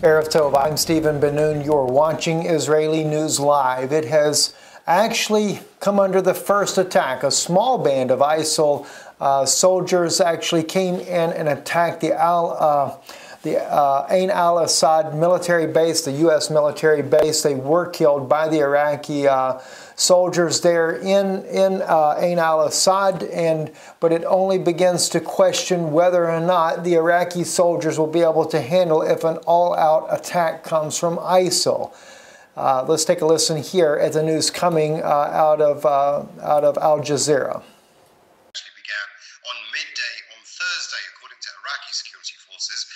Erev Tov, I'm Stephen Ben-Nun. You're watching Israeli News Live. It has actually come under the first attack. A small band of ISIL soldiers actually came in and attacked the Ain al-Assad military base, the U.S. military base. They were killed by the Iraqi soldiers there in Ain al-Assad, but it only begins to question whether or not the Iraqi soldiers will be able to handle if an all-out attack comes from ISIL. Let's take a listen here at the news coming out of Al Jazeera. On midday on Thursday, according to Iraqi security forces,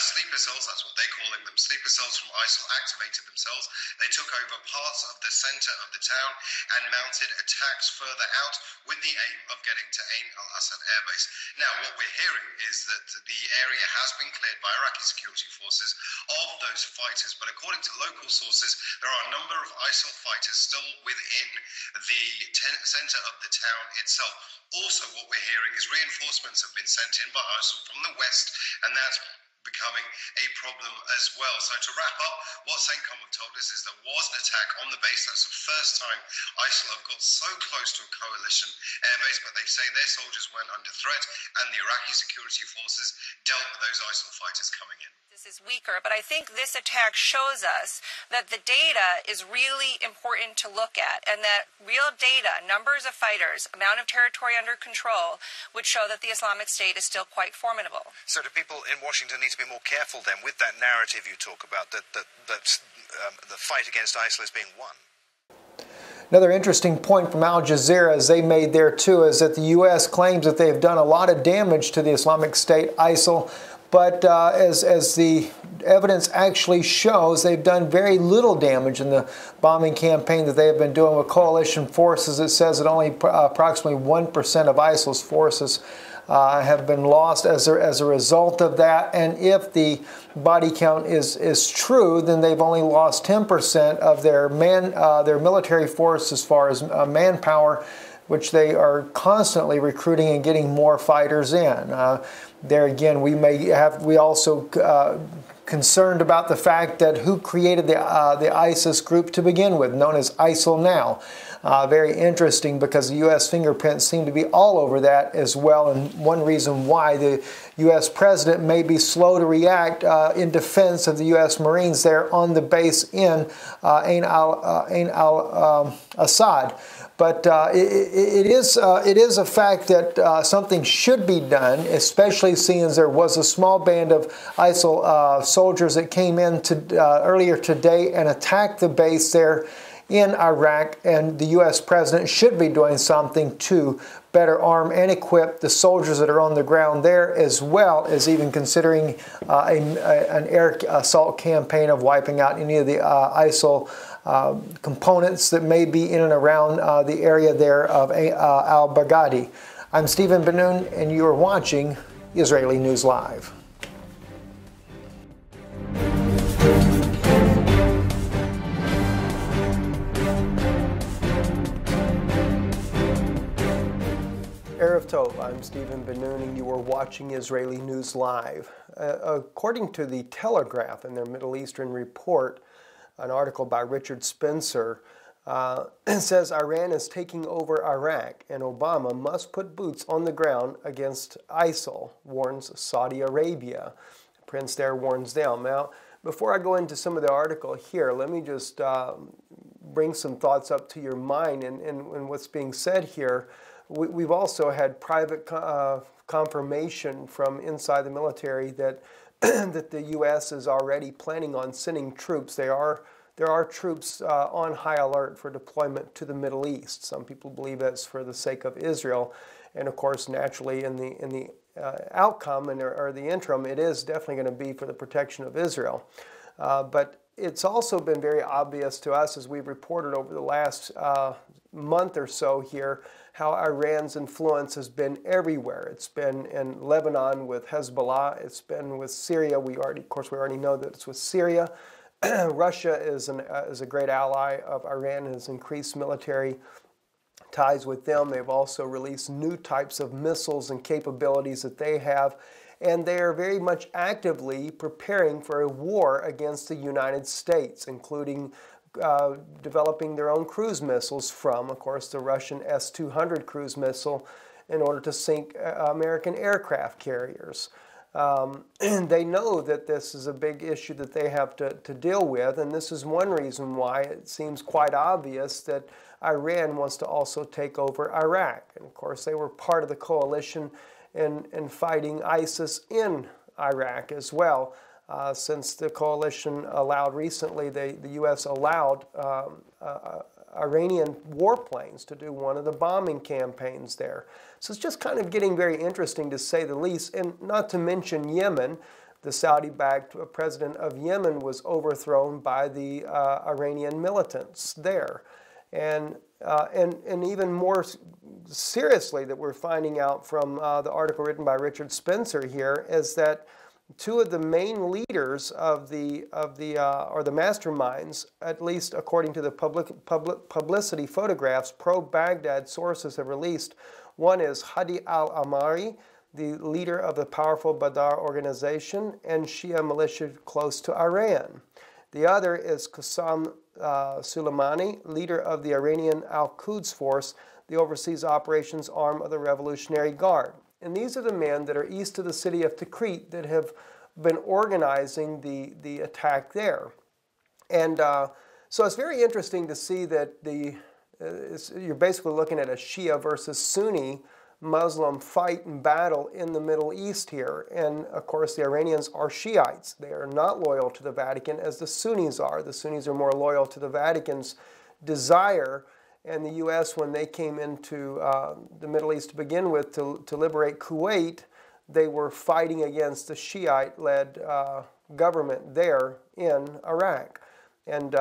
sleeper cells, that's what they're calling them, sleeper cells from ISIL activated themselves. They took over parts of the center of the town and mounted attacks further out with the aim of getting to Ain al-Assad airbase. Now, what we're hearing is that the area has been cleared by Iraqi security forces of those fighters, but according to local sources, there are a number of ISIL fighters still within the center of the town itself. Also, what we're hearing is reinforcements have been sent in by ISIL from the west, and that's becoming a problem as well. So to wrap up, what CENTCOM have told us is there was an attack on the base. That's the first time ISIL have got so close to a coalition airbase, but they say their soldiers weren't under threat, and the Iraqi security forces dealt with those ISIL fighters coming in. This is weaker, but I think this attack shows us that the data is really important to look at, and that real data, numbers of fighters, amount of territory under control, would show that the Islamic State is still quite formidable. So do people in Washington need to be more careful then with that narrative you talk about, that the fight against ISIL is being won? Another interesting point from Al Jazeera, as they made there too, is that the U.S. claims that they have done a lot of damage to the Islamic State, ISIL, but as the evidence actually shows, they've done very little damage in the bombing campaign that they have been doing with coalition forces. It says that only approximately 1% of ISIL's forces have been lost as a result of that. And if the body count is true, then they've only lost 10% of their military force as far as manpower, which they are constantly recruiting and getting more fighters in. There again, we also concerned about the fact that who created the ISIS group to begin with, known as ISIL now. Very interesting, because the U.S. fingerprints seem to be all over that as well, and one reason why the U.S. president may be slow to react in defense of the U.S. Marines there on the base in Ain al-Assad. But it is a fact that something should be done, especially seeing as there was a small band of ISIL soldiers that came in earlier today and attacked the base there in Iraq, and the U.S. president should be doing something to better arm and equip the soldiers that are on the ground there, as well as even considering an air assault campaign of wiping out any of the ISIL components that may be in and around the area there of al-Baghdadi. I'm Stephen Ben-Nun, and you are watching Israeli News Live. Erev Tov, I'm Stephen Ben-Nun, and you are watching Israeli News Live. According to the Telegraph in their Middle Eastern report, an article by Richard Spencer, it says Iran is taking over Iraq and Obama must put boots on the ground against ISIL, warns Saudi Arabia. The prince there warns them. Now, before I go into some of the article here, let me just bring some thoughts up to your mind and what's being said here. We've also had private confirmation from inside the military that that the U.S. is already planning on sending troops. There are troops on high alert for deployment to the Middle East. Some people believe that's for the sake of Israel, and of course, naturally, in the outcome or the interim, it is definitely going to be for the protection of Israel. But it's also been very obvious to us, as we've reported over the last month or so here, how Iran's influence has been everywhere. It's been in Lebanon with Hezbollah. It's been with Syria. Of course, we already know that it's with Syria. Russia is a great ally of Iran and has increased military ties with them. They've also released new types of missiles and capabilities that they have. and they are very much actively preparing for a war against the United States, including developing their own cruise missiles from, of course, the Russian S-200 cruise missile in order to sink American aircraft carriers. And they know that this is a big issue that they have to deal with, and this is one reason why it seems quite obvious that Iran wants to also take over Iraq. And of course, they were part of the coalition in fighting ISIS in Iraq as well. Since the coalition allowed recently, the U.S. allowed Iranian warplanes to do one of the bombing campaigns there. So it's just kind of getting very interesting, to say the least, and not to mention Yemen. The Saudi-backed president of Yemen was overthrown by the Iranian militants there. And even more seriously, that we're finding out from the article written by Richard Spencer here, is that two of the main leaders of the masterminds, at least according to the publicity photographs pro-Baghdad sources have released. One is Hadi al-Amari, the leader of the powerful Badr organization and Shia militia close to Iran. The other is Qassam Soleimani, leader of the Iranian Al-Quds Force, the overseas operations arm of the Revolutionary Guard. And these are the men that are east of the city of Tikrit that have been organizing the attack there. And so it's very interesting to see that you're basically looking at a Shia versus Sunni Muslim fight and battle in the Middle East here. And of course, the Iranians are Shiites. They are not loyal to the Vatican as the Sunnis are. The Sunnis are more loyal to the Vatican's desire. And the U.S., when they came into the Middle East to begin with to liberate Kuwait, they were fighting against the Shiite-led government there in Iraq. And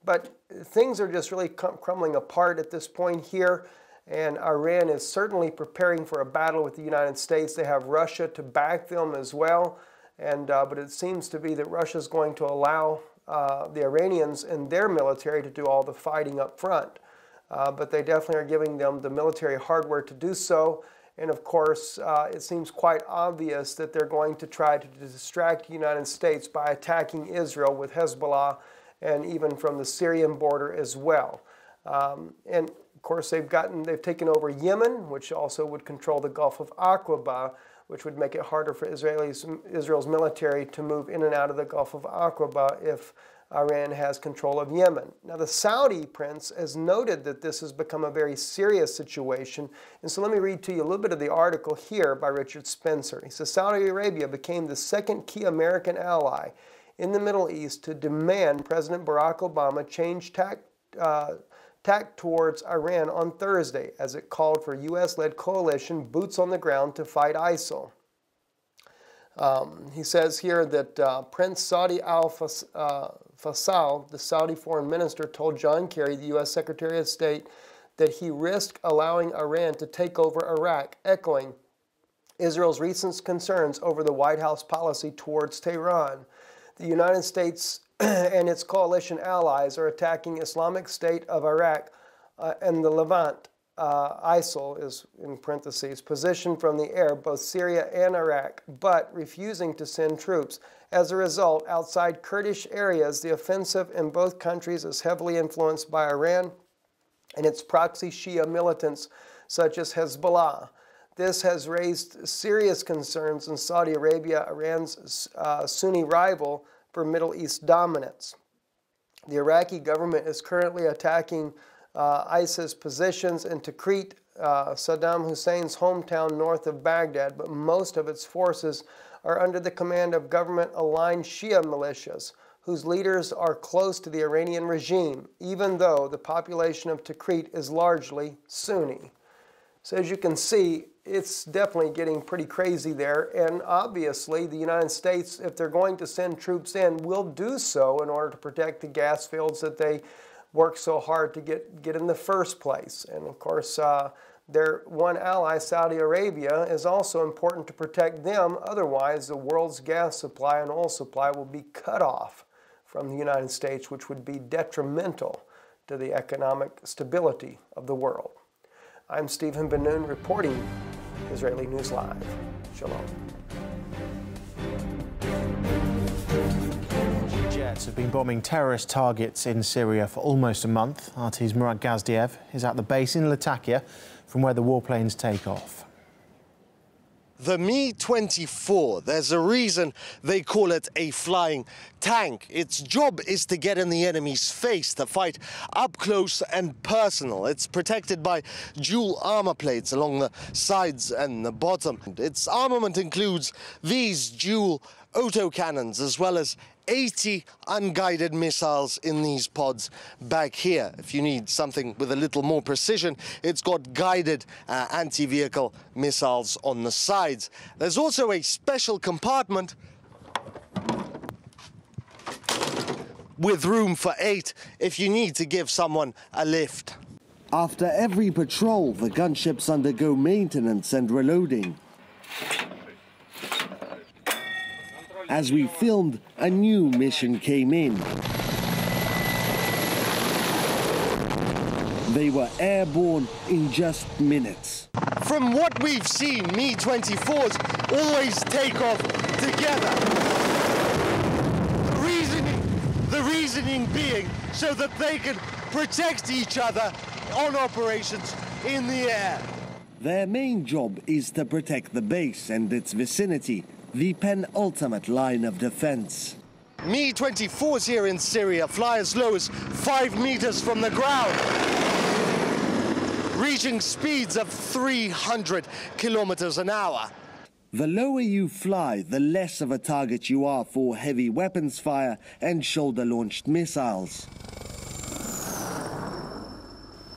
but things are just really crumbling apart at this point here, and Iran is certainly preparing for a battle with the United States. They have Russia to back them as well, and but it seems to be that Russia is going to allow the Iranians and their military to do all the fighting up front. But they definitely are giving them the military hardware to do so. And of course, it seems quite obvious that they're going to try to distract the United States by attacking Israel with Hezbollah and even from the Syrian border as well. And of course, they've taken over Yemen, which also would control the Gulf of Aqaba, which would make it harder for Israel's military to move in and out of the Gulf of Aqaba if Iran has control of Yemen. Now, the Saudi prince has noted that this has become a very serious situation. And so let me read to you a little bit of the article here by Richard Spencer. He says, Saudi Arabia became the second key American ally in the Middle East to demand President Barack Obama change tack towards Iran on Thursday, as it called for U.S.-led coalition boots on the ground to fight ISIL. He says here that Prince Saudi al-Faisal, the Saudi foreign minister, told John Kerry, the U.S. Secretary of State, that he risked allowing Iran to take over Iraq, echoing Israel's recent concerns over the White House policy towards Tehran. The United States and its coalition allies are attacking Islamic State of Iraq and the Levant. ISIL is, in parentheses, positioned from the air, both Syria and Iraq, but refusing to send troops. As a result, outside Kurdish areas, the offensive in both countries is heavily influenced by Iran and its proxy Shia militants, such as Hezbollah. This has raised serious concerns in Saudi Arabia, Iran's Sunni rival, for Middle East dominance. The Iraqi government is currently attacking ISIS positions in Tikrit, Saddam Hussein's hometown north of Baghdad, but most of its forces are under the command of government-aligned Shia militias, whose leaders are close to the Iranian regime, even though the population of Tikrit is largely Sunni. So as you can see, it's definitely getting pretty crazy there, and obviously the United States, if they're going to send troops in, will do so in order to protect the gas fields that they worked so hard to get in the first place. And of course, their one ally, Saudi Arabia, is also important to protect them. Otherwise, the world's gas supply and oil supply will be cut off from the United States, which would be detrimental to the economic stability of the world. I'm Stephen Ben-Nun reporting Israeli News Live. Shalom. Jets have been bombing terrorist targets in Syria for almost a month. RT's Murat Gazdiev is at the base in Latakia, from where the warplanes take off. The Mi-24, there's a reason they call it a flying tank. Its job is to get in the enemy's face, to fight up close and personal. It's protected by dual armor plates along the sides and the bottom. Its armament includes these dual autocannons, as well as 80 unguided missiles in these pods back here. If you need something with a little more precision, it's got guided anti-vehicle missiles on the sides. There's also a special compartment with room for 8 if you need to give someone a lift. After every patrol, the gunships undergo maintenance and reloading. As we filmed, a new mission came in. They were airborne in just minutes. From what we've seen, Mi-24s always take off together. The reasoning being so that they can protect each other on operations in the air. Their main job is to protect the base and its vicinity, the penultimate line of defense. Mi-24s here in Syria fly as low as 5 meters from the ground, reaching speeds of 300 kilometers an hour. The lower you fly, the less of a target you are for heavy weapons fire and shoulder-launched missiles.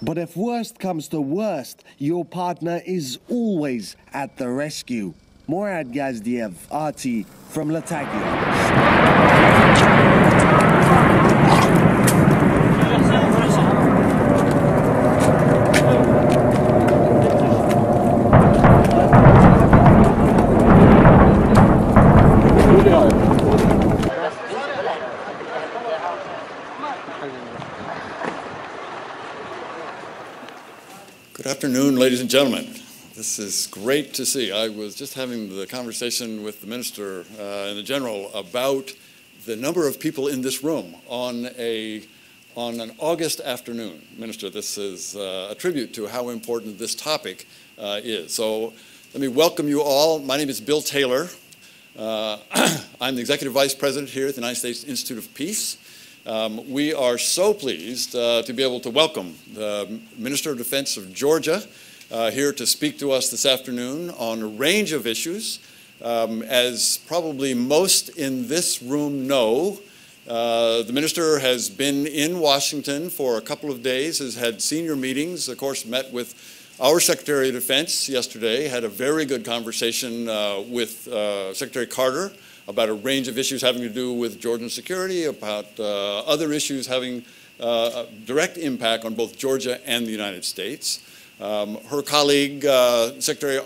But if worst comes to worst, your partner is always at the rescue. Murat Gazdiev, RT, from Latakia. Good afternoon, ladies and gentlemen. This is great to see. I was just having the conversation with the Minister and the General about the number of people in this room on an August afternoon. Minister, this is a tribute to how important this topic is. So let me welcome you all. My name is Bill Taylor. I'm the Executive Vice President here at the United States Institute of Peace. We are so pleased to be able to welcome the Minister of Defense of Georgia here to speak to us this afternoon on a range of issues. As probably most in this room know, the Minister has been in Washington for a couple of days, has had senior meetings, of course met with our Secretary of Defense yesterday, had a very good conversation with Secretary Carter about a range of issues having to do with Georgian security, about other issues having a direct impact on both Georgia and the United States. Her colleague, Secretary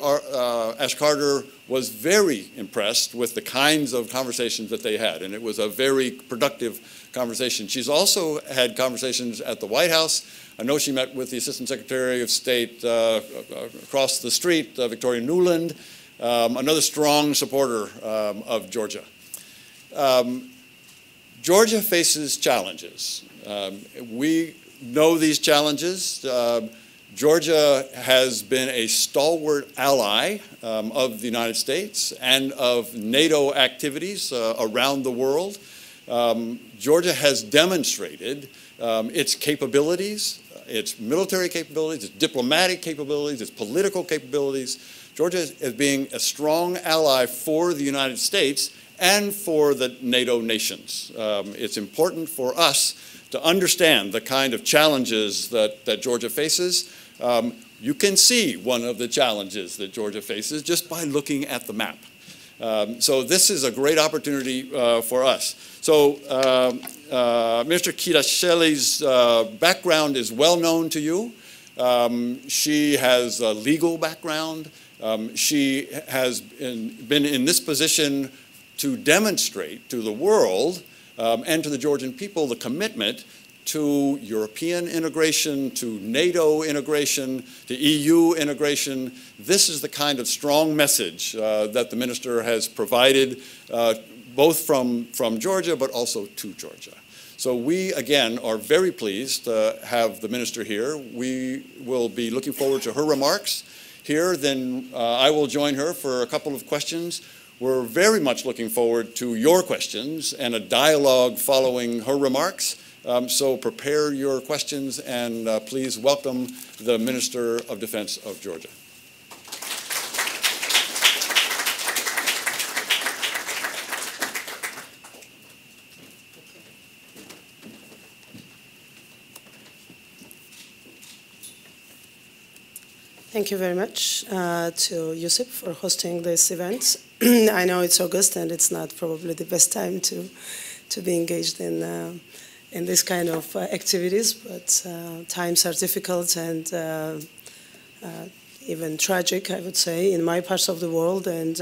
Ash Carter, was very impressed with the kinds of conversations that they had, and it was a very productive conversation. She's also had conversations at the White House. I know she met with the Assistant Secretary of State across the street, Victoria Nuland, another strong supporter of Georgia. Georgia faces challenges. We know these challenges. Georgia has been a stalwart ally of the United States and of NATO activities around the world. Georgia has demonstrated its capabilities, its military capabilities, its diplomatic capabilities, its political capabilities. Georgia is being a strong ally for the United States and for the NATO nations. It's important for us to understand the kind of challenges that Georgia faces. You can see one of the challenges that Georgia faces just by looking at the map. So this is a great opportunity for us. So Minister Kirashvili's background is well known to you. She has a legal background. She has been in this position to demonstrate to the world and to the Georgian people the commitment to European integration, to NATO integration, to EU integration. This is the kind of strong message that the Minister has provided both from Georgia, but also to Georgia. So we, again, are very pleased to have the minister here. We will be looking forward to her remarks here. Then I will join her for a couple of questions. We're very much looking forward to your questions and a dialogue following her remarks. So prepare your questions, and please welcome the Minister of Defense of Georgia. Thank you very much to Yusuf for hosting this event. I know it's August and it's not probably the best time to be engaged in this kind of activities, but times are difficult and even tragic, I would say, in my parts of the world, and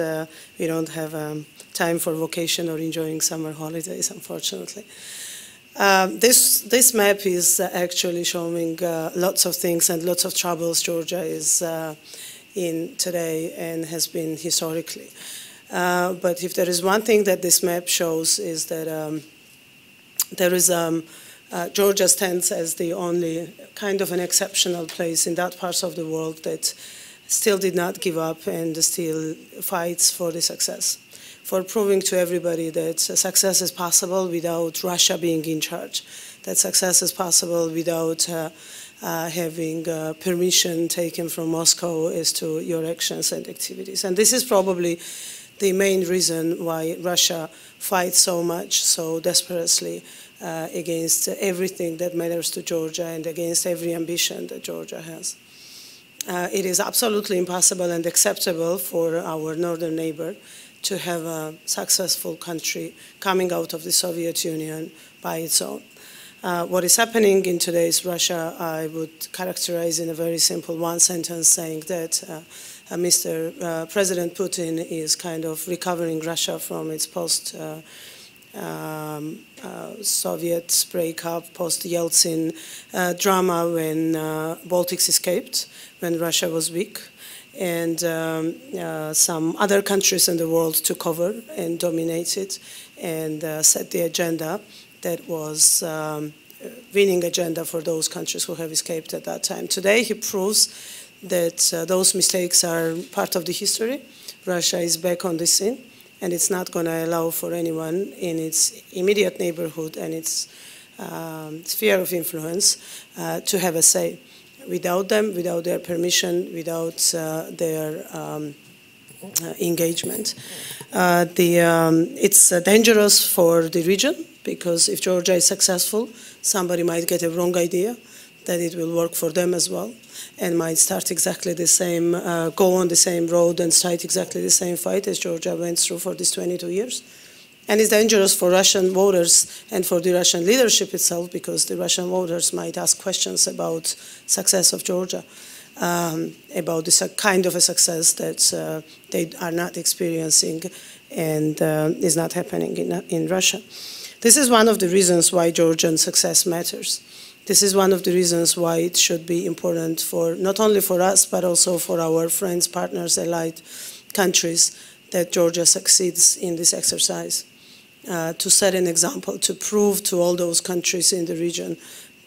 we don't have time for vacation or enjoying summer holidays, unfortunately. This map is actually showing lots of things and lots of troubles Georgia is in today and has been historically. But if there is one thing that this map shows is that Georgia stands as the only kind of an exceptional place in that part of the world that still did not give up and still fights for the success, for proving to everybody that success is possible without Russia being in charge, that success is possible without having permission taken from Moscow as to your actions and activities. And this is probably the main reason why Russia fights so much, so desperately against everything that matters to Georgia and against every ambition that Georgia has. It is absolutely impossible and acceptable for our northern neighbor to have a successful country coming out of the Soviet Union by its own. What is happening in today's Russia, I would characterize in a very simple one sentence, saying that Mr. President Putin is kind of recovering Russia from its post-Soviet breakup, post-Yeltsin drama when Baltics escaped, when Russia was weak, and some other countries in the world took over and dominated and set the agenda that was winning agenda for those countries who have escaped at that time. Today he proves that those mistakes are part of the history. Russia is back on the scene, and it's not going to allow for anyone in its immediate neighborhood and its sphere of influence to have a say. Without them, without their permission, without their engagement. It's dangerous for the region, because if Georgia is successful, somebody might get a wrong idea that it will work for them as well, and might start exactly the same, go on the same road and start exactly the same fight as Georgia went through for these 22 years. And it's dangerous for Russian voters and for the Russian leadership itself, because the Russian voters might ask questions about success of Georgia, about this kind of a success that they are not experiencing and is not happening in Russia. This is one of the reasons why Georgian success matters. This is one of the reasons why it should be important for not only for us, but also for our friends, partners, allied countries, that Georgia succeeds in this exercise. To set an example, to prove to all those countries in the region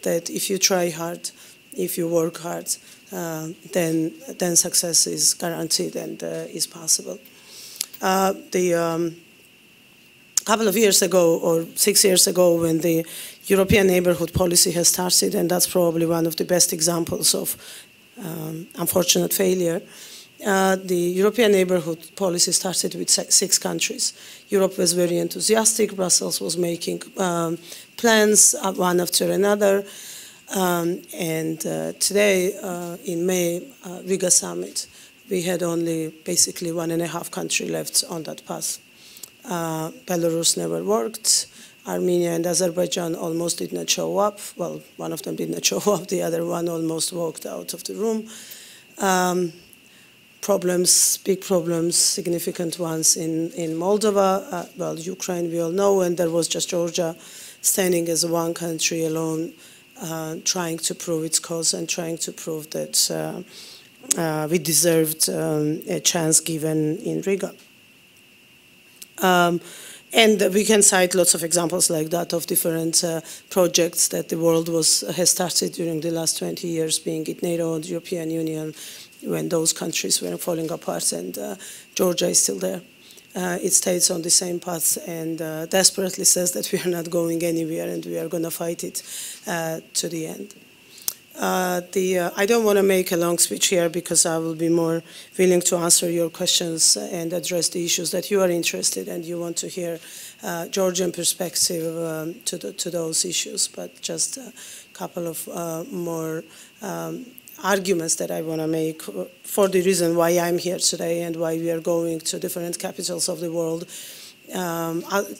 that if you try hard, if you work hard, then success is guaranteed and is possible. A couple of years ago, or 6 years ago, when the European neighborhood policy has started, and that's probably one of the best examples of unfortunate failure, the European neighborhood policy started with 6 countries. Europe was very enthusiastic. Brussels was making plans one after another. And today, in May, Riga summit, we had only basically 1.5 countries left on that path. Belarus never worked. Armenia and Azerbaijan almost did not show up. Well, one of them did not show up. The other one almost walked out of the room. Problems, big problems, significant ones in Moldova. Well, Ukraine, we all know, and there was just Georgia standing as one country alone, trying to prove its cause and trying to prove that we deserved a chance given in Riga. And we can cite lots of examples like that of different projects that the world has started during the last 20 years, being it NATO and the European Union, when those countries were falling apart, and Georgia is still there. It stays on the same path and desperately says that we are not going anywhere and we are going to fight it to the end. I don't want to make a long speech here because I will be more willing to answer your questions and address the issues that you are interested in and you want to hear Georgian perspective to those issues, but just a couple of more arguments that I want to make for the reason why I'm here today and why we are going to different capitals of the world,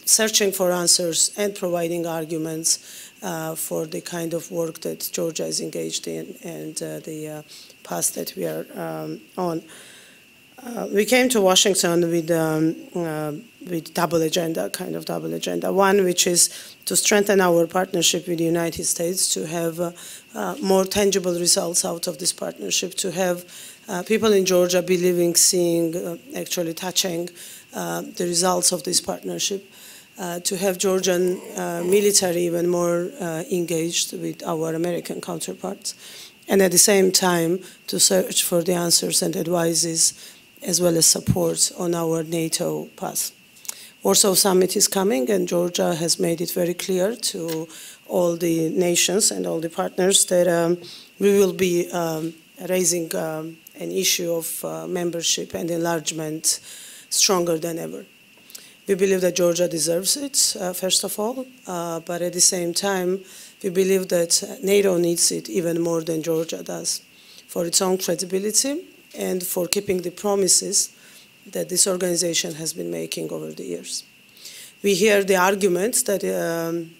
searching for answers and providing arguments for the kind of work that Georgia is engaged in and the path that we are on. We came to Washington with double agenda. One, which is to strengthen our partnership with the United States, to have more tangible results out of this partnership, to have people in Georgia believing, seeing, actually touching the results of this partnership. To have Georgian military even more engaged with our American counterparts, and at the same time to search for the answers and advices as well as support on our NATO path. Warsaw Summit is coming, and Georgia has made it very clear to all the nations and all the partners that we will be raising an issue of membership and enlargement stronger than ever. We believe that Georgia deserves it, first of all, but at the same time, we believe that NATO needs it even more than Georgia does for its own credibility and for keeping the promises that this organization has been making over the years. We hear the argument that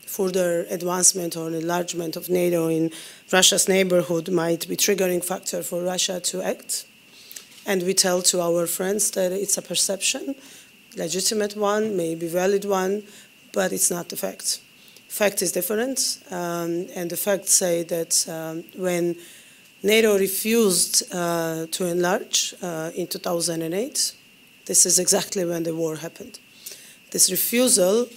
further advancement or enlargement of NATO in Russia's neighborhood might be a triggering factor for Russia to act, and we tell to our friends that it's a perception, legitimate one, maybe valid one, but it's not the fact. Fact is different, and the facts say that when NATO refused to enlarge in 2008, this is exactly when the war happened. This refusal,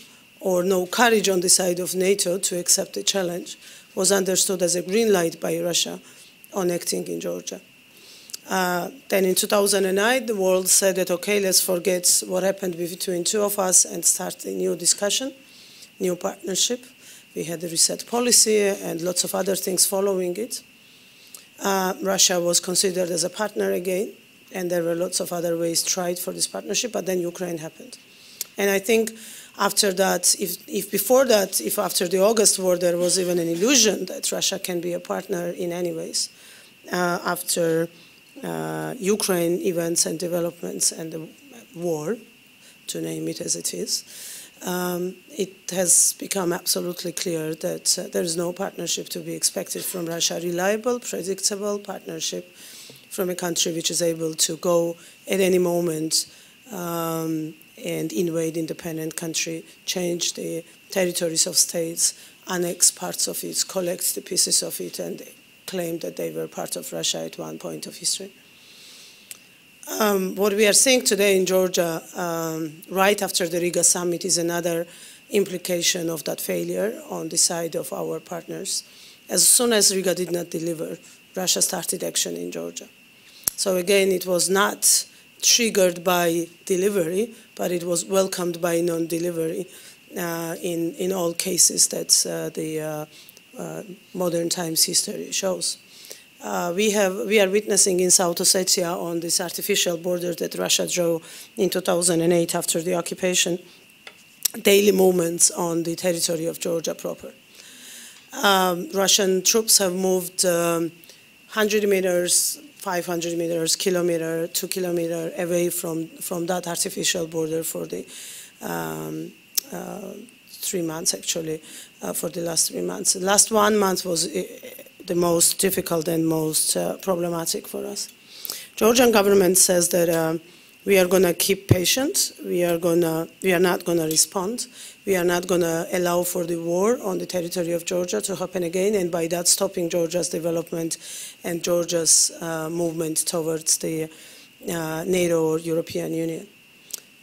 or no courage on the side of NATO to accept the challenge, was understood as a green light by Russia on acting in Georgia. Then in 2009, the world said that, okay, let's forget what happened between two of us and start a new discussion, new partnership. We had the reset policy and lots of other things following it. Russia was considered as a partner again, and there were lots of other ways tried for this partnership, but then Ukraine happened. And I think after that, if after the August war there was even an illusion that Russia can be a partner in any ways, after Ukraine events and developments and the war, to name it as it is, it has become absolutely clear that there is no partnership to be expected from Russia. Reliable, predictable partnership from a country which is able to go at any moment and invade independent country, change the territories of states, annex parts of it, collect the pieces of it, and claim that they were part of Russia at one point of history. What we are seeing today in Georgia, right after the Riga summit, is another implication of that failure on the side of our partners. As soon as Riga did not deliver, Russia started action in Georgia. So again, it was not triggered by delivery, but it was welcomed by non-delivery in all cases that the modern times history shows. We are witnessing in South Ossetia on this artificial border that Russia drew in 2008 after the occupation, daily movements on the territory of Georgia proper. Russian troops have moved 100 meters, 500 meters, kilometer, 2 kilometers away from that artificial border for the 3 months, actually, for the last 3 months. The last 1 month was the most difficult and most problematic for us. Georgian government says that we are going to keep patient. We are not going to respond. We are not going to allow for the war on the territory of Georgia to happen again, and by that stopping Georgia's development and Georgia's movement towards the NATO or European Union.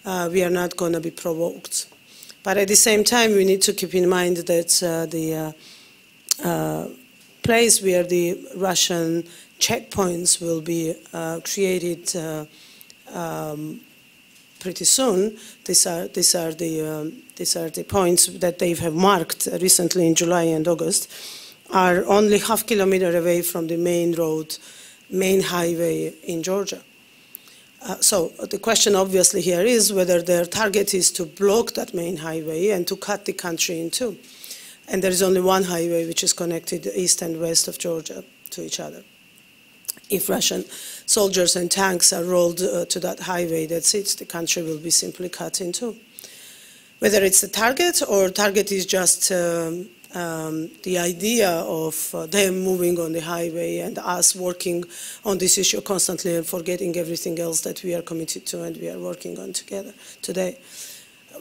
We are not going to be provoked. But at the same time, we need to keep in mind that the place where the Russian checkpoints will be created pretty soon. These are the points that they have marked recently in July and August, are only half kilometer away from the main road, main highway in Georgia. So the question obviously here is whether their target is to block that main highway and to cut the country in two. And there is only one highway which is connected east and west of Georgia to each other. If Russian soldiers and tanks are rolled to that highway, that's it, the country will be simply cut in two. Whether it's the target or target is just the idea of them moving on the highway and us working on this issue constantly and forgetting everything else that we are committed to and we are working on together today.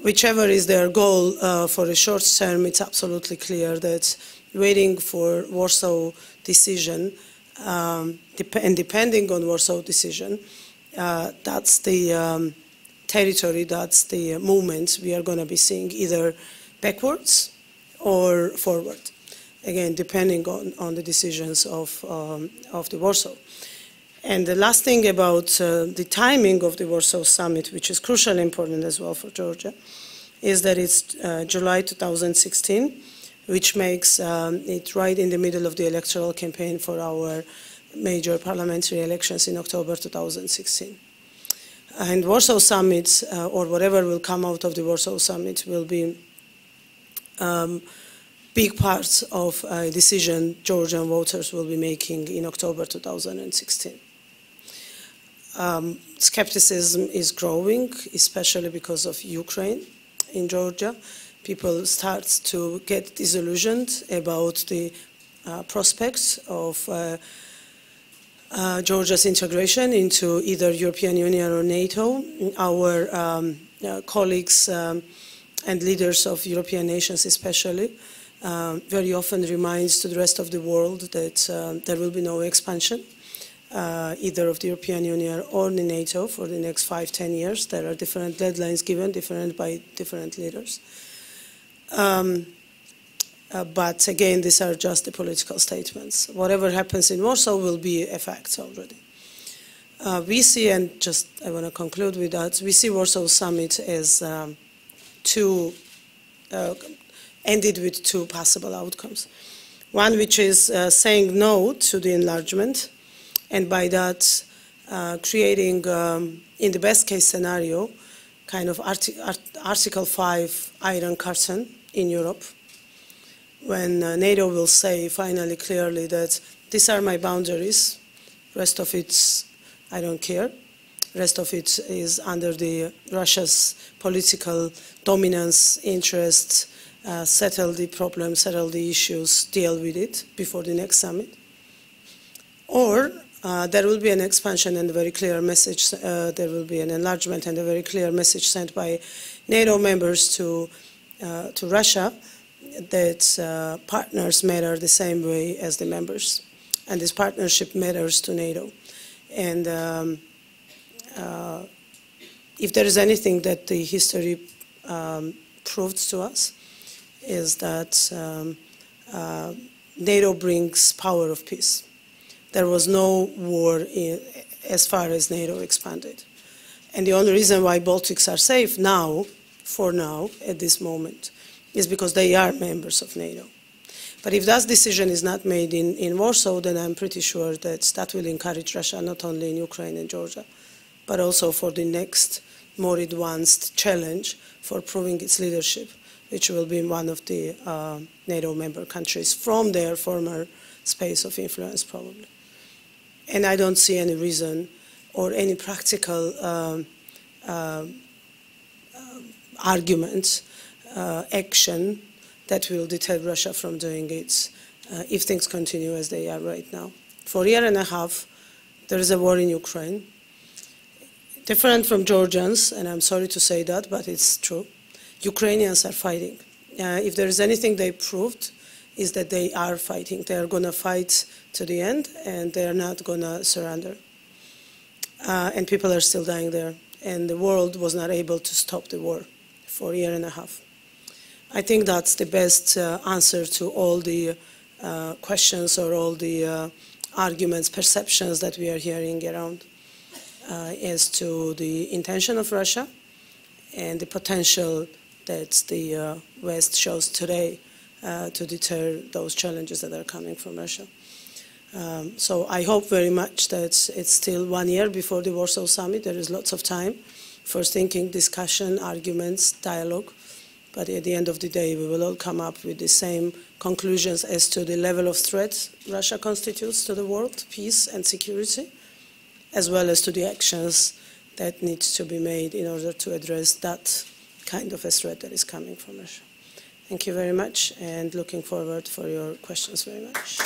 Whichever is their goal for a short term, it's absolutely clear that waiting for Warsaw decision and depending on Warsaw decision, that's the territory, that's the movement we are going to be seeing either backwards or forward, again, depending on the decisions of the Warsaw. And the last thing about the timing of the Warsaw Summit, which is crucially important as well for Georgia, is that it's July 2016, which makes it right in the middle of the electoral campaign for our major parliamentary elections in October 2016. And Warsaw Summit, or whatever will come out of the Warsaw Summit, will be big parts of a decision Georgian voters will be making in October 2016. Skepticism is growing, especially because of Ukraine in Georgia. People start to get disillusioned about the prospects of Georgia's integration into either European Union or NATO. Our colleagues and leaders of European nations especially very often reminds to the rest of the world that there will be no expansion either of the European Union or the NATO for the next 5-10 years. There are different deadlines given, different by different leaders. But again, these are just the political statements. Whatever happens in Warsaw will be a fact already. We see, and just I want to conclude with that, we see Warsaw Summit as ended with two possible outcomes. One which is saying no to the enlargement, and by that creating, in the best case scenario, kind of Article 5 Iron Curtain in Europe, when NATO will say finally clearly that these are my boundaries, rest of it I don't care, rest of it is under the Russia's political dominance, interests, settle the problem, settle the issues, deal with it before the next summit. Or there will be an expansion and a very clear message, there will be an enlargement and a very clear message sent by NATO members to Russia that partners matter the same way as the members, and this partnership matters to NATO. And if there is anything that the history proves to us, is that NATO brings power of peace. There was no war as far as NATO expanded. And the only reason why Baltics are safe now, for now, at this moment, is because they are members of NATO. But if that decision is not made in Warsaw, then I'm pretty sure that that will encourage Russia not only in Ukraine and Georgia, but also for the next more advanced challenge for proving its leadership, which will be one of the NATO member countries from their former space of influence, probably. And I don't see any reason or any practical argument, action that will deter Russia from doing it if things continue as they are right now. For a year and a half, there is a war in Ukraine. Different from Georgians, and I'm sorry to say that, but it's true. Ukrainians are fighting. If there is anything they proved, is that they are fighting. They are going to fight to the end, and they are not going to surrender. And people are still dying there. And the world was not able to stop the war for a year and a half. I think that's the best answer to all the questions or all the arguments, perceptions that we are hearing around as to the intention of Russia and the potential that the West shows today to deter those challenges that are coming from Russia. So I hope very much that it's still 1 year before the Warsaw Summit. There is lots of time for thinking, discussion, arguments, dialogue. But at the end of the day, we will all come up with the same conclusions as to the level of threat Russia constitutes to the world, peace and security, as well as to the actions that need to be made in order to address that kind of a threat that is coming from Russia. Thank you very much, and looking forward for your questions very much.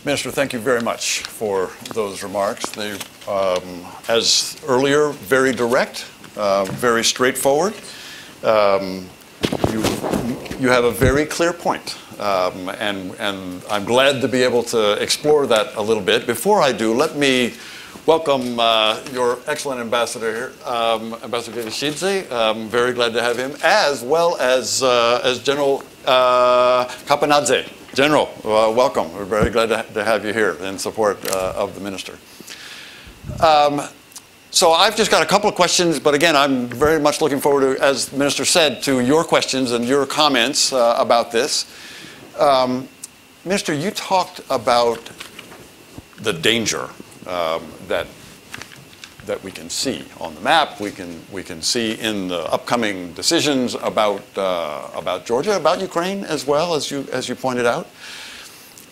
Minister, thank you very much for those remarks. They, as earlier, very direct, very straightforward. You have a very clear point, and I'm glad to be able to explore that a little bit. Before I do, let me welcome your excellent ambassador here, Ambassador Kishidze. Very glad to have him, as well as General Kapanadze. General, welcome. We're very glad to have you here in support of the minister. So I've just got a couple of questions, but again, I'm very much looking forward to, as the minister said, to your questions and your comments about this. Minister, you talked about the danger that we can see on the map, we can see in the upcoming decisions about Georgia, about Ukraine as well, as you pointed out.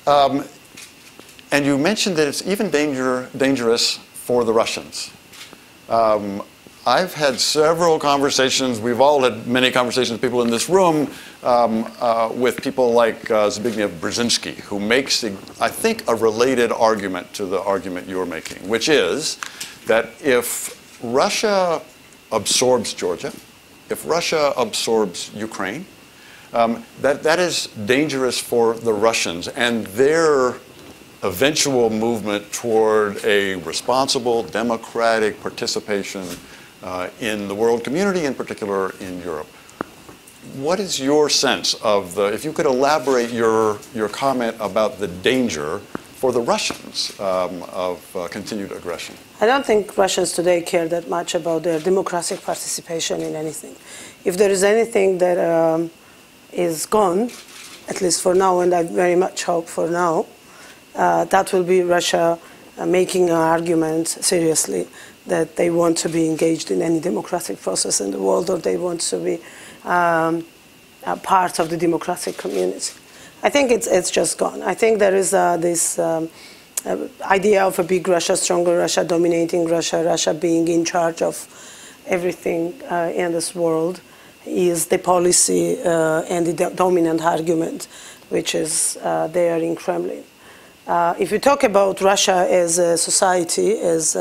And you mentioned that it's even dangerous for the Russians. I've had several conversations, we've all had many conversations with people in this room, with people like Zbigniew Brzezinski, who makes, I think, a related argument to the argument you're making, which is that if Russia absorbs Georgia, if Russia absorbs Ukraine, that is dangerous for the Russians and their eventual movement toward a responsible, democratic participation in the world community, in particular in Europe. What is your sense of if you could elaborate your comment about the danger for the Russians of continued aggression? I don't think Russians today care that much about their democratic participation in anything. If there is anything that is gone, at least for now, and I very much hope for now, that will be Russia making an argument seriously that they want to be engaged in any democratic process in the world, or they want to be a part of the democratic community. I think it's just gone. I think there is this idea of a big Russia, stronger Russia, dominating Russia, Russia being in charge of everything in this world is the policy and the dominant argument which is there in Kremlin. If you talk about Russia as a society, as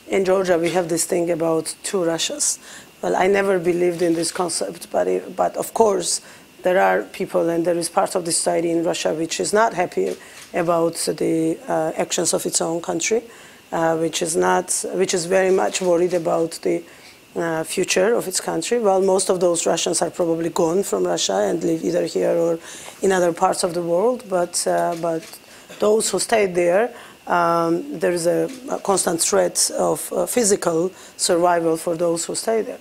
in Georgia we have this thing about two Russias. Well, I never believed in this concept, but of course there are people and there is part of the society in Russia which is not happy about the actions of its own country, which is very much worried about the future of its country. Well, most of those Russians are probably gone from Russia and live either here or in other parts of the world, but those who stayed there, there is a constant threat of physical survival for those who stay there.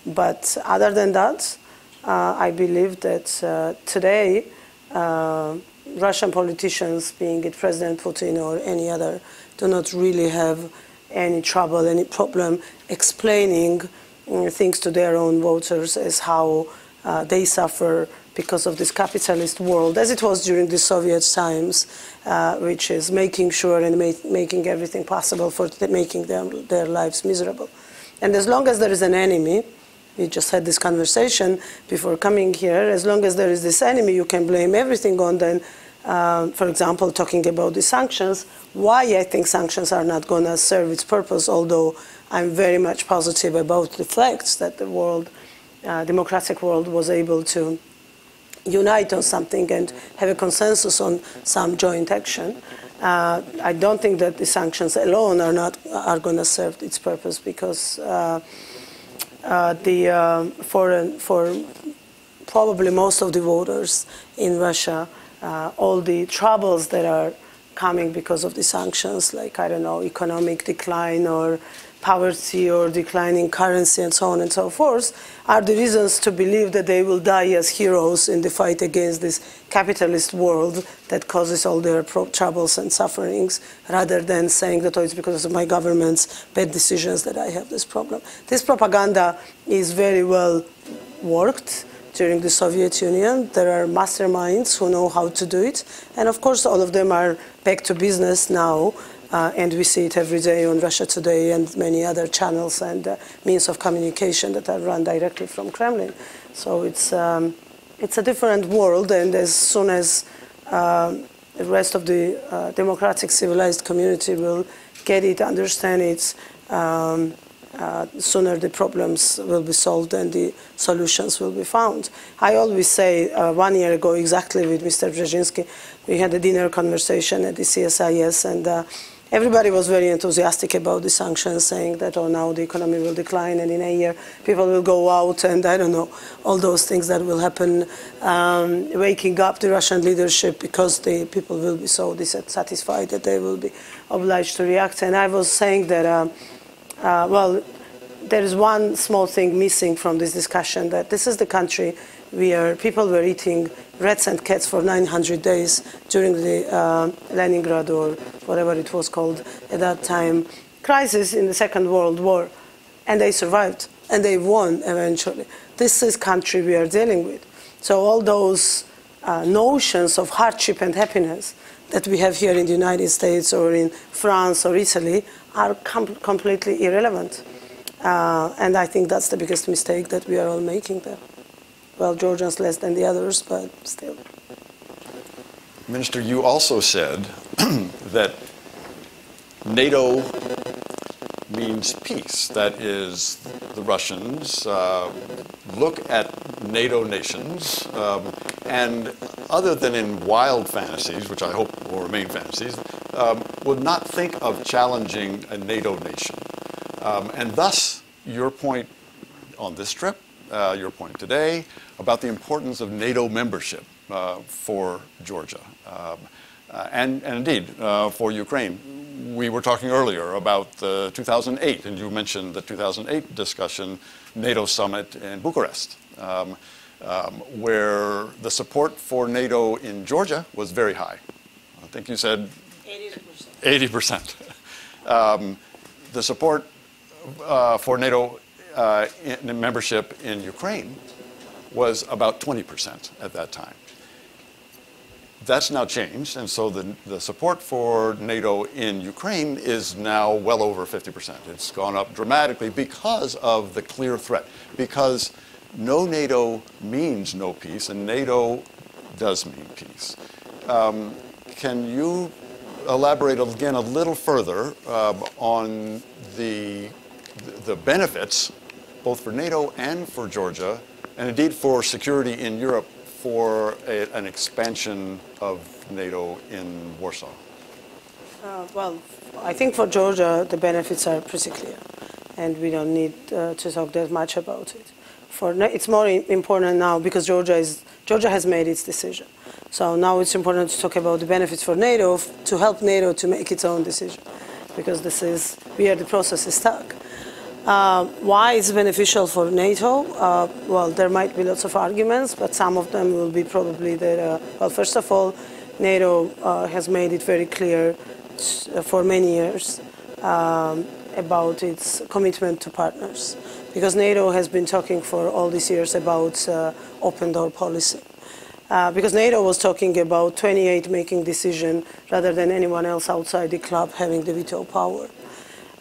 But other than that, I believe that today Russian politicians, being it President Putin or any other, do not really have any trouble, any problem explaining things to their own voters as how they suffer because of this capitalist world, as it was during the Soviet times, which is making sure and making everything possible for making their lives miserable. And as long as there is an enemy, we just had this conversation before coming here, as long as there is this enemy, you can blame everything on them. For example, talking about the sanctions, why I think sanctions are not going to serve its purpose, although I'm very much positive about the facts that the world, democratic world, was able to unite on something and have a consensus on some joint action. I don't think that the sanctions alone are going to serve its purpose, because for probably most of the voters in Russia, all the troubles that are coming because of the sanctions, like, I don't know, economic decline or poverty or declining currency and so on and so forth, are the reasons to believe that they will die as heroes in the fight against this capitalist world that causes all their troubles and sufferings, rather than saying that, oh, it's because of my government's bad decisions that I have this problem. This propaganda is very well worked during the Soviet Union. There are masterminds who know how to do it. And of course, all of them are back to business now. And we see it every day on Russia Today and many other channels and means of communication that are run directly from Kremlin. So it's a different world, and as soon as the rest of the democratic civilized community will get it, understand it, sooner the problems will be solved and the solutions will be found. I always say, 1 year ago exactly with Mr. Brzezinski, we had a dinner conversation at the CSIS, and everybody was very enthusiastic about the sanctions, saying that, oh, now the economy will decline, and in a year people will go out, and I don't know, all those things that will happen, waking up the Russian leadership, because the people will be so dissatisfied that they will be obliged to react. And I was saying that, well, there is one small thing missing from this discussion, that this is the country where people were eating rats and cats for 900 days during the Leningrad, or whatever it was called at that time, crisis in the Second World War. And they survived, and they won eventually. This is the country we are dealing with. So all those notions of hardship and happiness that we have here in the United States or in France or Italy are completely irrelevant. And I think that's the biggest mistake that we are all making there. Well, Georgians less than the others, but still. Minister, you also said that NATO means peace. That is, the Russians look at NATO nations, and other than in wild fantasies, which I hope will remain fantasies, would not think of challenging a NATO nation. And thus, your point on this trip, your point today, about the importance of NATO membership for Georgia, and indeed for Ukraine. We were talking earlier about the 2008, and you mentioned the 2008 discussion, NATO summit in Bucharest, where the support for NATO in Georgia was very high. I think you said 80%. The support for NATO membership in Ukraine was about 20% at that time. That's now changed, and so the support for NATO in Ukraine is now well over 50%. It's gone up dramatically because of the clear threat, because no NATO means no peace, and NATO does mean peace. Can you elaborate again a little further on the benefits, both for NATO and for Georgia, and indeed for security in Europe, for an expansion of NATO in Warsaw? Well, I think for Georgia, the benefits are pretty clear, and we don't need to talk that much about it. It's more important now because Georgia has made its decision. So now it's important to talk about the benefits for NATO, to help NATO to make its own decision, because this is where the process is stuck. Why it's beneficial for NATO? Well, there might be lots of arguments, but some of them will be probably that, well, first of all, NATO has made it very clear for many years about its commitment to partners, because NATO has been talking for all these years about open door policy. Because NATO was talking about 28 making decisions rather than anyone else outside the club having the veto power.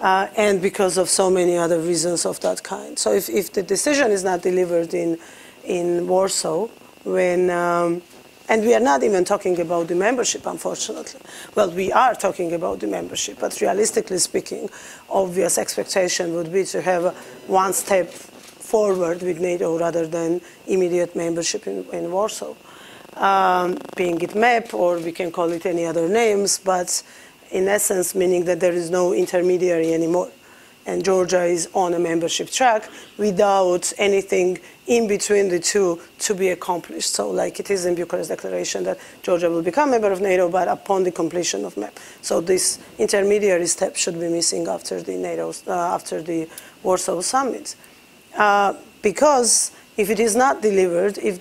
And because of so many other reasons of that kind. So if the decision is not delivered in Warsaw, when, and we are not even talking about the membership, unfortunately. Well, we are talking about the membership, but realistically speaking, obvious expectation would be to have one step forward with NATO rather than immediate membership in Warsaw. Being it MEP, or we can call it any other names, but in essence meaning that there is no intermediary anymore. And Georgia is on a membership track without anything in between the two to be accomplished. So like it is in Bucharest Declaration that Georgia will become a member of NATO, but upon the completion of MEP. So this intermediary step should be missing after the after the Warsaw Summit. Because if it is not delivered, if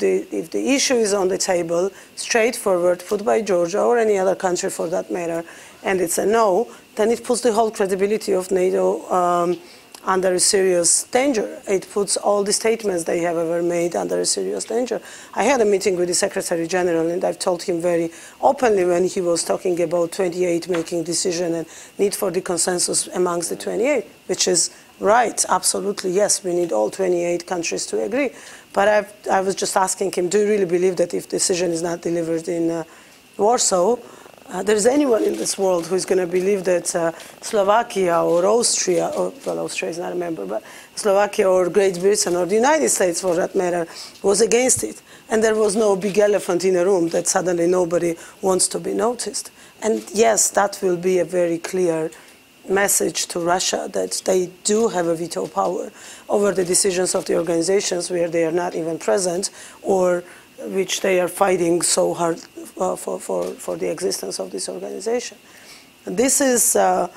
the issue is on the table, straightforward, put by Georgia or any other country for that matter, and it's a no, then it puts the whole credibility of NATO under a serious danger. It puts all the statements they have ever made under a serious danger. I had a meeting with the Secretary General, and I've told him very openly when he was talking about 28 making decision and need for the consensus amongst the 28, which is right, absolutely, yes, we need all 28 countries to agree. But I was just asking him, do you really believe that if decision is not delivered in Warsaw, there is anyone in this world who is going to believe that Slovakia or Austria, or, well, Austria is not a member, but Slovakia or Great Britain or the United States, for that matter, was against it. And there was no big elephant in a room that suddenly nobody wants to be noticed. And yes, that will be a very clear message to Russia that they do have a veto power over the decisions of the organizations where they are not even present or which they are fighting so hard for the existence of this organization. And this is, I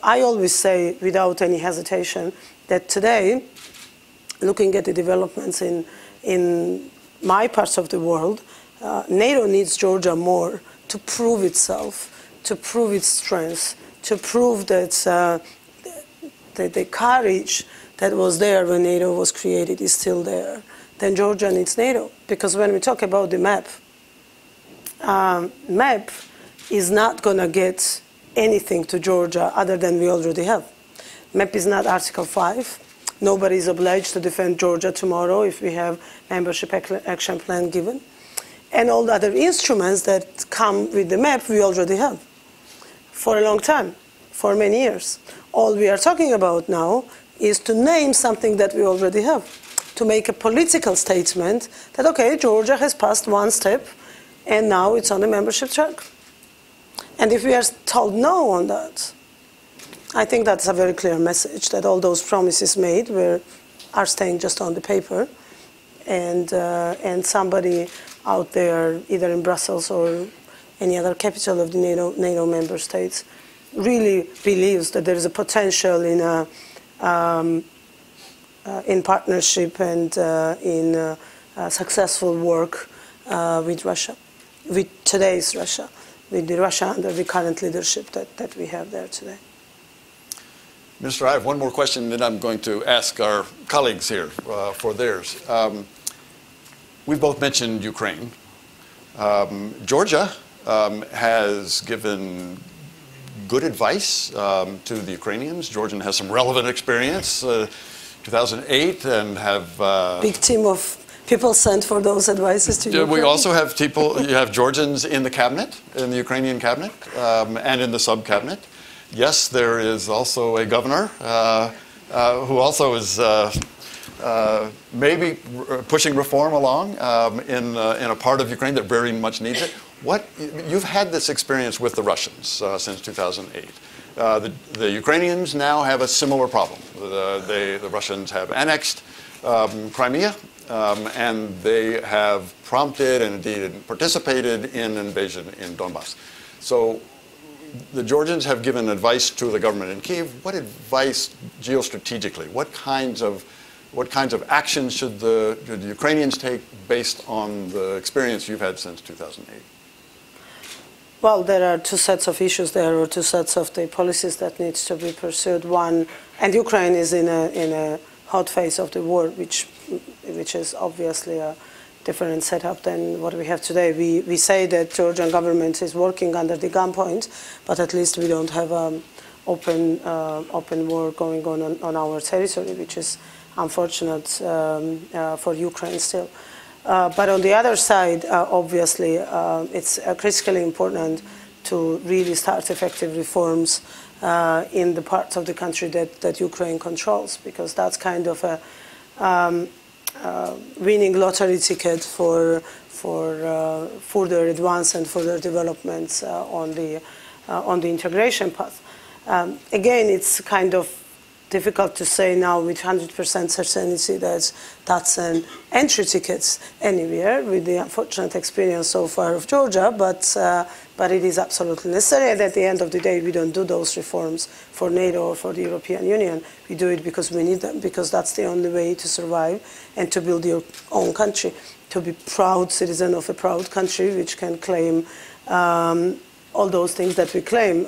always say without any hesitation, that today, looking at the developments in my parts of the world, NATO needs Georgia more to prove itself, to prove its strength, to prove that the courage that was there when NATO was created is still there. Then Georgia needs NATO. Because when we talk about the map, MEP is not going to get anything to Georgia other than we already have. MEP is not Article 5. Nobody is obliged to defend Georgia tomorrow if we have membership action plan given. And all the other instruments that come with the MEP we already have for a long time, for many years. All we are talking about now is to name something that we already have, to make a political statement that, okay, Georgia has passed one step, and now it's on the membership track. And if we are told no on that, I think that's a very clear message that all those promises made are staying just on the paper, and somebody out there, either in Brussels or any other capital of the NATO member states, really believes that there is a potential in partnership and in successful work with Russia, with today's Russia, with the Russia under the current leadership that we have there today. Minister, I have one more question that I'm going to ask our colleagues here for theirs. We've both mentioned Ukraine. Georgia has given good advice to the Ukrainians. Georgia has some relevant experience, 2008, and have... Big team of people sent for those advices to Ukraine. We also have people, you have Georgians in the cabinet, in the Ukrainian cabinet, and in the sub-cabinet. Yes, there is also a governor who also is maybe pushing reform along in a part of Ukraine that very much needs it. You've had this experience with the Russians since 2008. The Ukrainians now have a similar problem. The Russians have annexed Crimea, and they have prompted and indeed participated in an invasion in Donbass. So the Georgians have given advice to the government in Kyiv. What advice geostrategically? What kinds of actions should the Ukrainians take based on the experience you've had since 2008? Well, there are two sets of issues there, or two sets of the policies that needs to be pursued. One, and Ukraine is in a hot phase of the war, which is obviously a different setup than what we have today. We say that Georgian government is working under the gunpoint, but at least we don't have open war going on our territory, which is unfortunate for Ukraine still. But on the other side, obviously, it's critically important to really start effective reforms in the parts of the country that Ukraine controls, because that's kind of winning lottery ticket for further advance and further developments on the integration path. Again, it's kind of difficult to say now with 100% certainty that that's an entry ticket anywhere, with the unfortunate experience so far of Georgia, but it is absolutely necessary. And at the end of the day, we don't do those reforms for NATO or for the European Union. We do it because we need them, because that's the only way to survive and to build your own country, to be proud citizen of a proud country which can claim all those things that we claim.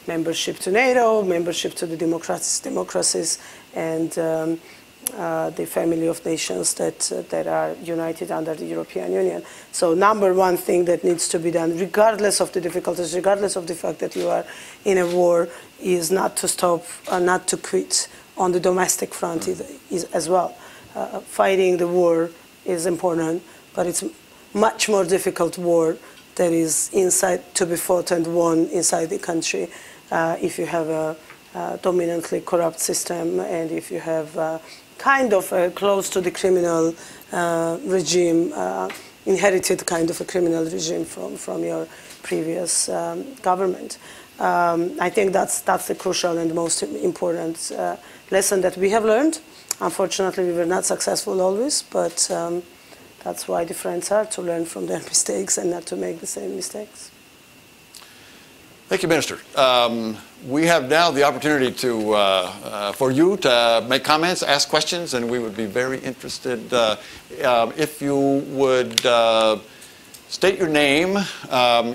Membership to NATO, membership to the democracies, and the family of nations that are united under the European Union. So number one thing that needs to be done, regardless of the difficulties, regardless of the fact that you are in a war, is not to stop, not to quit on the domestic front as well. Fighting the war is important, but it's much more difficult war that is inside to be fought and won inside the country. If you have a dominantly corrupt system, and if you have kind of a close to the criminal regime, inherited kind of a criminal regime from your previous government. I think that's the crucial and most important lesson that we have learned. Unfortunately, we were not successful always, but that's why the friends are, to learn from their mistakes and not to make the same mistakes. Thank you, Minister. We have now the opportunity for you to make comments, ask questions, and we would be very interested if you would state your name,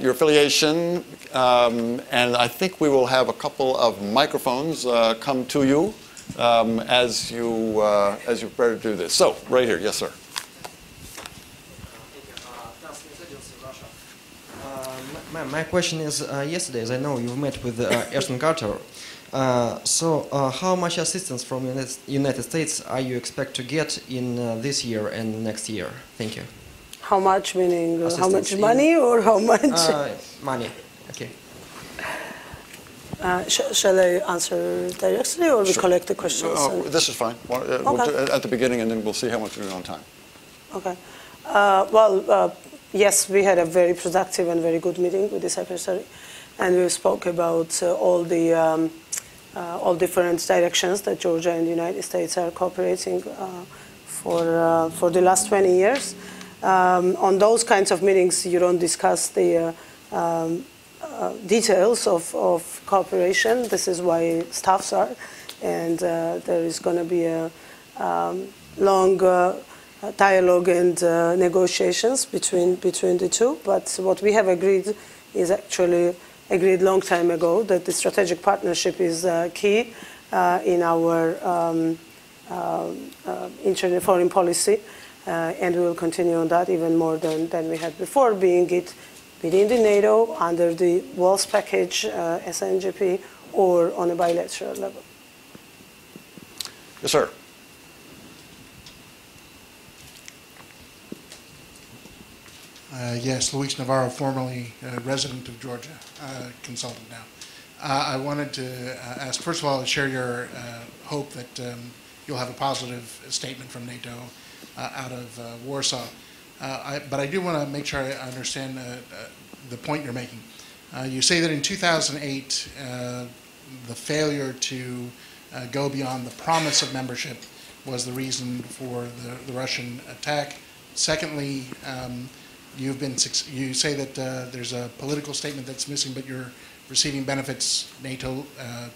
your affiliation, and I think we will have a couple of microphones come to you as you prepare to do this. So, right here, yes, sir. My question is, yesterday, as I know, you've met with Ashton Carter. So how much assistance from the United States are you expect to get in this year and next year? Thank you. How much, meaning how much money or how much? Money, okay. Shall I answer directly, or we collect the questions? This is fine. Okay. We'll do it at the beginning, and then we'll see how much we're on time. Okay. Yes, we had a very productive and very good meeting with the Secretary, and we spoke about all different directions that Georgia and the United States are cooperating for the last 20 years. On those kinds of meetings, you don't discuss the details of cooperation. This is why staffs are, and there is going to be a long dialogue and negotiations between the two. But what we have agreed is actually agreed long time ago, that the strategic partnership is key in our foreign policy, and we will continue on that even more than we had before, being it within the NATO, under the Walls package, SNGP, or on a bilateral level. Yes, sir. Yes, Luis Navarro, formerly resident of Georgia, consultant now. I wanted to ask, first of all, share your hope that you'll have a positive statement from NATO out of Warsaw. But I do want to make sure I understand the point you're making. You say that in 2008, the failure to go beyond the promise of membership was the reason for the Russian attack. Secondly, you say that there's a political statement that's missing, but you're receiving benefits, NATO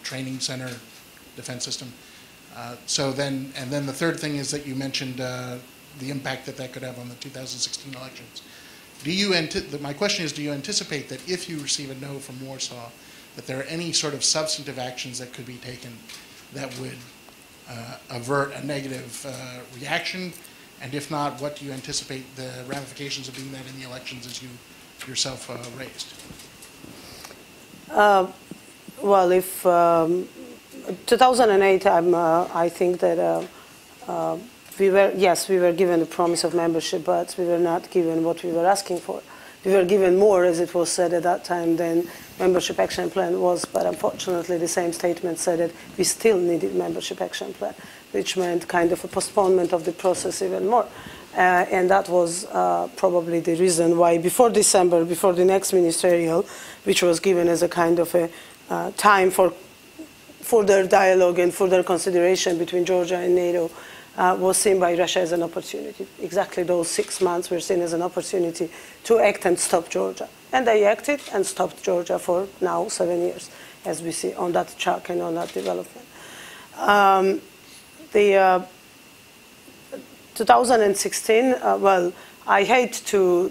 training center, defense system. And then the third thing is that you mentioned the impact that could have on the 2016 elections. My question is, do you anticipate that if you receive a no from Warsaw, that there are any sort of substantive actions that could be taken that would avert a negative reaction? And if not, what do you anticipate the ramifications of doing that in the elections, as you yourself raised? Well, if 2008, I think that we were given the promise of membership, but we were not given what we were asking for. We were given more, as it was said at that time, than membership action plan was, but unfortunately the same statement said that we still needed membership action plan. which meant kind of a postponement of the process even more. And that was probably the reason why before December, before the next ministerial, which was given as a kind of a time for further dialogue and further consideration between Georgia and NATO, was seen by Russia as an opportunity. Exactly those 6 months were seen as an opportunity to act and stop Georgia. And they acted and stopped Georgia for now 7 years, as we see on that track and on that development. 2016, well, I hate to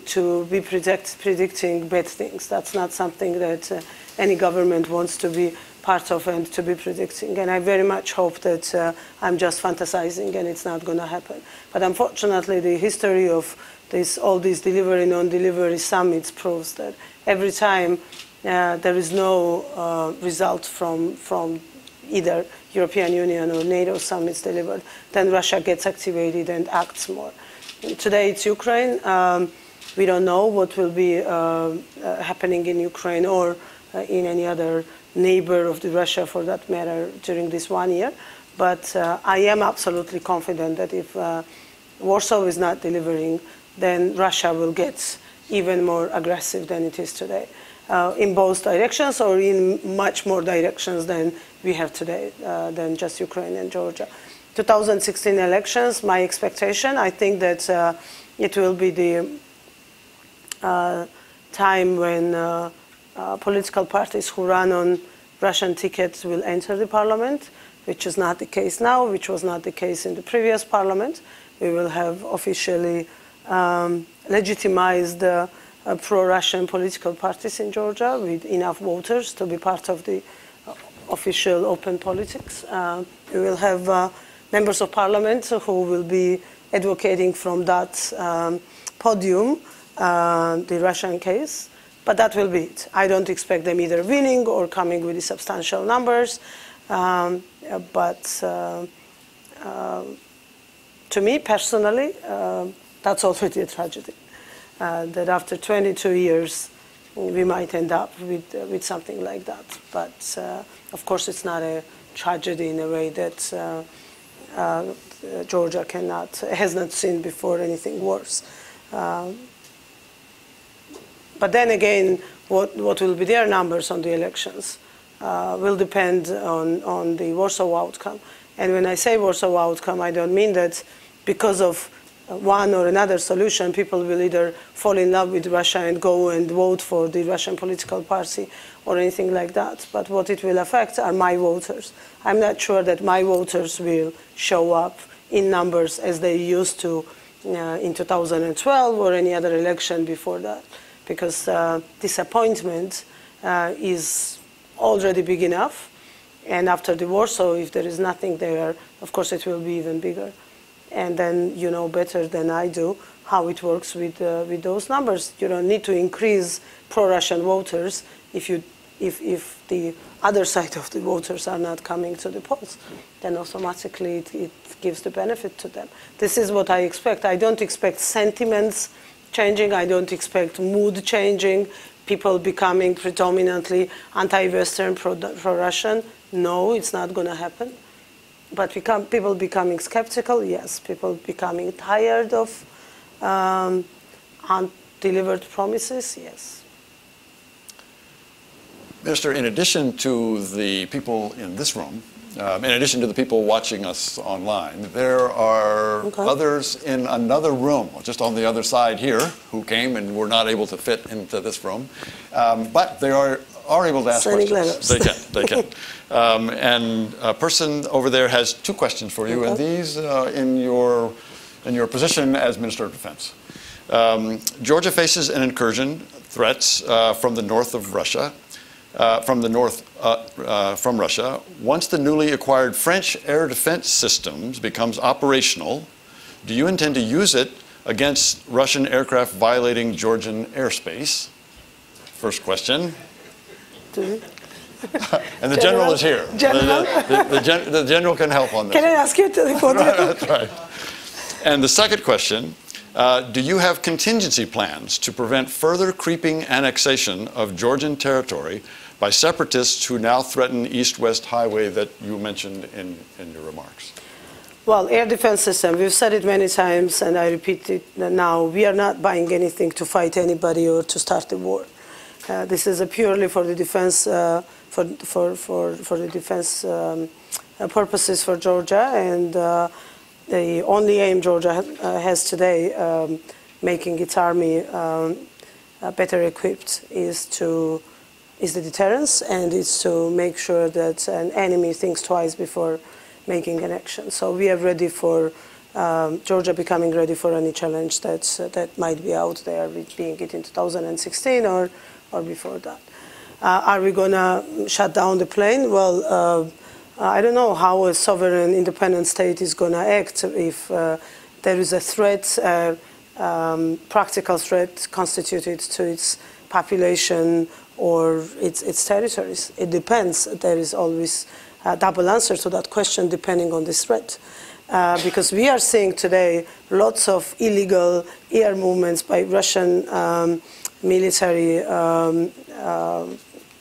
be predicting bad things. That's not something that any government wants to be part of and to be predicting. And I very much hope that I'm just fantasizing and it's not going to happen. But unfortunately, the history of all these delivery, non-delivery summits proves that every time there is no result from either European Union or NATO summits delivered, then Russia gets activated and acts more. Today it's Ukraine. We don't know what will be happening in Ukraine or in any other neighbor of Russia, for that matter, during this 1 year. But I am absolutely confident that if Warsaw is not delivering, then Russia will get even more aggressive than it is today, in both directions or in much more directions than we have today, than just Ukraine and Georgia. 2016 elections, my expectation, I think that it will be the time when political parties who run on Russian tickets will enter the parliament, which is not the case now, which was not the case in the previous parliament. We will have officially legitimized pro-Russian political parties in Georgia with enough voters to be part of the official open politics. We will have members of parliament who will be advocating from that podium the Russian case. But that will be it. I don't expect them either winning or coming with substantial numbers. But to me, personally, that's already a tragedy. That after 22 years, we might end up with something like that. But of course, it's not a tragedy in a way that Georgia has not seen before anything worse. But then again, what will be their numbers on the elections will depend on the Warsaw outcome. And when I say Warsaw outcome, I don't mean that because of one or another solution, people will either fall in love with Russia and go and vote for the Russian political party or anything like that. But what it will affect are my voters. I'm not sure that my voters will show up in numbers as they used to in 2012 or any other election before that, because disappointment is already big enough. And after the Warsaw, if there is nothing there, of course it will be even bigger. And then you know better than I do how it works with those numbers. You don't need to increase pro-Russian voters if the other side of the voters are not coming to the polls. Then automatically it gives the benefit to them. This is what I expect. I don't expect sentiments changing. I don't expect mood changing, people becoming predominantly anti-Western, pro-Russian. No, it's not going to happen. But people becoming skeptical, yes. People becoming tired of undelivered promises, yes. Minister, in addition to the people in this room, in addition to the people watching us online, there are others in another room, just on the other side here, who came and were not able to fit into this room. But they are able to ask questions. They can. And a person over there has two questions for you, and these in your position as Minister of Defense. Georgia faces an incursion threats from the north of Russia. From Russia. Once the newly acquired French air defense systems becomes operational, do you intend to use it against Russian aircraft violating Georgian airspace? First question. And the general is here. General? The general can help on this. Can I ask you to the podium? That's right. And the second question, do you have contingency plans to prevent further creeping annexation of Georgian territory by separatists who now threaten east-west highway that you mentioned in your remarks? Well, air defense system, we've said it many times, and I repeat it now, we are not buying anything to fight anybody or to start a war. This is purely for the defense, for the defense purposes for Georgia, and the only aim Georgia has today, making its army better equipped, is the deterrence, and it's to make sure that an enemy thinks twice before making an action. So we are ready for Georgia becoming ready for any challenge that might be out there, being it in 2016 or before that. Are we going to shut down the plane? Well, I don't know how a sovereign independent state is going to act if there is a threat, practical threat constituted to its population or its territories. It depends. There is always a double answer to that question depending on this threat. Because we are seeing today lots of illegal air movements by Russian military,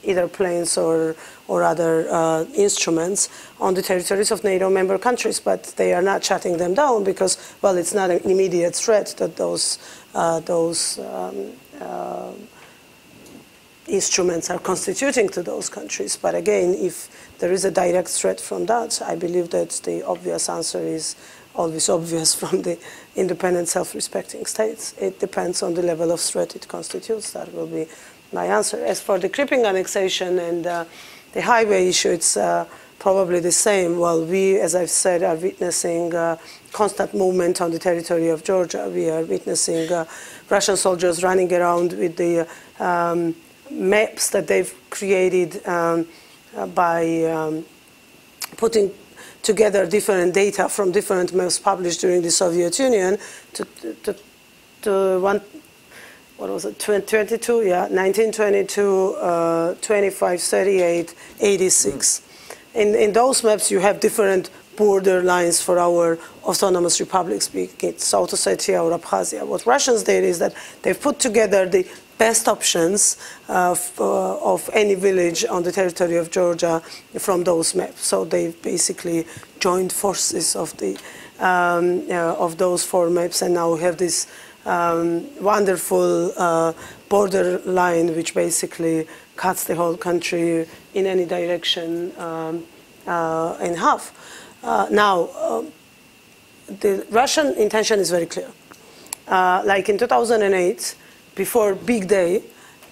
either planes or other instruments on the territories of NATO member countries, but they are not shutting them down because, well, it's not an immediate threat that those instruments are constituting to those countries. But again, if there is a direct threat from that, I believe that the obvious answer is always obvious from the independent, self-respecting states. It depends on the level of threat it constitutes. That will be my answer. As for the Crimean annexation and the highway issue, it's probably the same. Well, we, as I've said, are witnessing constant movement on the territory of Georgia. We are witnessing Russian soldiers running around with the maps that they've created by putting together different data from different maps published during the Soviet Union to one, what was it, 22, yeah, 1922, 25, 38, 86. In those maps, you have different border lines for our autonomous republics, be it South Ossetia or Abkhazia. What Russians did is that they've put together the best options of any village on the territory of Georgia from those maps. So they basically joined forces of those four maps, and now we have this wonderful border line which basically cuts the whole country in any direction in half. Now, the Russian intention is very clear. Like in 2008, before Big Day,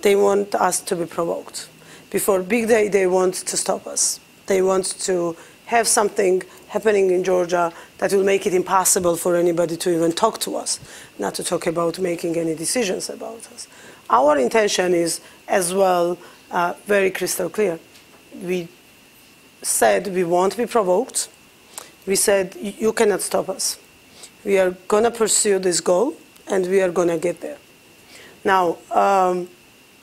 they want us to be provoked. Before Big Day, they want to stop us. They want to have something happening in Georgia that will make it impossible for anybody to even talk to us, not to talk about making any decisions about us. Our intention is as well very crystal clear. We said we won't be provoked. We said you cannot stop us. We are going to pursue this goal, and we are going to get there. Now,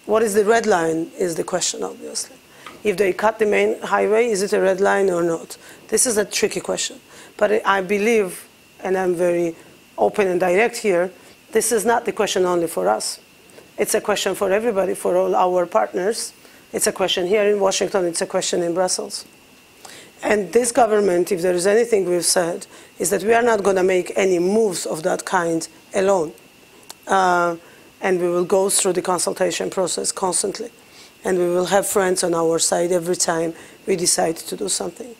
what is the red line is the question, obviously. If they cut the main highway, is it a red line or not? This is a tricky question. But I believe, and I'm very open and direct here, this is not the question only for us. It's a question for everybody, for all our partners. It's a question here in Washington. It's a question in Brussels. And this government, if there is anything we've said, is that we are not going to make any moves of that kind alone. And we will go through the consultation process constantly. And we will have friends on our side every time we decide to do something.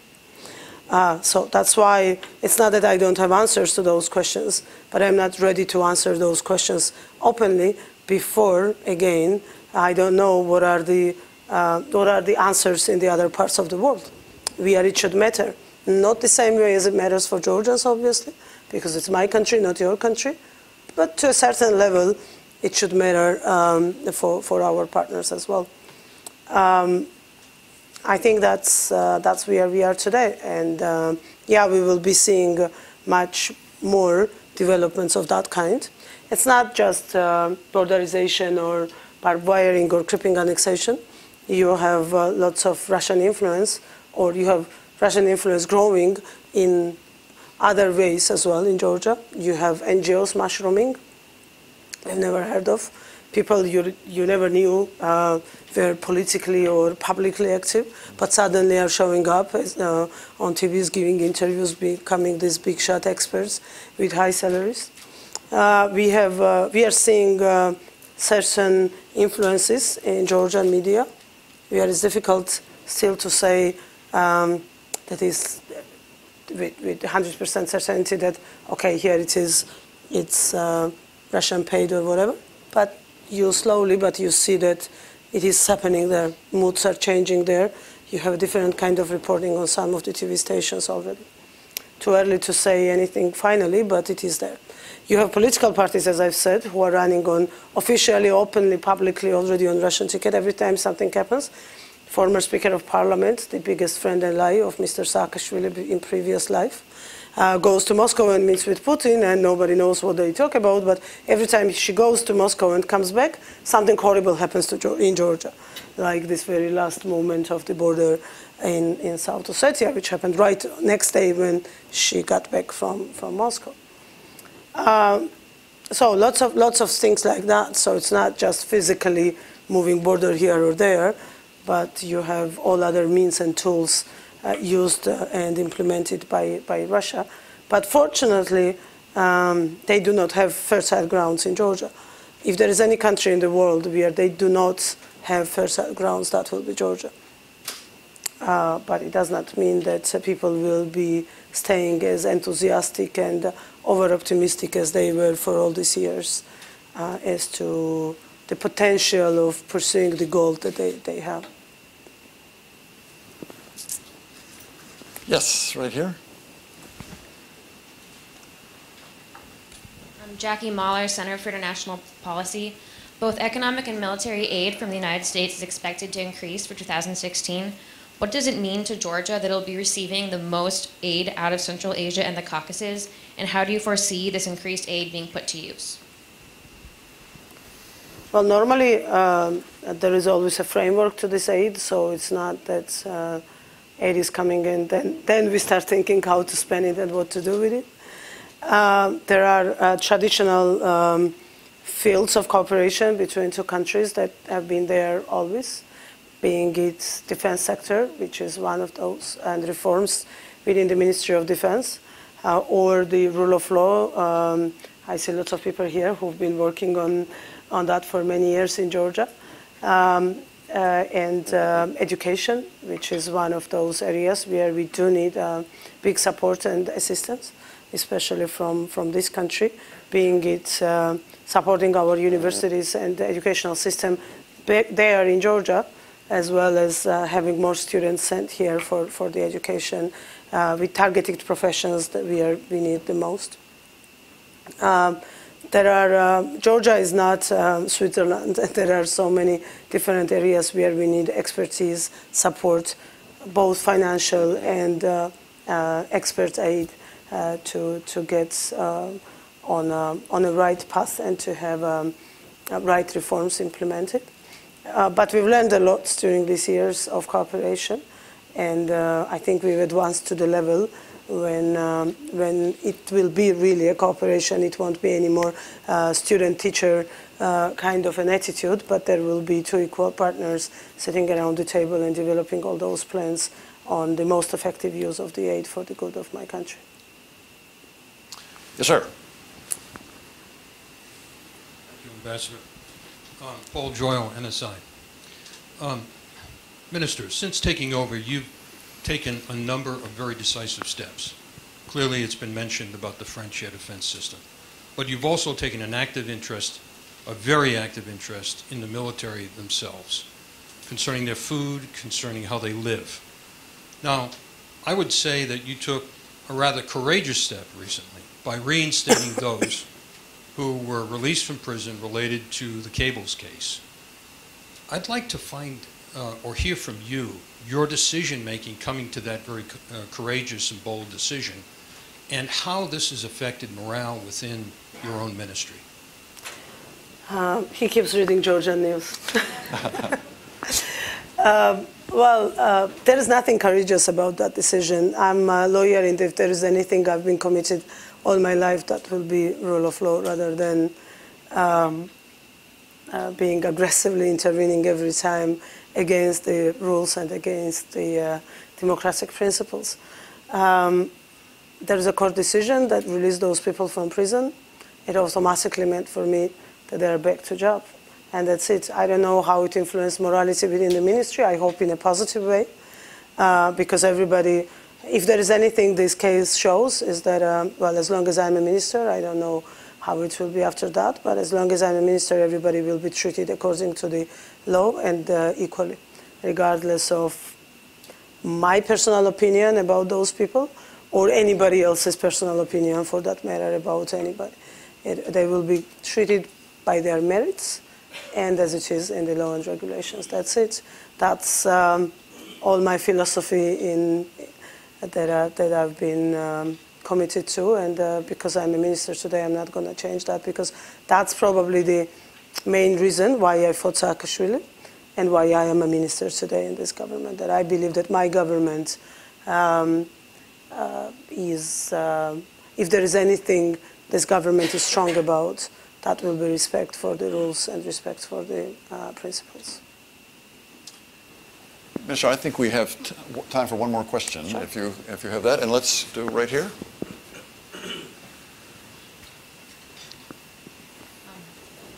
So that's why it's not that I don't have answers to those questions, but I'm not ready to answer those questions openly before, again, I don't know what are the answers in the other parts of the world. It should matter. Not the same way as it matters for Georgians, obviously, because it's my country, not your country. But to a certain level, it should matter for our partners as well. I think that's where we are today. And yeah, we will be seeing much more developments of that kind. It's not just borderization or barbed wiring or Crimean annexation. You have lots of Russian influence, or you have Russian influence growing in other ways as well in Georgia. You have NGOs mushrooming. we've never heard of. People you never knew were politically or publicly active, but suddenly are showing up on TVs, giving interviews, becoming these big shot experts with high salaries. We are seeing certain influences in Georgian media. It's difficult still to say that is with 100% certainty that, okay, here it is, it's Russian paid or whatever. But you slowly, but you see that it is happening there. Moods are changing there. You have a different kind of reporting on some of the TV stations already. Too early to say anything finally, but it is there. You have political parties, as I've said, who are running on officially, openly, publicly already on Russian ticket every time something happens. Former Speaker of Parliament, the biggest friend and ally of Mr. Saakashvili in previous life, goes to Moscow and meets with Putin, and nobody knows what they talk about, but every time she goes to Moscow and comes back, something horrible happens in Georgia, like this very last moment of the border in South Ossetia, which happened right next day when she got back from Moscow. So lots of things like that. So it's not just physically moving border here or there, but you have all other means and tools used and implemented by Russia. But fortunately, they do not have fertile grounds in Georgia. If there is any country in the world where they do not have fertile grounds, that will be Georgia. But it does not mean that people will be staying as enthusiastic and over-optimistic as they were for all these years as to the potential of pursuing the goal that they have. Yes, right here. I'm Jackie Mahler, Center for International Policy. Both economic and military aid from the United States is expected to increase for 2016. What does it mean to Georgia that it'll be receiving the most aid out of Central Asia and the Caucasus? And how do you foresee this increased aid being put to use? Well, normally there is always a framework to this aid, so it's not that aid is coming in, then we start thinking how to spend it and what to do with it. There are traditional fields of cooperation between two countries that have been there always, being its defense sector, which is one of those, and reforms within the Ministry of Defense, or the rule of law. I see lots of people here who've been working on that for many years in Georgia. And education, which is one of those areas where we do need big support and assistance, especially from this country, being it supporting our universities and the educational system there in Georgia, as well as having more students sent here for the education with targeted professions that we need the most. Georgia is not Switzerland. There are so many different areas where we need expertise, support, both financial and expert aid to get on a right path and to have right reforms implemented. But we've learned a lot during these years of cooperation, and I think we've advanced to the level when it will be really a cooperation. It won't be any more student-teacher kind of an attitude, but there will be two equal partners sitting around the table and developing all those plans on the most effective use of the aid for the good of my country. Yes, sir. Thank you, Ambassador. Paul Joyal, NSI. Minister, since taking over, you've taken a number of very decisive steps. Clearly, it's been mentioned about the French air defense system. But you've also taken an active interest, a very active interest, in the military themselves, concerning their food, concerning how they live. Now, I would say that you took a rather courageous step recently by reinstating those who were released from prison related to the Cables case. I'd like to find or hear from you your decision-making coming to that very courageous and bold decision, and how this has affected morale within your own ministry. He keeps reading Georgian news. There is nothing courageous about that decision. I'm a lawyer, and if there is anything I've been committed all my life, that will be rule of law rather than being aggressively intervening every time against the rules and against the democratic principles. There is a court decision that released those people from prison. It automatically meant for me that they're back to job. And that's it. I don't know how it influenced morality within the ministry. I hope in a positive way, because everybody, if there is anything this case shows, is that, well, as long as I'm a minister, I don't know how it will be after that, but as long as I'm a minister, everybody will be treated according to the law and equally, regardless of my personal opinion about those people or anybody else's personal opinion, for that matter, about anybody. They will be treated by their merits and as it is in the law and regulations. That's it. That's all my philosophy that I've been committed to, and because I'm a minister today, I'm not going to change that, because that's probably the main reason why I fought Saakashvili and why I am a minister today in this government, that I believe that my government is, if there is anything this government is strong about, that will be respect for the rules and respect for the principles. Minister, I think we have time for one more question, sure, if you have that, and let's do it right here.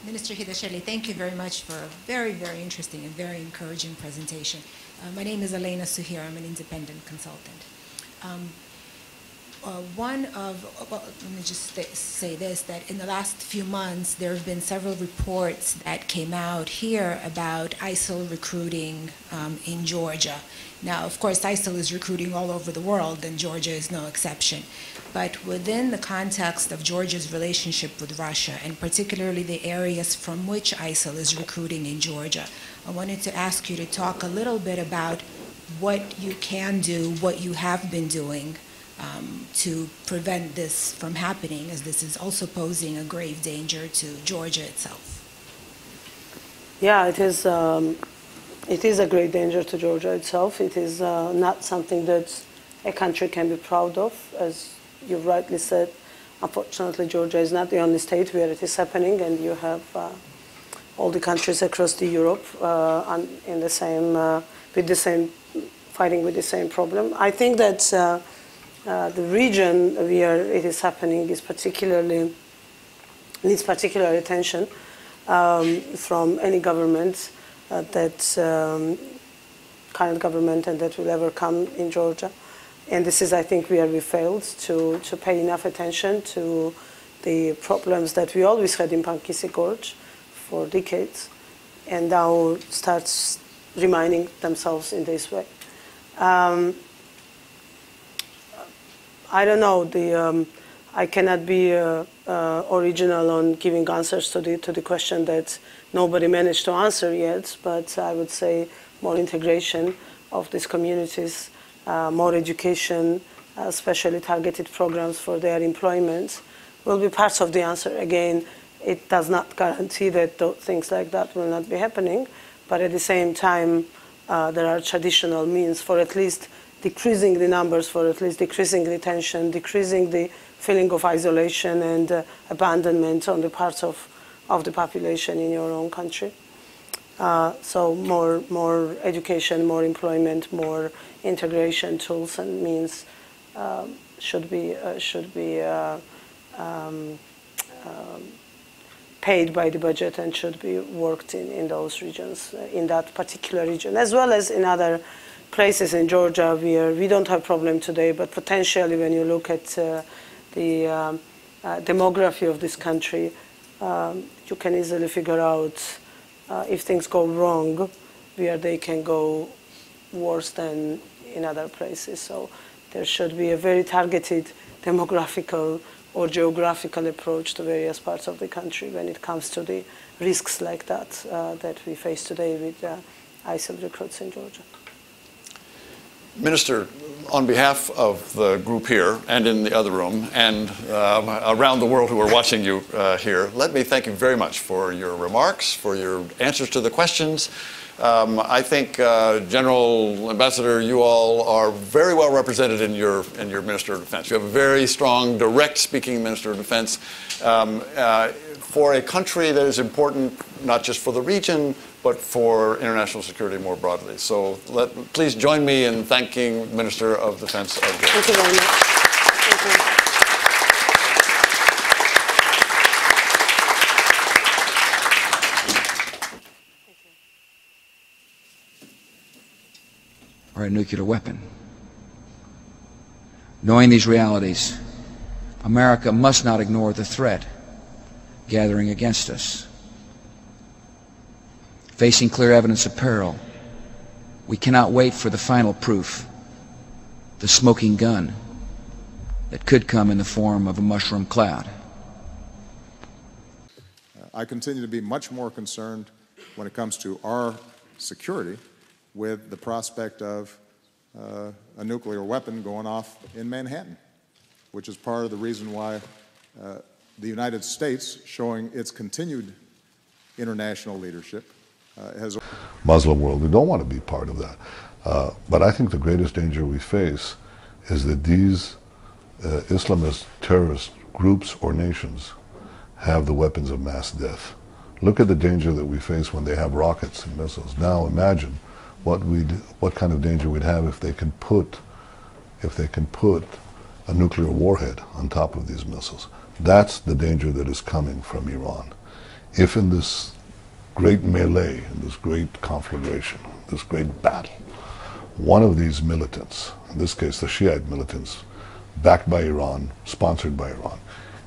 Minister Hidasheli, thank you very much for a very, very interesting and very encouraging presentation. My name is Elena Suhir. I'm an independent consultant. Well, let me just say this, that in the last few months, there have been several reports that came out here about ISIL recruiting in Georgia. Now, of course, ISIL is recruiting all over the world, and Georgia is no exception. But within the context of Georgia's relationship with Russia, and particularly the areas from which ISIL is recruiting in Georgia, I wanted to ask you to talk a little bit about what you can do, what you have been doing, to prevent this from happening, as this is also posing a grave danger to Georgia itself. Yeah, it is a great danger to Georgia itself. It is not something that a country can be proud of. As you've rightly said, unfortunately, Georgia is not the only state where it is happening, and you have all the countries across the Europe in the same, fighting with the same problem. I think that the region where it is happening is needs particular attention from any government current government and that will ever come in Georgia. And this is, I think, where we failed to pay enough attention to the problems that we always had in Pankisi Gorge for decades, and now starts reminding themselves in this way. I don't know. I cannot be original on giving answers to the question that nobody managed to answer yet. But I would say more integration of these communities, more education, especially targeted programs for their employment, will be part of the answer. Again, it does not guarantee that things like that will not be happening, but at the same time, there are traditional means for at least decreasing the numbers, for at least decreasing the tension, decreasing the feeling of isolation and abandonment on the parts of the population in your own country. So more education, more employment, more integration tools and means should be paid by the budget and should be worked in those regions, in that particular region, as well as in other places in Georgia where we don't have problem today, but potentially when you look at the demography of this country, you can easily figure out if things go wrong, where they can go worse than in other places. So there should be a very targeted demographical or geographical approach to various parts of the country when it comes to the risks like that that we face today with ISIL recruits in Georgia. Minister, on behalf of the group here and in the other room and around the world who are watching you here, let me thank you very much for your remarks, for your answers to the questions. I think, General Ambassador, you all are very well represented in your Minister of Defense. You have a very strong, direct-speaking Minister of Defense. for a country that is important not just for the region, but for international security more broadly. So please join me in thanking Minister of Defense of Georgia. Thank you very much. Thank you. Or a nuclear weapon. Knowing these realities, America must not ignore the threat gathering against us. Facing clear evidence of peril, we cannot wait for the final proof, the smoking gun that could come in the form of a mushroom cloud. I continue to be much more concerned when it comes to our security with the prospect of a nuclear weapon going off in Manhattan, which is part of the reason why the United States, showing its continued international leadership, has... Muslim world, we don't want to be part of that. But I think the greatest danger we face is that these Islamist terrorist groups or nations have the weapons of mass death. Look at the danger that we face when they have rockets and missiles. Now imagine what kind of danger we'd have if they can put a nuclear warhead on top of these missiles. That's the danger that is coming from Iran. If in this great melee, in this great conflagration, this great battle, one of these militants, in this case the Shiite militants, backed by Iran, sponsored by Iran,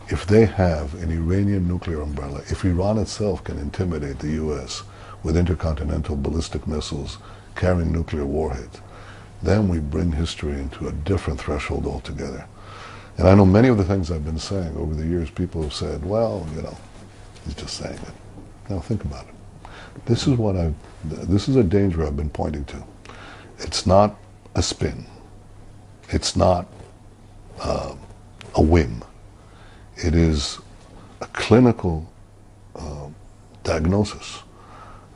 if they have an Iranian nuclear umbrella, if Iran itself can intimidate the U.S. with intercontinental ballistic missiles carrying nuclear warheads, then we bring history into a different threshold altogether. And I know many of the things I've been saying over the years, people have said, well, you know, he's just saying it. Now think about it. This is a danger I've been pointing to. It's not a spin. It's not a whim. It is a clinical diagnosis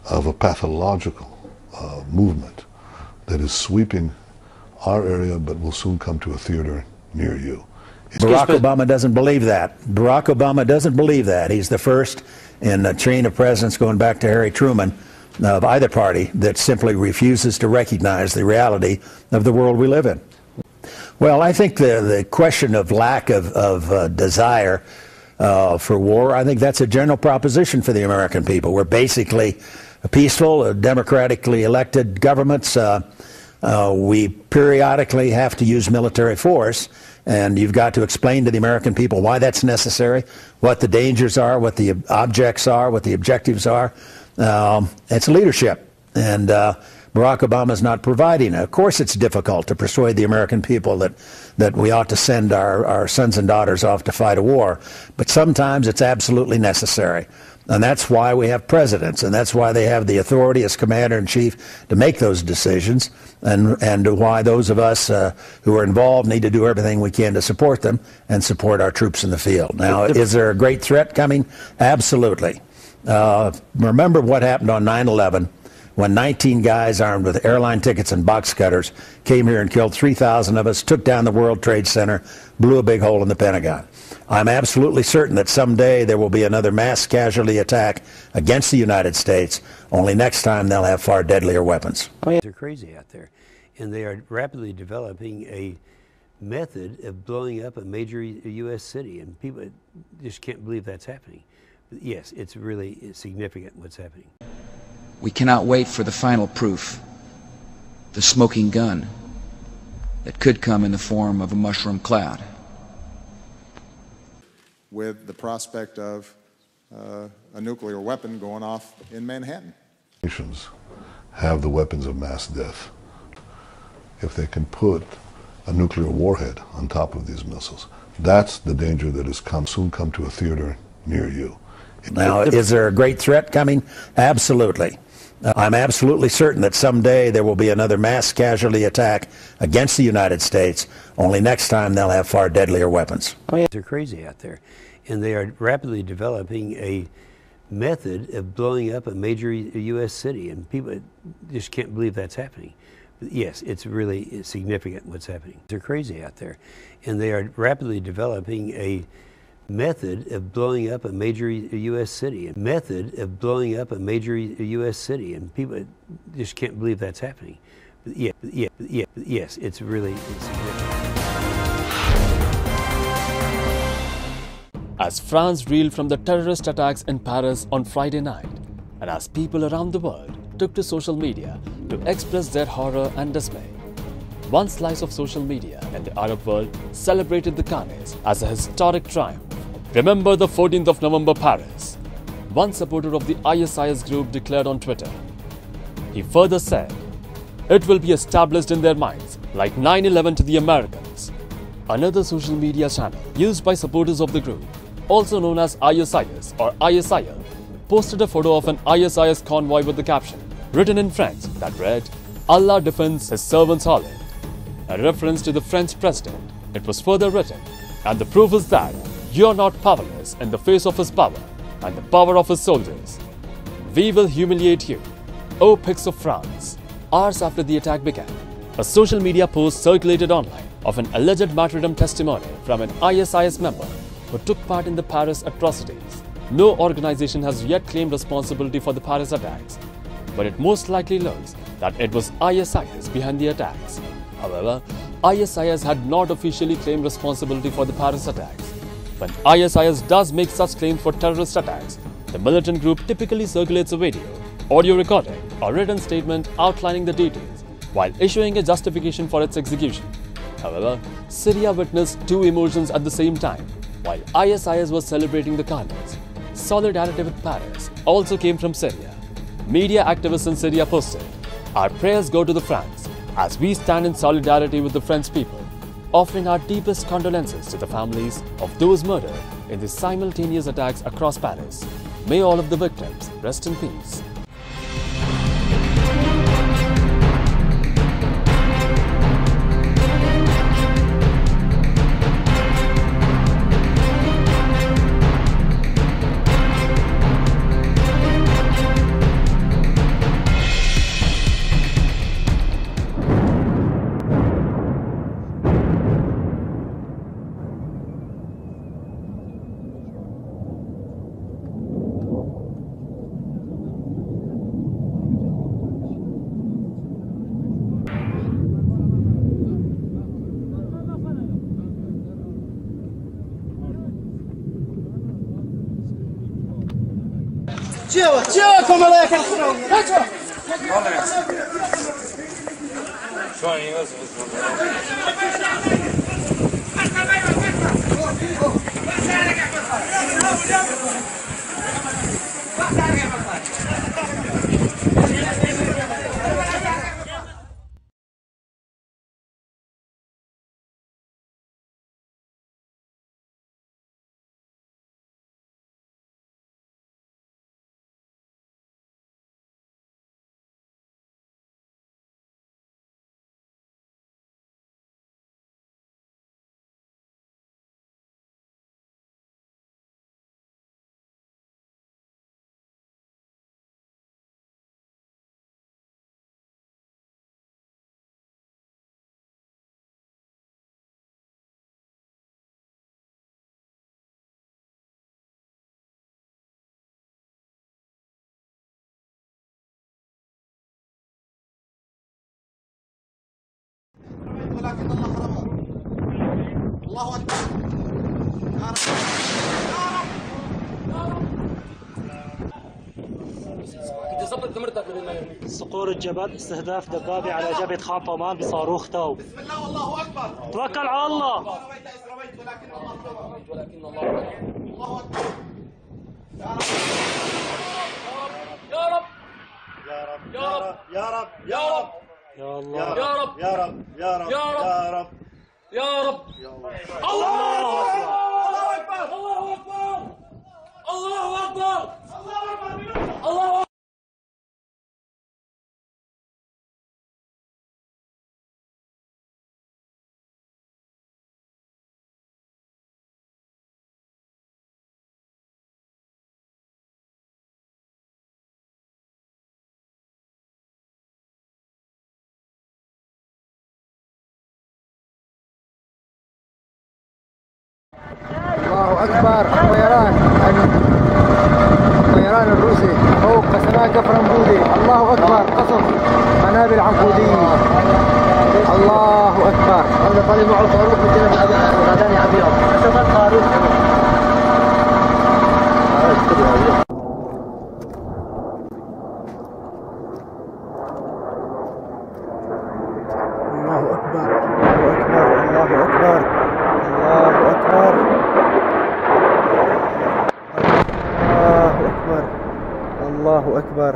of a pathological movement that is sweeping our area but will soon come to a theater near you. Barack Obama doesn't believe that. Barack Obama doesn't believe that. He's the first in a chain of presidents going back to Harry Truman of either party that simply refuses to recognize the reality of the world we live in. Well, I think the question of lack of desire for war, I think that's a general proposition for the American people. We're basically peaceful, democratically elected governments. We periodically have to use military force, and you've got to explain to the American people why that's necessary, what the dangers are, what the objects are, what the objectives are. It's leadership, and Barack Obama is not providing it. Of course it's difficult to persuade the American people that we ought to send our sons and daughters off to fight a war, but sometimes it's absolutely necessary. And that's why we have presidents, and that's why they have the authority as commander-in-chief to make those decisions, and why those of us who are involved need to do everything we can to support them and support our troops in the field. Now, is there a great threat coming? Absolutely. Remember what happened on 9/11 when 19 guys armed with airline tickets and box cutters came here and killed 3,000 of us, took down the World Trade Center, blew a big hole in the Pentagon. I'm absolutely certain that someday there will be another mass casualty attack against the United States, only next time they'll have far deadlier weapons. They're crazy out there, and they are rapidly developing a method of blowing up a major U.S. city, and people just can't believe that's happening. But yes, it's really significant what's happening. We cannot wait for the final proof, the smoking gun that could come in the form of a mushroom cloud. With the prospect of a nuclear weapon going off in Manhattan. Nations have the weapons of mass death. If they can put a nuclear warhead on top of these missiles, that's the danger that is soon come to a theater near you. Now, is there a great threat coming? Absolutely. I'm absolutely certain that someday there will be another mass casualty attack against the United States, only next time they'll have far deadlier weapons. They're crazy out there, and they are rapidly developing a method of blowing up a major U.S. city, and people just can't believe that's happening. But yes, it's really significant what's happening. They're crazy out there, and they are rapidly developing a method of blowing up a major U.S. city, and people just can't believe that's happening. But yes, it's really significant. As France reeled from the terrorist attacks in Paris on Friday night, and as people around the world took to social media to express their horror and dismay, one slice of social media in the Arab world celebrated the carnage as a historic triumph. Remember the 14th of November Paris, one supporter of the ISIS group declared on Twitter. He further said, "It will be established in their minds like 9/11 to the Americans." Another social media channel used by supporters of the group, also known as ISIS or ISIL, posted a photo of an ISIS convoy with the caption, written in French, that read, "Allah defends his servants holy," a reference to the French president. It was further written, "And the proof is that you are not powerless in the face of his power and the power of his soldiers. We will humiliate you, O pigs of France." Hours after the attack began, a social media post circulated online of an alleged martyrdom testimony from an ISIS member who took part in the Paris atrocities. No organization has yet claimed responsibility for the Paris attacks, but it most likely looks that it was ISIS behind the attacks. However, ISIS had not officially claimed responsibility for the Paris attacks. When ISIS does make such claims for terrorist attacks, the militant group typically circulates a video, audio recording, or written statement outlining the details while issuing a justification for its execution. However, Syria witnessed two emotions at the same time. While ISIS was celebrating the carnage, solidarity with Paris also came from Syria. Media activists in Syria posted, "Our prayers go to the France as we stand in solidarity with the French people, offering our deepest condolences to the families of those murdered in the simultaneous attacks across Paris. May all of the victims rest in peace." جاكم الله يكرمكم ولكن الله حرمه. الله أكبر. صقور الجبل استهداف دبابة على جبهة خان طومان بصاروخ تاو. بسم الله والله أكبر. توكل على الله. ولكن الله الله أكبر. يا رب يا رب يا رب يا رب يا الله يا رب يا رب يا رب يا رب يا رب يا رب الله أكبر الله أكبر الله أكبر الله أكبر. الله أكبر. الطيران الروسي فوق سماء كفر أنبودي. الله أكبر. قصف قنابل عنقودية. الله أكبر. هذا طالب معه صاروخ من جانب غداني أبيض. كسبت صاروخ. الله أكبر.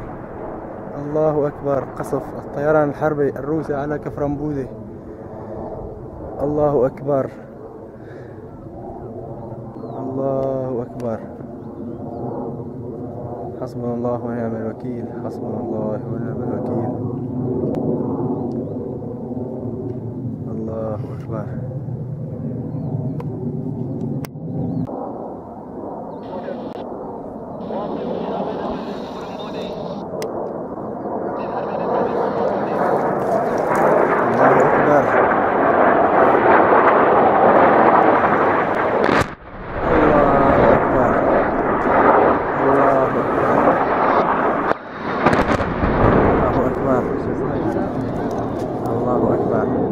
الله أكبر. قصف الطيران الحربي الروسي على كفر أنبودي. الله أكبر. الله أكبر. حسبنا الله ونعم الوكيل. حسبنا الله ونعم الوكيل. الله أكبر.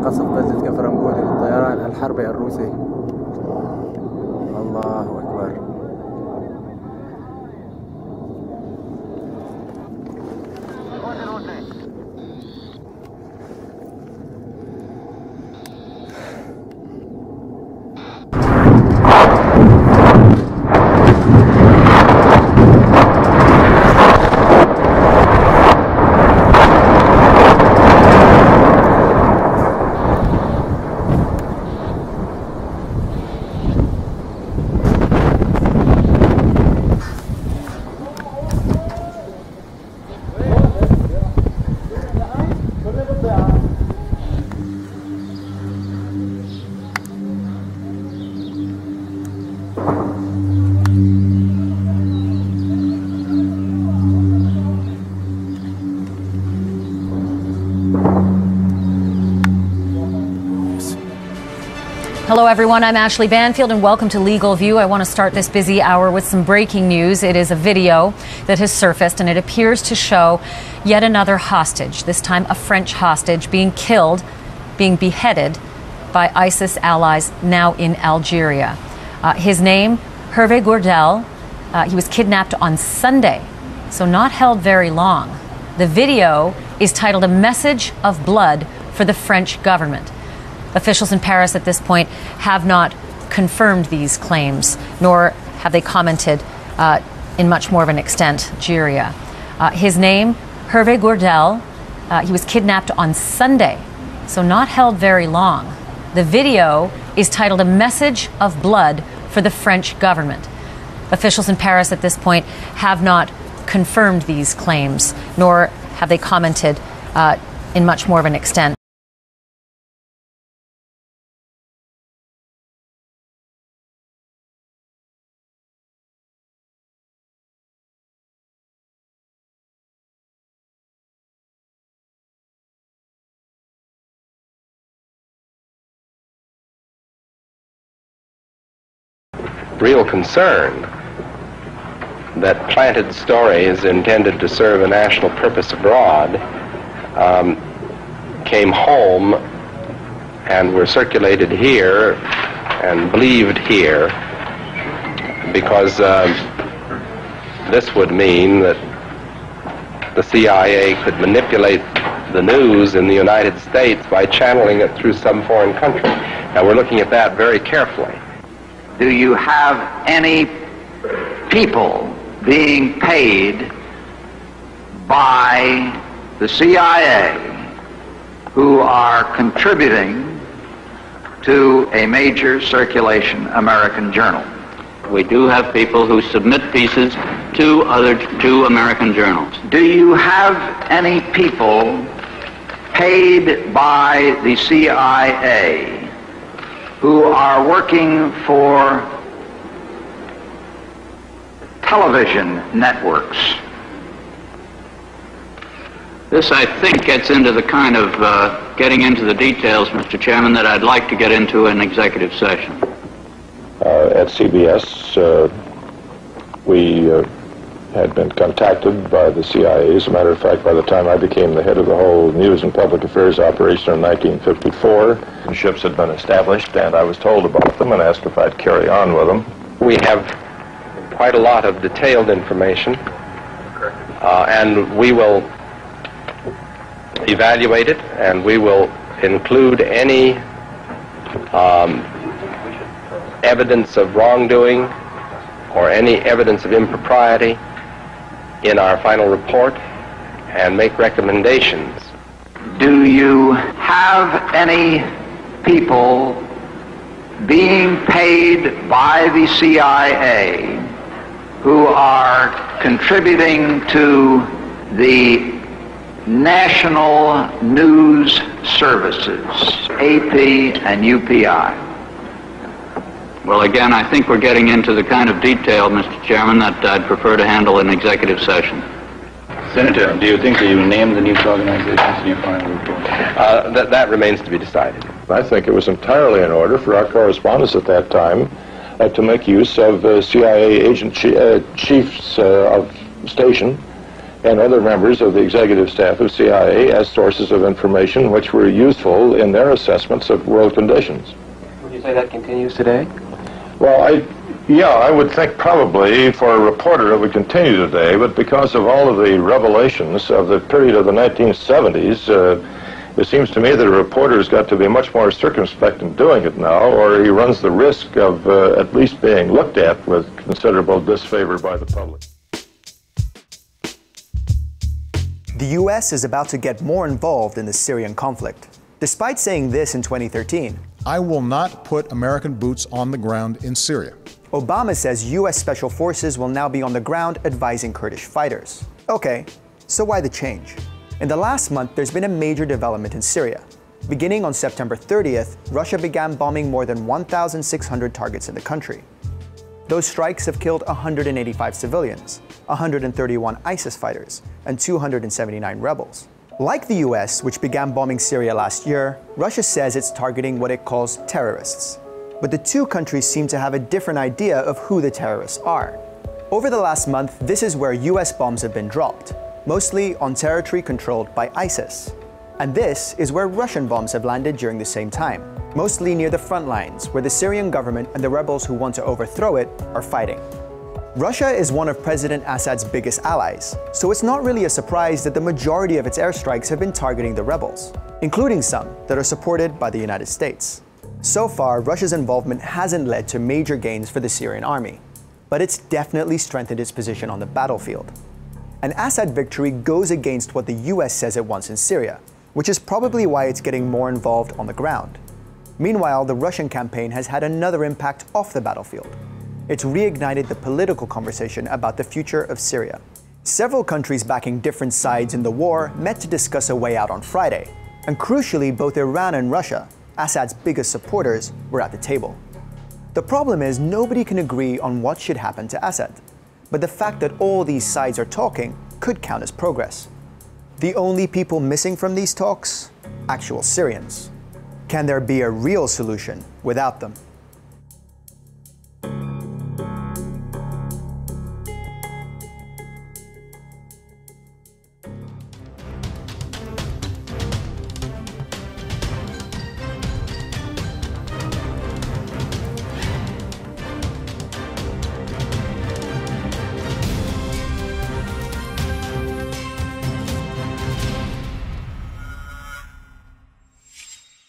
قصف بلدة كفر أنبودي بالطيران الحربي الروسي. الله أكبر. Hello, everyone. I'm Ashley Banfield, and welcome to Legal View. I want to start this busy hour with some breaking news. It is a video that has surfaced, and it appears to show yet another hostage, this time a French hostage, being killed, being beheaded by ISIS allies now in Algeria. His name, Hervé Gourdel. He was kidnapped on Sunday, so not held very long. The video is titled "A Message of Blood for the French Government." Officials in Paris at this point have not confirmed these claims, nor have they commented in much more of an extent, Algeria. His name, Hervé Gourdel. He was kidnapped on Sunday, so not held very long. The video is titled "A Message of Blood for the French Government." Officials in Paris at this point have not confirmed these claims, nor have they commented in much more of an extent. Real concern that planted stories intended to serve a national purpose abroad came home and were circulated here and believed here, because this would mean that the CIA could manipulate the news in the United States by channeling it through some foreign country. Now, we're looking at that very carefully. Do you have any people being paid by the CIA who are contributing to a major circulation American journal? We do have people who submit pieces to American journals. Do you have any people paid by the CIA who are working for television networks? This, I think, gets into the kind of getting into the details, Mr. Chairman, that I'd like to get into in executive session. at CBS, we had been contacted by the CIA. As a matter of fact, by the time I became the head of the whole news and public affairs operation in 1954, the ships had been established, and I was told about them and asked if I'd carry on with them. We have quite a lot of detailed information, and we will evaluate it, and we will include any evidence of wrongdoing or any evidence of impropriety in our final report and make recommendations. Do you have any people being paid by the CIA who are contributing to the national news services, AP and UPI? Well, again, I think we're getting into the kind of detail, Mr. Chairman, that I'd prefer to handle in executive session. Senator, do you think that you named the news organizations in your final report? That remains to be decided. I think it was entirely in order for our correspondents at that time to make use of CIA agent chiefs of station and other members of the executive staff of CIA as sources of information which were useful in their assessments of world conditions. Would you say that continues today? Well, I would think probably for a reporter it would continue today, but because of all of the revelations of the period of the 1970s, it seems to me that a reporter's got to be much more circumspect in doing it now, or he runs the risk of at least being looked at with considerable disfavor by the public. The U.S. is about to get more involved in the Syrian conflict. Despite saying this in 2013, I will not put American boots on the ground in Syria. Obama says U.S. Special Forces will now be on the ground advising Kurdish fighters. Okay, so why the change? In the last month, there's been a major development in Syria. Beginning on September 30th, Russia began bombing more than 1,600 targets in the country. Those strikes have killed 185 civilians, 131 ISIS fighters, and 279 rebels. Like the US, which began bombing Syria last year, Russia says it's targeting what it calls terrorists. But the two countries seem to have a different idea of who the terrorists are. Over the last month, this is where US bombs have been dropped, mostly on territory controlled by ISIS. And this is where Russian bombs have landed during the same time, mostly near the front lines, where the Syrian government and the rebels who want to overthrow it are fighting. Russia is one of President Assad's biggest allies, so it's not really a surprise that the majority of its airstrikes have been targeting the rebels, including some that are supported by the United States. So far, Russia's involvement hasn't led to major gains for the Syrian army, but it's definitely strengthened its position on the battlefield. An Assad victory goes against what the US says it wants in Syria, which is probably why it's getting more involved on the ground. Meanwhile, the Russian campaign has had another impact off the battlefield. It's reignited the political conversation about the future of Syria. Several countries backing different sides in the war met to discuss a way out on Friday, and crucially, both Iran and Russia, Assad's biggest supporters, were at the table. The problem is nobody can agree on what should happen to Assad, but the fact that all these sides are talking could count as progress. The only people missing from these talks? Actual Syrians. Can there be a real solution without them?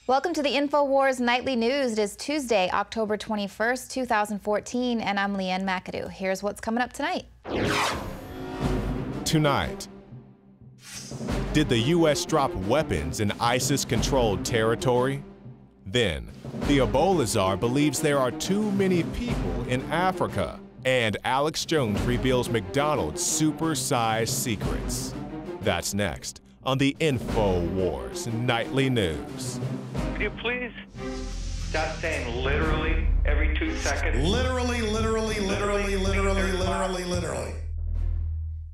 Welcome to the InfoWars Nightly News. It is Tuesday, October 21st, 2014, and I'm Leanne McAdoo. Here's what's coming up tonight. Tonight, did the U.S. drop weapons in ISIS-controlled territory? Then, the Ebola czar believes there are too many people in Africa. And Alex Jones reveals McDonald's super-sized secrets. That's next on the InfoWars Nightly News. Could you please stop saying literally every 2 seconds? Literally.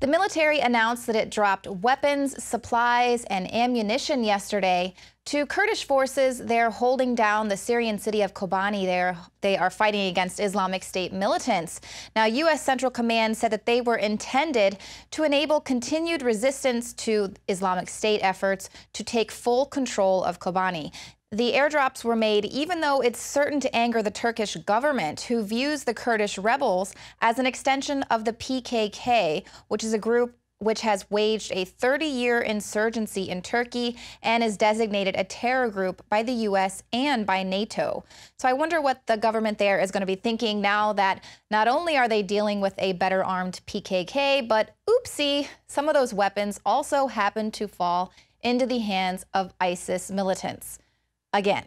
The military announced that it dropped weapons, supplies, and ammunition yesterday to Kurdish forces. They're holding down the Syrian city of Kobani. They are fighting against Islamic State militants. Now, U.S. Central Command said that they were intended to enable continued resistance to Islamic State efforts to take full control of Kobani. The airdrops were made even though it's certain to anger the Turkish government, who views the Kurdish rebels as an extension of the PKK, which is a group which has waged a 30-year insurgency in Turkey and is designated a terror group by the U.S. and by NATO. So I wonder what the government there is going to be thinking now that not only are they dealing with a better armed PKK, but oopsie, some of those weapons also happen to fall into the hands of ISIS militants. Again.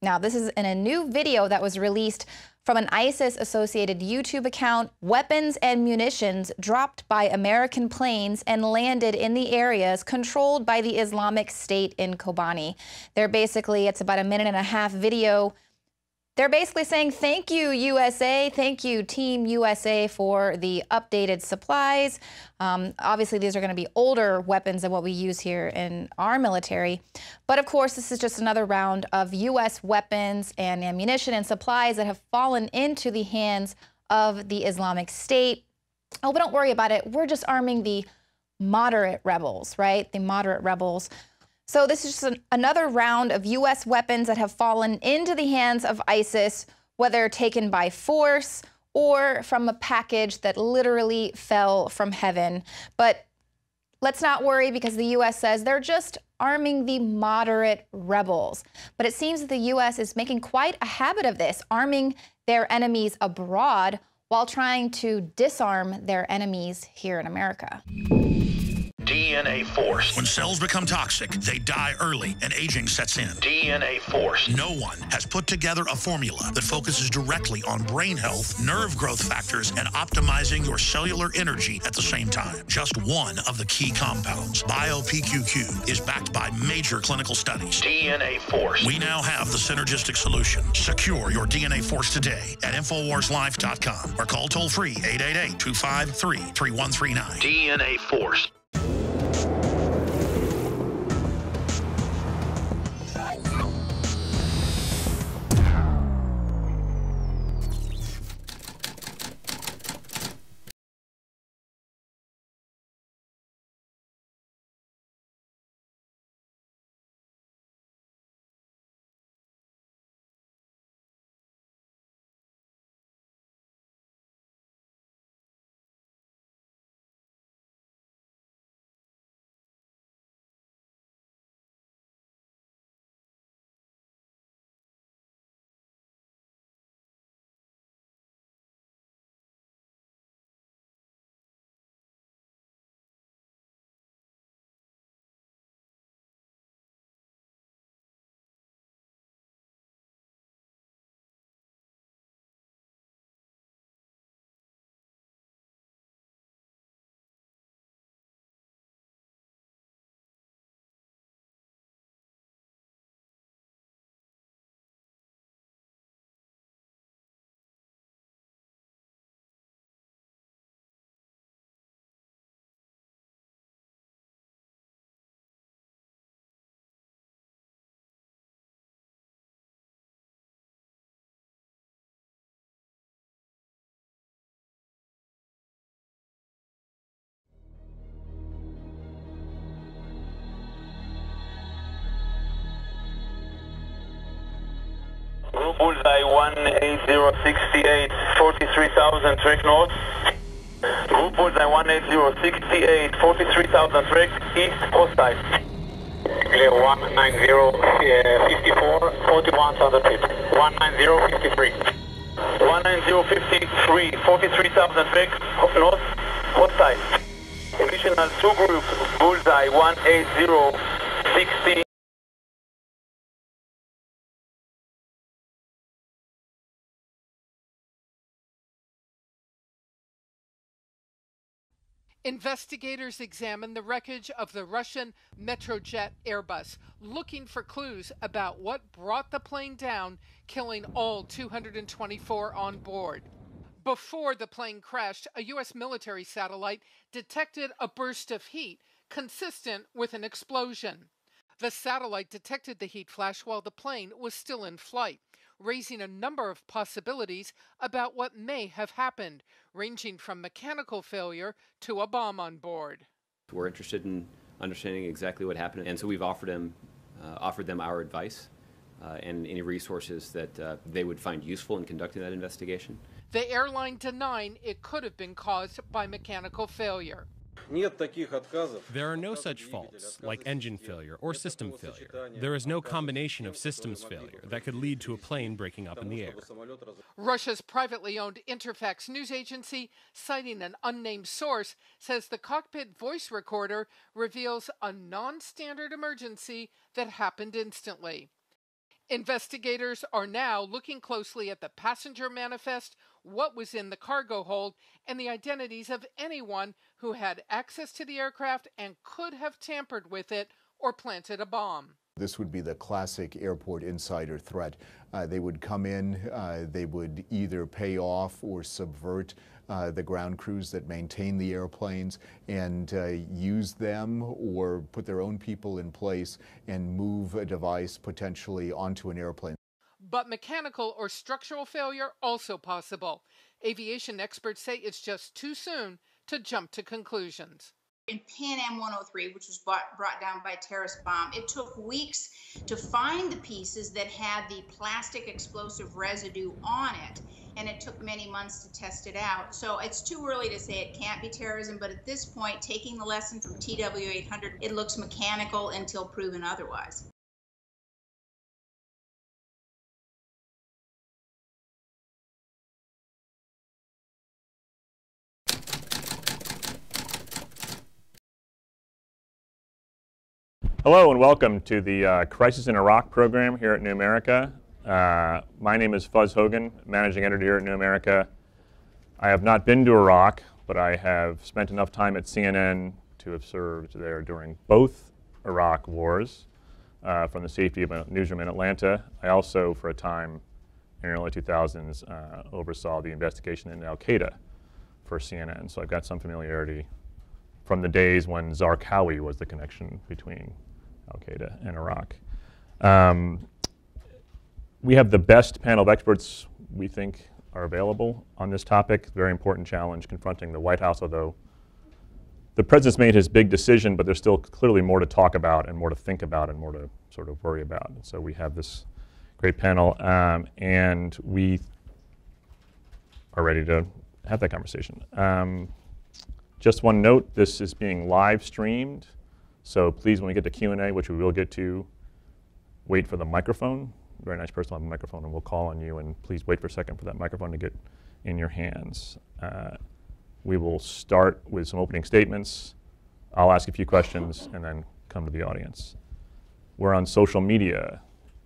Now, this is in a new video that was released from an ISIS-associated YouTube account. Weapons and munitions dropped by American planes and landed in the areas controlled by the Islamic State in Kobani. It's about a 1.5-minute video. They're basically saying, thank you, USA, thank you, Team USA, for the updated supplies. Obviously, these are going to be older weapons than what we use here in our military. But of course, this is just another round of U.S. weapons and ammunition and supplies that have fallen into the hands of the Islamic State. Oh, but don't worry about it. We're just arming the moderate rebels, right? The moderate rebels. So this is just another round of U.S. weapons that have fallen into the hands of ISIS, whether taken by force or from a package that literally fell from heaven. But let's not worry, because the U.S. says they're just arming the moderate rebels. But it seems that the U.S. is making quite a habit of this, arming their enemies abroad while trying to disarm their enemies here in America. DNA Force. When cells become toxic, they die early and aging sets in. DNA Force. No one has put together a formula that focuses directly on brain health, nerve growth factors, and optimizing your cellular energy at the same time. Just one of the key compounds, BioPQQ, is backed by major clinical studies. DNA Force. We now have the synergistic solution. Secure your DNA Force today at InfoWarsLife.com or call toll-free 888-253-3139. DNA Force. Group Bullseye 18068, 43,000 track north. Group Bullseye 18068, 43,000 track east, hostile. Clear 19054, 41,000 feet. 19053. 19053, 43,000 track north, hostile. Additional 2 groups, Bullseye 18060. Investigators examined the wreckage of the Russian Metrojet Airbus, looking for clues about what brought the plane down, killing all 224 on board. Before the plane crashed, a U.S. military satellite detected a burst of heat consistent with an explosion. The satellite detected the heat flash while the plane was still in flight, raising a number of possibilities about what may have happened, ranging from mechanical failure to a bomb on board. We're interested in understanding exactly what happened, and so we've offered them our advice and any resources that they would find useful in conducting that investigation. The airline denying it could have been caused by mechanical failure. There are no such faults, like engine failure or system failure. There is no combination of systems failure that could lead to a plane breaking up in the air. Russia's privately owned Interfax news agency, citing an unnamed source, says the cockpit voice recorder reveals a non-standard emergency that happened instantly. Investigators are now looking closely at the passenger manifest, what was in the cargo hold, and the identities of anyone who had access to the aircraft and could have tampered with it or planted a bomb. This would be the classic airport insider threat. They would come in, they would either pay off or subvert the ground crews that maintain the airplanes and use them or put their own people in place and move a device potentially onto an airplane. But mechanical or structural failure also possible. Aviation experts say it's just too soon to jump to conclusions. In Pan Am 103, which was brought down by a terrorist bomb, it took weeks to find the pieces that had the plastic explosive residue on it, and it took many months to test it out. So it's too early to say it can't be terrorism, but at this point, taking the lesson from TW800, it looks mechanical until proven otherwise. Hello and welcome to the Crisis in Iraq program here at New America. My name is Fuzz Hogan, Managing Editor here at New America. I have not been to Iraq, but I have spent enough time at CNN to have served there during both Iraq wars from the safety of a newsroom in Atlanta. I also, for a time in the early 2000s, oversaw the investigation into Al-Qaeda for CNN. So I've got some familiarity from the days when Zarqawi was the connection between Al-Qaeda and Iraq. We have the best panel of experts we think are available on this topic. Very important challenge confronting the White House, although the president's made his big decision, but there's still clearly more to talk about and more to think about and more to sort of worry about. And so we have this great panel, and we are ready to have that conversation. Just one note, this is being live streamed, so please, when we get to Q&A, which we will get to, wait for the microphone. A very nice person will have a microphone, and we'll call on you, and please wait for a second for that microphone to get in your hands. We will start with some opening statements. I'll ask a few questions and then come to the audience. We're on social media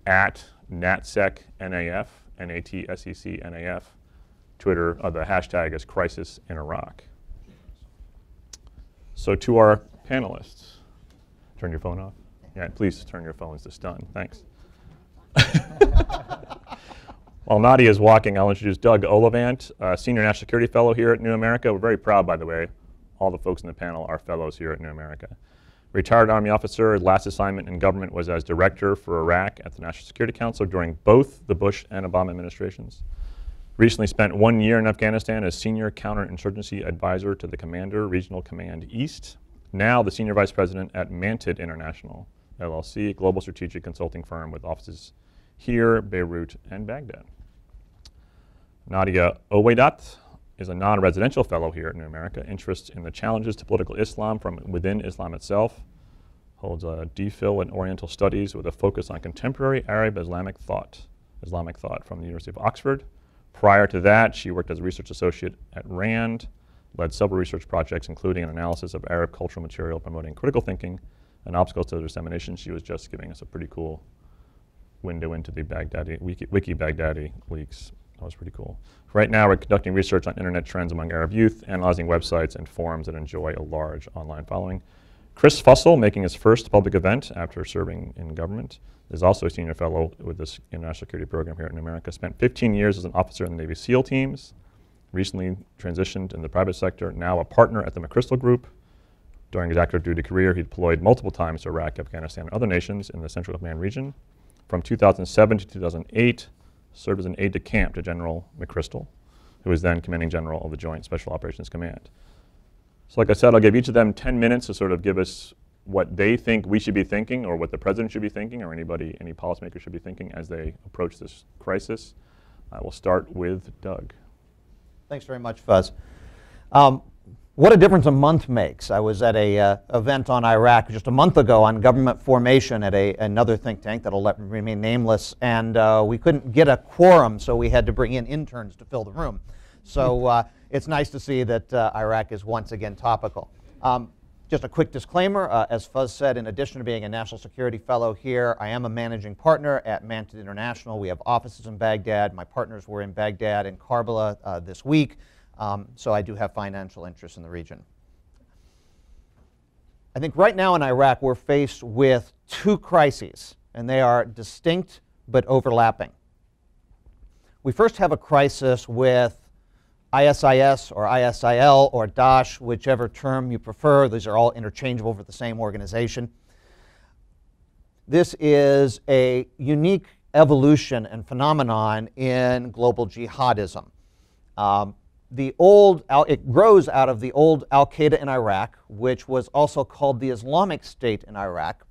at NatSecNAF, NATSECNAF. Twitter, the hashtag is Crisis in Iraq. So to our panelists, turn your phone off. Yeah, please turn your phones to stun. Thanks. While Nadia is walking, I'll introduce Doug Ollivant, Senior National Security Fellow here at New America. We're very proud, by the way. All the folks in the panel are fellows here at New America. Retired Army officer, last assignment in government was as Director for Iraq at the National Security Council during both the Bush and Obama administrations. Recently spent 1 year in Afghanistan as Senior Counterinsurgency Advisor to the Commander, Regional Command East. Now the Senior Vice President at Mantid International, LLC, a global strategic consulting firm with offices here, Beirut, and Baghdad. Nadia Oweidat is a non-residential fellow here at New America, interests in the challenges to political Islam from within Islam itself, holds a DPhil in Oriental Studies with a focus on contemporary Arab Islamic thought from the University of Oxford. Prior to that, she worked as a research associate at RAND, led several research projects, including an analysis of Arab cultural material promoting critical thinking and obstacles to dissemination. She was just giving us a pretty cool window into the Baghdadi, Wiki Baghdadi leaks. That was pretty cool. Right now, we're conducting research on internet trends among Arab youth, analyzing websites and forums that enjoy a large online following. Chris Fussell, making his first public event after serving in government, is also a senior fellow with this international security program here in America. Spent 15 years as an officer in the Navy SEAL teams, recently transitioned in the private sector, now a partner at the McChrystal Group. During his active duty career, he deployed multiple times to Iraq, Afghanistan, and other nations in the Central Command region. From 2007 to 2008, served as an aide-de-camp to General McChrystal, who was then Commanding General of the Joint Special Operations Command. So like I said, I'll give each of them 10 minutes to sort of give us what they think we should be thinking, or what the President should be thinking, or any policymaker should be thinking as they approach this crisis. We'll start with Doug. Thanks very much, Fuzz. What a difference a month makes. I was at an event on Iraq just a month ago on government formation at another think tank that'll remain nameless, and we couldn't get a quorum, so we had to bring in interns to fill the room. So it's nice to see that Iraq is once again topical. Just a quick disclaimer, as Fuzz said, in addition to being a National Security Fellow here, I am a managing partner at Manted International. We have offices in Baghdad. My partners were in Baghdad and Karbala this week. So I do have financial interests in the region. I think right now in Iraq we're faced with two crises, and they are distinct but overlapping. We first have a crisis with ISIS or ISIL or Daesh, whichever term you prefer. These are all interchangeable for the same organization. This is a unique evolution and phenomenon in global jihadism. It grows out of the old Al-Qaeda in Iraq, which was also called the Islamic State in Iraq.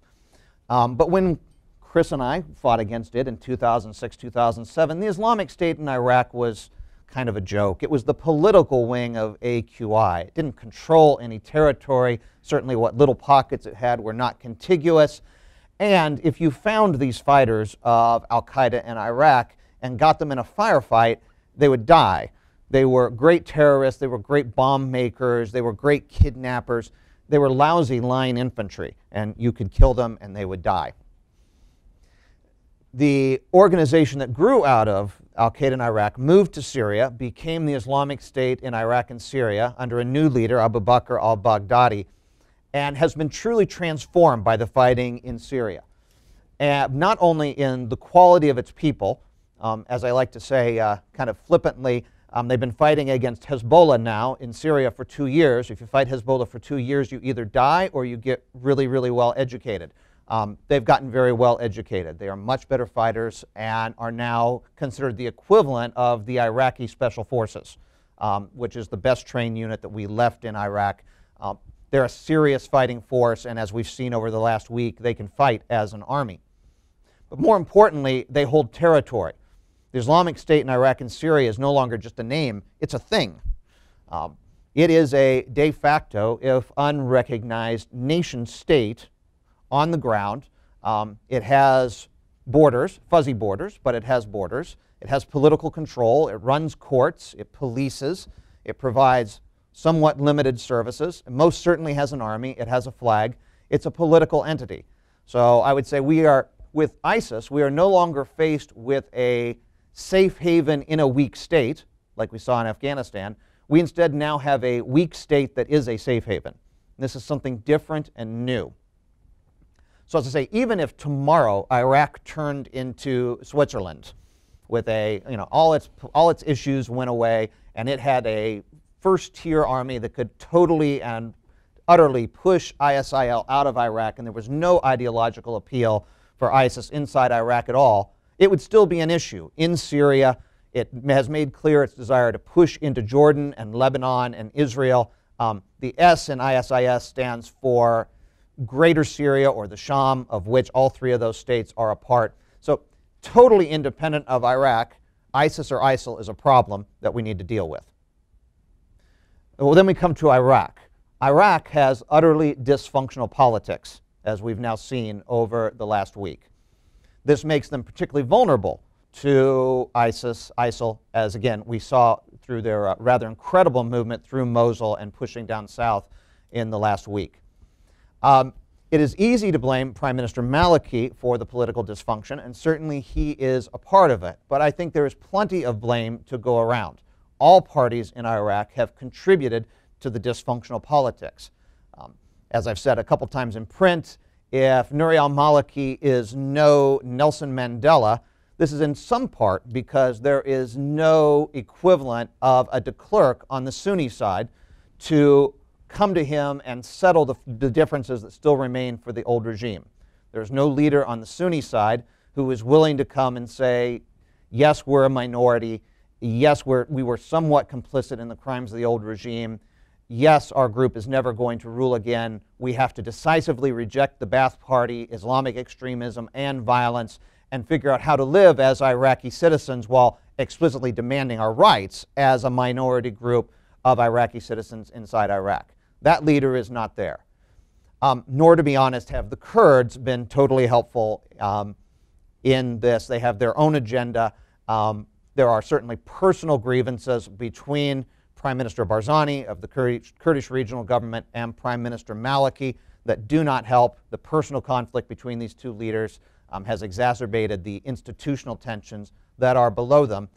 But when Chris and I fought against it in 2006, 2007, the Islamic State in Iraq was kind of a joke. It was the political wing of AQI. It didn't control any territory. Certainly what little pockets it had were not contiguous. And if you found these fighters of Al-Qaeda in Iraq and got them in a firefight, they would die. They were great terrorists, they were great bomb makers, they were great kidnappers. They were lousy line infantry, and you could kill them and they would die. The organization that grew out of Al-Qaeda in Iraq moved to Syria, became the Islamic State in Iraq and Syria under a new leader, Abu Bakr al-Baghdadi, and has been truly transformed by the fighting in Syria. And not only in the quality of its people, as I like to say kind of flippantly, they've been fighting against Hezbollah now in Syria for 2 years. If you fight Hezbollah for 2 years, you either die or you get really, really well educated. They've gotten very well educated. They are much better fighters and are now considered the equivalent of the Iraqi Special Forces, which is the best trained unit that we left in Iraq. They're a serious fighting force, and as we've seen over the last week, they can fight as an army. But more importantly, they hold territory. The Islamic State in Iraq and Syria is no longer just a name, it's a thing. It is a de facto, if unrecognized, nation state on the ground. It has borders, fuzzy borders, but it has borders. It has political control, it runs courts, it polices, it provides somewhat limited services. It most certainly has an army, it has a flag. It's a political entity. So I would say with ISIS, we are no longer faced with a safe haven in a weak state, like we saw in Afghanistan. We instead now have a weak state that is a safe haven. This is something different and new. So as I say, even if tomorrow Iraq turned into Switzerland with all its issues went away and it had a first-tier army that could totally and utterly push ISIL out of Iraq and there was no ideological appeal for ISIS inside Iraq at all, it would still be an issue. In Syria, it has made clear its desire to push into Jordan and Lebanon and Israel. The S in ISIS stands for Greater Syria or the Sham, of which all three of those states are a part. So totally independent of Iraq, ISIS or ISIL is a problem that we need to deal with. Well, then we come to Iraq. Iraq has utterly dysfunctional politics, as we've now seen over the last week. This makes them particularly vulnerable to ISIS, ISIL, as again we saw through their rather incredible movement through Mosul and pushing down south in the last week. It is easy to blame Prime Minister Maliki for the political dysfunction, and certainly he is a part of it. But I think there is plenty of blame to go around. All parties in Iraq have contributed to the dysfunctional politics. As I've said a couple times in print, if Nouri al-Maliki is no Nelson Mandela, This is in some part because there is no equivalent of a de Klerk on the Sunni side to come to him and settle the differences that still remain for the old regime. There's no leader on the Sunni side who is willing to come and say, yes, we're a minority. Yes, we were somewhat complicit in the crimes of the old regime. Yes, our group is never going to rule again. We have to decisively reject the Ba'ath Party, Islamic extremism, and violence, and figure out how to live as Iraqi citizens while explicitly demanding our rights as a minority group of Iraqi citizens inside Iraq. That leader is not there. Nor, to be honest, have the Kurds been totally helpful in this. They have their own agenda. There are certainly personal grievances between Prime Minister Barzani of the Kurdish regional government and Prime Minister Maliki that do not help. The personal conflict between these two leaders has exacerbated the institutional tensions that are below them.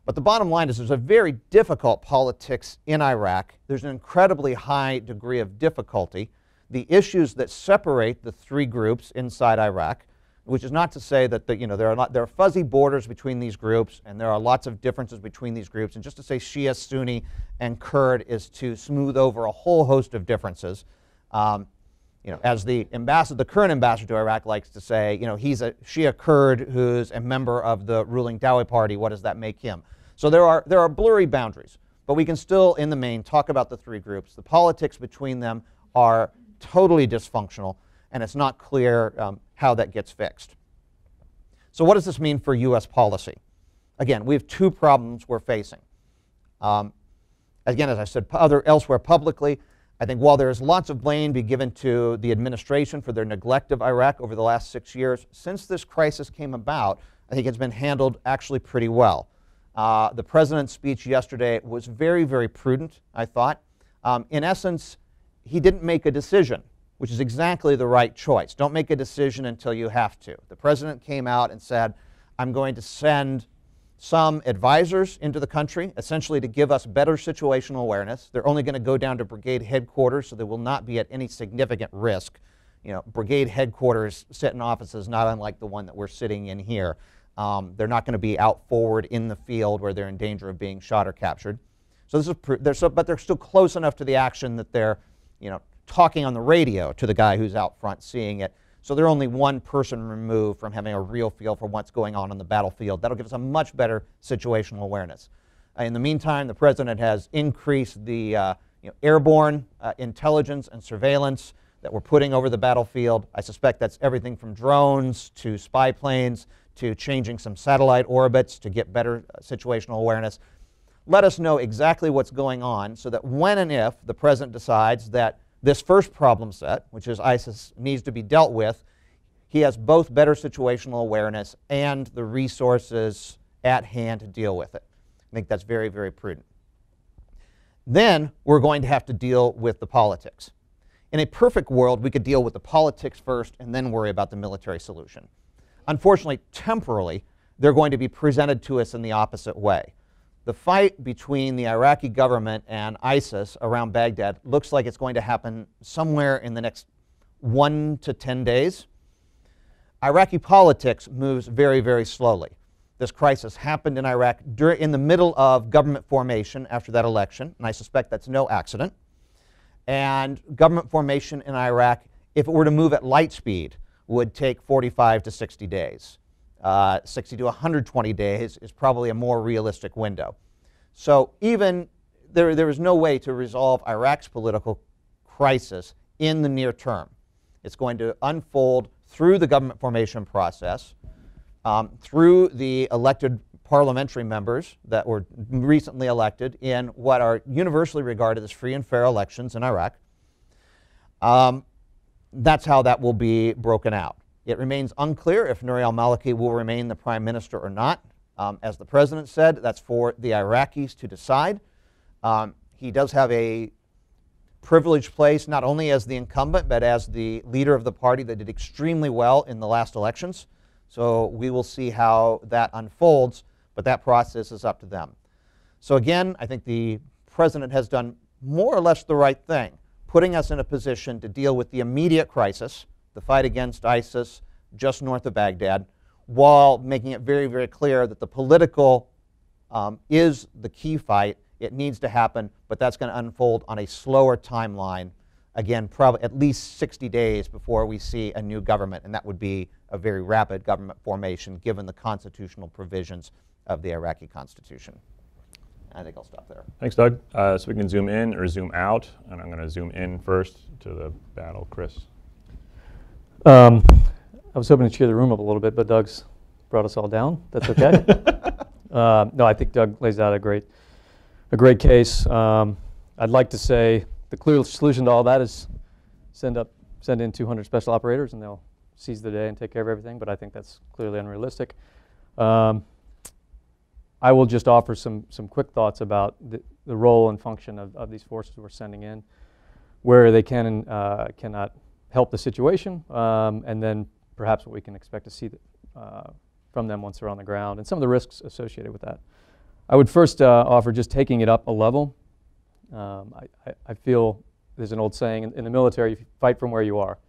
But the bottom line is there's a very difficult politics in Iraq. There's an incredibly high degree of difficulty. The issues that separate the three groups inside Iraq, which is not to say that there are fuzzy borders between these groups and there are lots of differences between these groups, and just to say Shia, Sunni, and Kurd is to smooth over a whole host of differences. As the current ambassador to Iraq likes to say, he's a Shia Kurd who's a member of the ruling Dawi party. What does that make him? So there are blurry boundaries, but we can still, in the main, talk about the three groups. The politics between them are totally dysfunctional, and it's not clear how that gets fixed. So what does this mean for U.S. policy? Again, we have two problems we're facing. Again, as I said elsewhere publicly, I think while there is lots of blame be given to the administration for their neglect of Iraq over the last 6 years, since this crisis came about, I think it's been handled actually pretty well. The president's speech yesterday was very, very prudent, I thought. In essence, he didn't make a decision, which is exactly the right choice. Don't make a decision until you have to. The president came out and said, I'm going to send some advisors into the country, essentially to give us better situational awareness. They're only going to go down to brigade headquarters, so they will not be at any significant risk. Brigade headquarters sit in offices not unlike the one that we're sitting in here. They're not going to be out forward in the field where they're in danger of being shot or captured. So this is, but they're still close enough to the action that they're, talking on the radio to the guy who's out front seeing it. So they're only one person removed from having a real feel for what's going on the battlefield. That'll give us a much better situational awareness. In the meantime, the president has increased the airborne intelligence and surveillance that we're putting over the battlefield. I suspect that's everything from drones to spy planes to changing some satellite orbits to get better situational awareness. Let us know exactly what's going on so that when and if the president decides that this first problem set, which is ISIS, needs to be dealt with, he has both better situational awareness and the resources at hand to deal with it. I think that's very, very prudent. Then we're going to have to deal with the politics. In a perfect world, we could deal with the politics first and then worry about the military solution. Unfortunately, temporally, they're going to be presented to us in the opposite way. The fight between the Iraqi government and ISIS around Baghdad looks like it's going to happen somewhere in the next 1 to 10 days. Iraqi politics moves very, very slowly. This crisis happened in Iraq in the middle of government formation after that election, and I suspect that's no accident. And government formation in Iraq, if it were to move at light speed, would take 45 to 60 days. 60 to 120 days is probably a more realistic window. So even there is no way to resolve Iraq's political crisis in the near term. It's going to unfold through the government formation process, through the elected parliamentary members that were recently elected in what are universally regarded as free and fair elections in Iraq. That's how that will be broken out. It remains unclear if Nouri al-Maliki will remain the prime minister or not. As the president said, that's for the Iraqis to decide. He does have a privileged place, not only as the incumbent, but as the leader of the party that did extremely well in the last elections. So we will see how that unfolds, but that process is up to them. So again, I think the president has done more or less the right thing, putting us in a position to deal with the immediate crisis, the fight against ISIS just north of Baghdad, while making it very, very clear that the political is the key fight. It needs to happen, but that's going to unfold on a slower timeline. Again, probably at least 60 days before we see a new government, and that would be a very rapid government formation given the constitutional provisions of the Iraqi constitution. I think I'll stop there. Thanks, Doug. So we can zoom in or zoom out, and I'm going to zoom in first to the battle. Chris. I was hoping to cheer the room up a little bit, but Doug's brought us all down. That's okay. No, I think Doug lays out a great case. I'd like to say the clear solution to all that is send in 200 special operators and they'll seize the day and take care of everything, but I think that's clearly unrealistic. I will just offer some quick thoughts about the role and function of these forces we're sending in, where they can and cannot help the situation, and then perhaps what we can expect to see from them once they're on the ground, and some of the risks associated with that. I would first offer just taking it up a level. I feel there's an old saying in the military, you fight from where you are,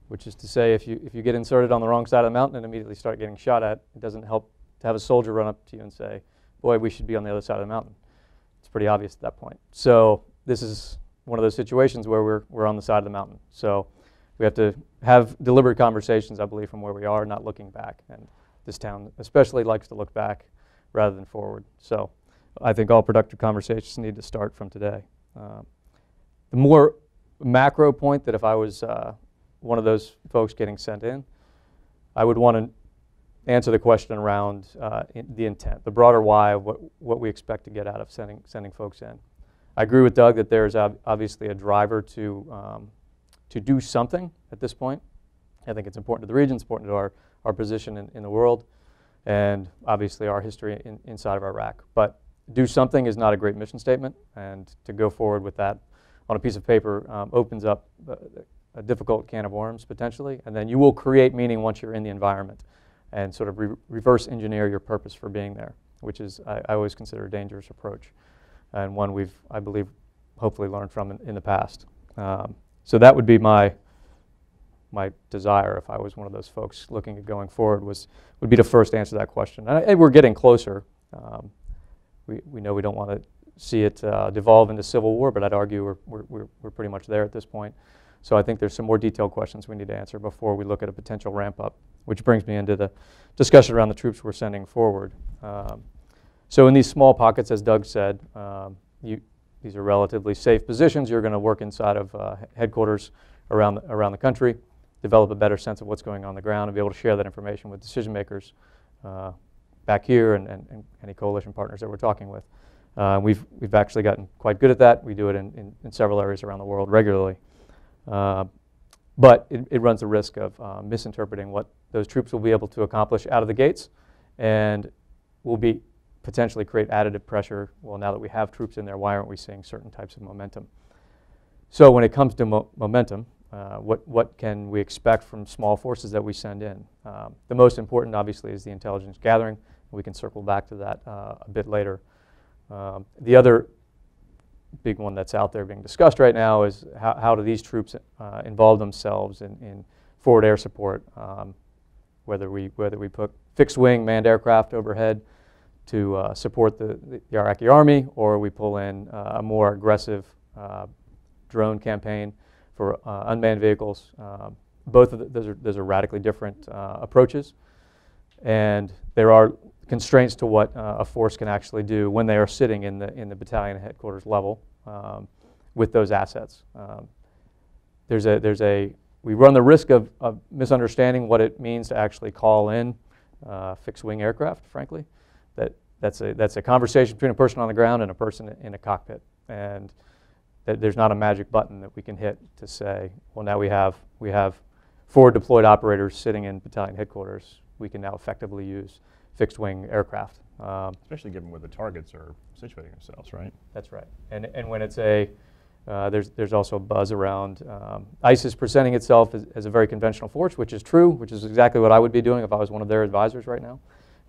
which is to say if you get inserted on the wrong side of the mountain and immediately start getting shot at, it doesn't help to have a soldier run up to you and say, boy, we should be on the other side of the mountain. It's pretty obvious at that point. So this is one of those situations where we're on the side of the mountain. So we have to have deliberate conversations, I believe, from where we are, not looking back. And this town especially likes to look back rather than forward. So I think all productive conversations need to start from today. The more macro point that if I was one of those folks getting sent in, I would want to answer the question around the intent, the broader why of what we expect to get out of sending folks in. I agree with Doug that there's obviously a driver to do something at this point. I think it's important to the region, it's important to our position in the world, and obviously our history inside of Iraq. But do something is not a great mission statement, and to go forward with that on a piece of paper opens up a difficult can of worms potentially, and then you will create meaning once you're in the environment and sort of reverse engineer your purpose for being there, which is I always consider a dangerous approach, and one we've, I believe, hopefully learned from in the past. So that would be my desire if I was one of those folks looking at going forward would be to first answer that question. And we're getting closer. We know we don't want to see it devolve into civil war, but I'd argue we're pretty much there at this point. So I think there's some more detailed questions we need to answer before we look at a potential ramp up, which brings me into the discussion around the troops we're sending forward. So in these small pockets, as Doug said, these are relatively safe positions. You're going to work inside of headquarters around the country, develop a better sense of what's going on the ground, and be able to share that information with decision makers back here and any coalition partners that we're talking with. We've actually gotten quite good at that. We do it in several areas around the world regularly. But it runs the risk of misinterpreting what those troops will be able to accomplish out of the gates, and will be potentially create additive pressure. Well, now that we have troops in there, why aren't we seeing certain types of momentum? So when it comes to momentum, what can we expect from small forces that we send in? The most important, obviously, is the intelligence gathering. We can circle back to that a bit later. The other big one that's out there being discussed right now is how do these troops involve themselves in forward air support, whether we put fixed-wing manned aircraft overhead to support the Iraqi army, or we pull in a more aggressive drone campaign for unmanned vehicles. Both of those are radically different approaches, and there are constraints to what a force can actually do when they are sitting in the battalion headquarters level with those assets. We run the risk of misunderstanding what it means to actually call in fixed-wing aircraft, frankly. That's a conversation between a person on the ground and a person in a cockpit, and there's not a magic button that we can hit to say, well, now we have forward deployed operators sitting in battalion headquarters. We can now effectively use fixed-wing aircraft. Especially given where the targets are situating themselves, right? That's right. And when it's there's also a buzz around ISIS presenting itself as a very conventional force, which is true, which is exactly what I would be doing if I was one of their advisors right now,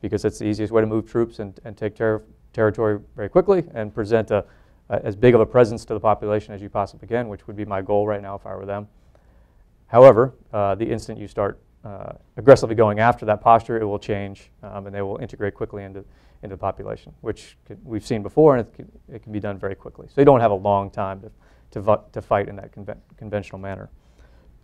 because it's the easiest way to move troops and take territory very quickly and present as big of a presence to the population as you possibly can, which would be my goal right now if I were them. However, the instant you start aggressively going after that posture, it will change, and they will integrate quickly into the population, which we've seen before, and it can be done very quickly. So you don't have a long time to fight in that conventional manner.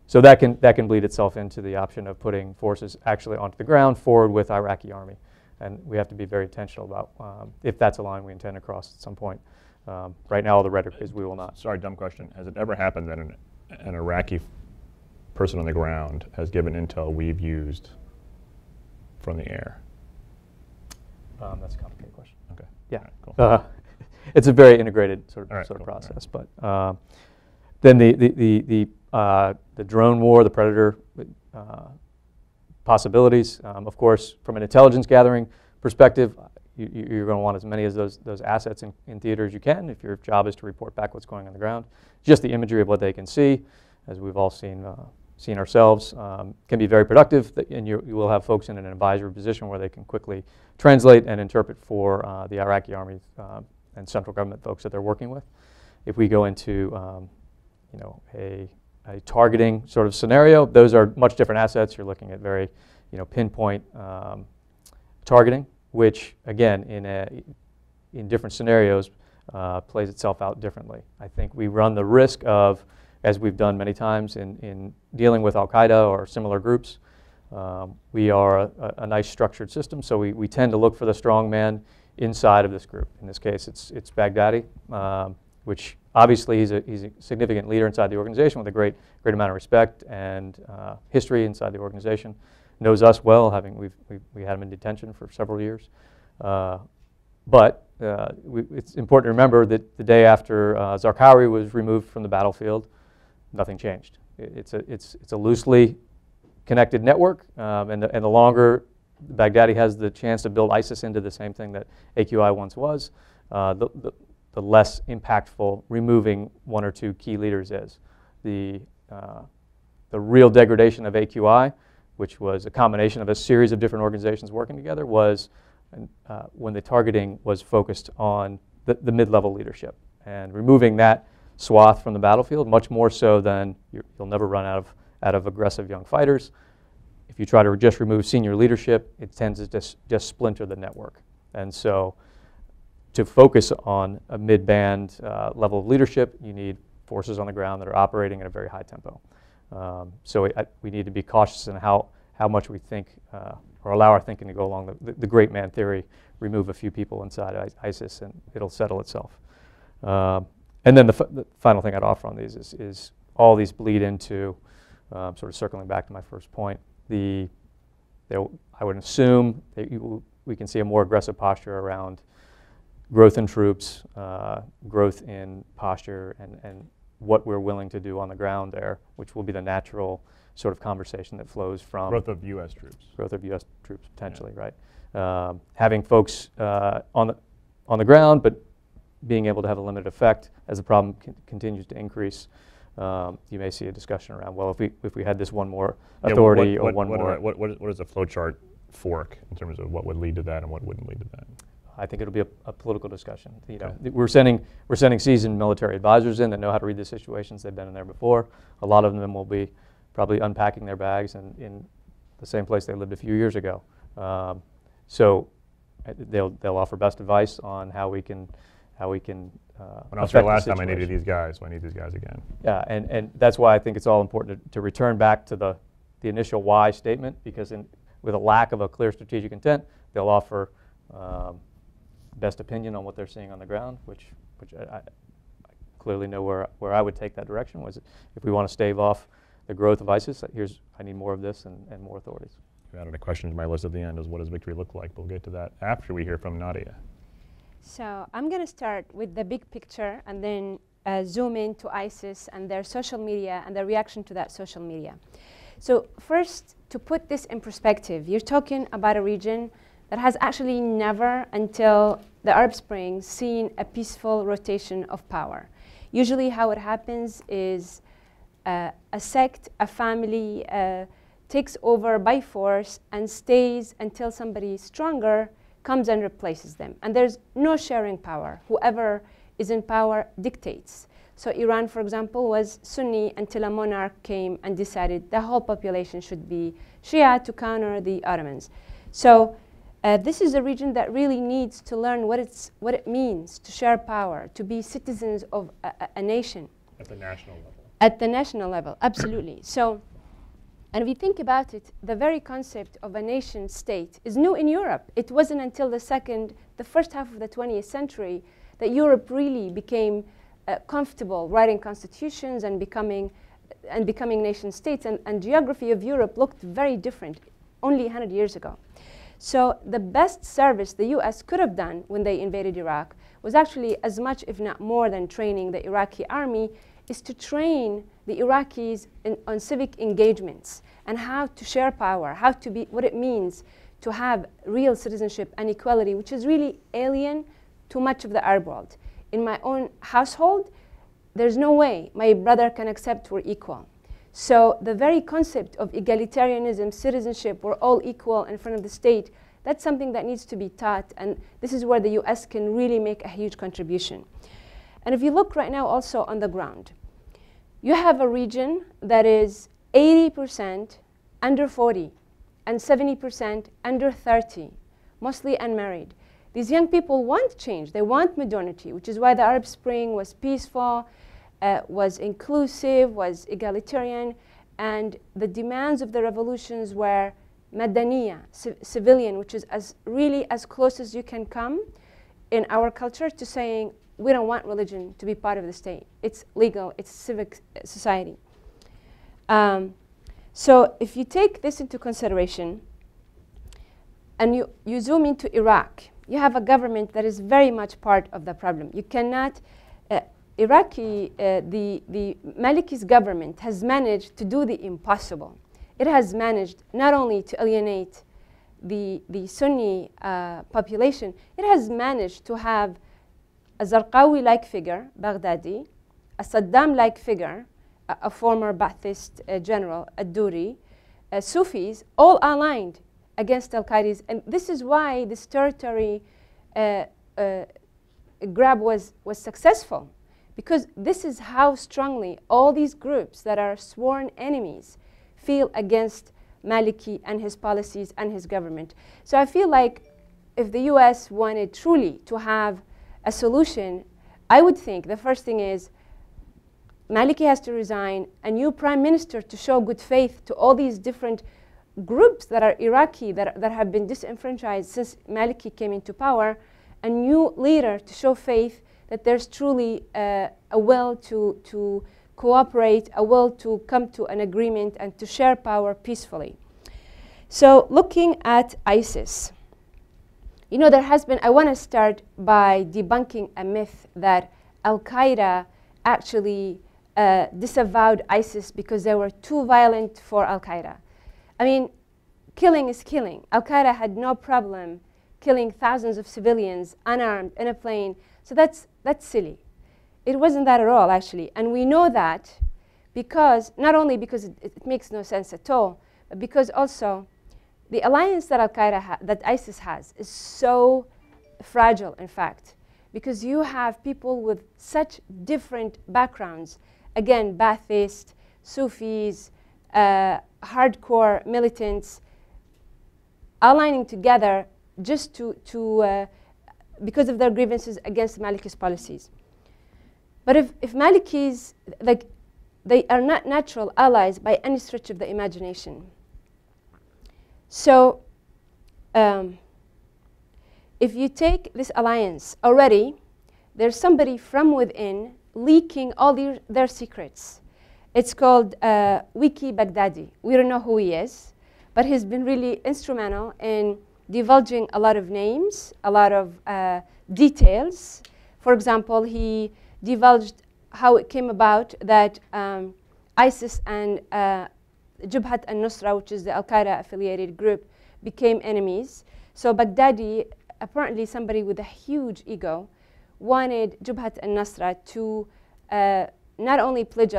So that can bleed itself into the option of putting forces actually onto the ground forward with Iraqi army. And we have to be very intentional about if that's a line we intend to cross at some point. Right now, all the rhetoric is we will not. Sorry, dumb question. Has it ever happened that an Iraqi person on the ground has given intel we've used from the air? That's a complicated question. Okay. Yeah. All right, cool. It's a very integrated sort of cool. process. Right. But then the drone war, the Predator possibilities. Of course, from an intelligence gathering perspective, you're going to want as many of those assets in theater as you can if your job is to report back what's going on the ground. Just the imagery of what they can see, as we've all seen ourselves, can be very productive, and you will have folks in an advisory position where they can quickly translate and interpret for the Iraqi army and central government folks that they're working with. If we go into a targeting sort of scenario, those are much different assets. You're looking at very pinpoint targeting, which again in different scenarios plays itself out differently. I think we run the risk of, as we've done many times in dealing with Al-Qaeda or similar groups, we are a nice structured system, so we tend to look for the strong man inside of this group. In this case, it's Baghdadi, which obviously he's a significant leader inside the organization with a great amount of respect and history inside the organization. Knows us well, we had him in detention for several years. But it's important to remember that the day after Zarqawi was removed from the battlefield, nothing changed. It's a loosely connected network, and the longer Baghdadi has the chance to build ISIS into the same thing that AQI once was, the less impactful removing one or two key leaders is. The real degradation of AQI, which was a combination of a series of different organizations working together, was when the targeting was focused on the mid-level leadership. And removing that swath from the battlefield, much more so than you'll never run out of aggressive young fighters. If you try to just remove senior leadership, it tends to just splinter the network. And so to focus on a mid-band level of leadership, you need forces on the ground that are operating at a very high tempo. So we need to be cautious in how much we think or allow our thinking to go along the great man theory, remove a few people inside ISIS and it'll settle itself. And then the final thing I'd offer on these is all these bleed into, sort of circling back to my first point, I would assume that we can see a more aggressive posture around growth in troops, growth in posture, and what we're willing to do on the ground there, which will be the natural sort of conversation that flows from growth of U.S. troops. Growth of U.S. troops, potentially, yeah. Right? Having folks on the ground, but being able to have a limited effect as the problem continues to increase. You may see a discussion around, well, if we had this one more authority or one more. What is a flowchart fork in terms of what would lead to that and what wouldn't lead to that? I think it'll be a political discussion. We're sending seasoned military advisors in that know how to read the situations. They've been in there before. A lot of them will be probably unpacking their bags and in the same place they lived a few years ago. So they'll offer best advice on how we can. When I was here last time, I needed these guys. So I need these guys again. Yeah, and that's why I think it's all important to return back to the initial why statement, because with a lack of a clear strategic intent, they'll offer best opinion on what they're seeing on the ground, which I clearly know where I would take that direction. Was if we want to stave off the growth of ISIS, I need more of this and more authorities. You added a question to my list at the end: is what does victory look like? But we'll get to that after we hear from Nadia. So I'm going to start with the big picture and then zoom into ISIS and their social media and the reaction to that social media. So first, to put this in perspective, you're talking about a region that has actually never, until the Arab Spring, seen a peaceful rotation of power. Usually how it happens is a sect, a family takes over by force and stays until somebody stronger comes and replaces them. And there's no sharing power. Whoever is in power dictates. So Iran, for example, was Sunni until a monarch came and decided the whole population should be Shia to counter the Ottomans. So this is a region that really needs to learn what it means to share power, to be citizens of a nation. At the national level. At the national level, absolutely. So, and if you think about it, the very concept of a nation state is new in Europe. It wasn't until the first half of the 20th century that Europe really became comfortable writing constitutions and becoming nation states. And geography of Europe looked very different only 100 years ago. So the best service the US could have done when they invaded Iraq was actually as much, if not more, than training the Iraqi army, is to train the Iraqis on civic engagements and how to share power, how to be, what it means to have real citizenship and equality, which is really alien to much of the Arab world. In my own household, there's no way my brother can accept we're equal. So the very concept of egalitarianism, citizenship, we're all equal in front of the state, that's something that needs to be taught, and this is where the US can really make a huge contribution. And if you look right now also on the ground, you have a region that is 80% under 40 and 70% under 30, mostly unmarried. These young people want change. They want modernity, which is why the Arab Spring was peaceful, was inclusive, was egalitarian, and the demands of the revolutions were madaniya, civilian, which is really as close as you can come in our culture to saying, we don't want religion to be part of the state. It's legal, it's civic society. So if you take this into consideration and you zoom into Iraq, you have a government that is very much part of the problem. You cannot, the Maliki's government has managed to do the impossible. It has managed not only to alienate the Sunni population, it has managed to have a Zarqawi-like figure, Baghdadi, a Saddam-like figure, a former Ba'athist general, ad-Duri, Sufis, all aligned against al-Qaeda. And this is why this territory grab was successful, because this is how strongly all these groups that are sworn enemies feel against Maliki and his policies and his government. So I feel like if the US wanted truly to have a solution, I would think the first thing is Maliki has to resign, a new prime minister to show good faith to all these different groups that are Iraqi, that have been disenfranchised since Maliki came into power, a new leader to show faith that there's truly a will to cooperate, a will to come to an agreement and to share power peacefully. So looking at ISIS, you know, there has been, I want to start by debunking a myth that Al-Qaeda actually disavowed ISIS because they were too violent for Al-Qaeda. I mean, killing is killing. Al-Qaeda had no problem killing thousands of civilians, unarmed, in a plane. So that's silly. It wasn't that at all, actually. And we know that because, not only because it makes no sense at all, but because also the alliance that that ISIS has is so fragile, in fact, because you have people with such different backgrounds. Again, Ba'athist, Sufis, hardcore militants, aligning together just because of their grievances against Maliki's policies. But if Malikis, like, they are not natural allies by any stretch of the imagination. So if you take this alliance, already there's somebody from within leaking all their secrets. It's called Wiki Baghdadi. We don't know who he is, but he's been really instrumental in divulging a lot of names, a lot of details. For example, he divulged how it came about that ISIS and Jabhat al-Nusra, which is the Al-Qaeda affiliated group, became enemies. So Baghdadi, apparently somebody with a huge ego, wanted Jabhat al-Nusra to not only pledge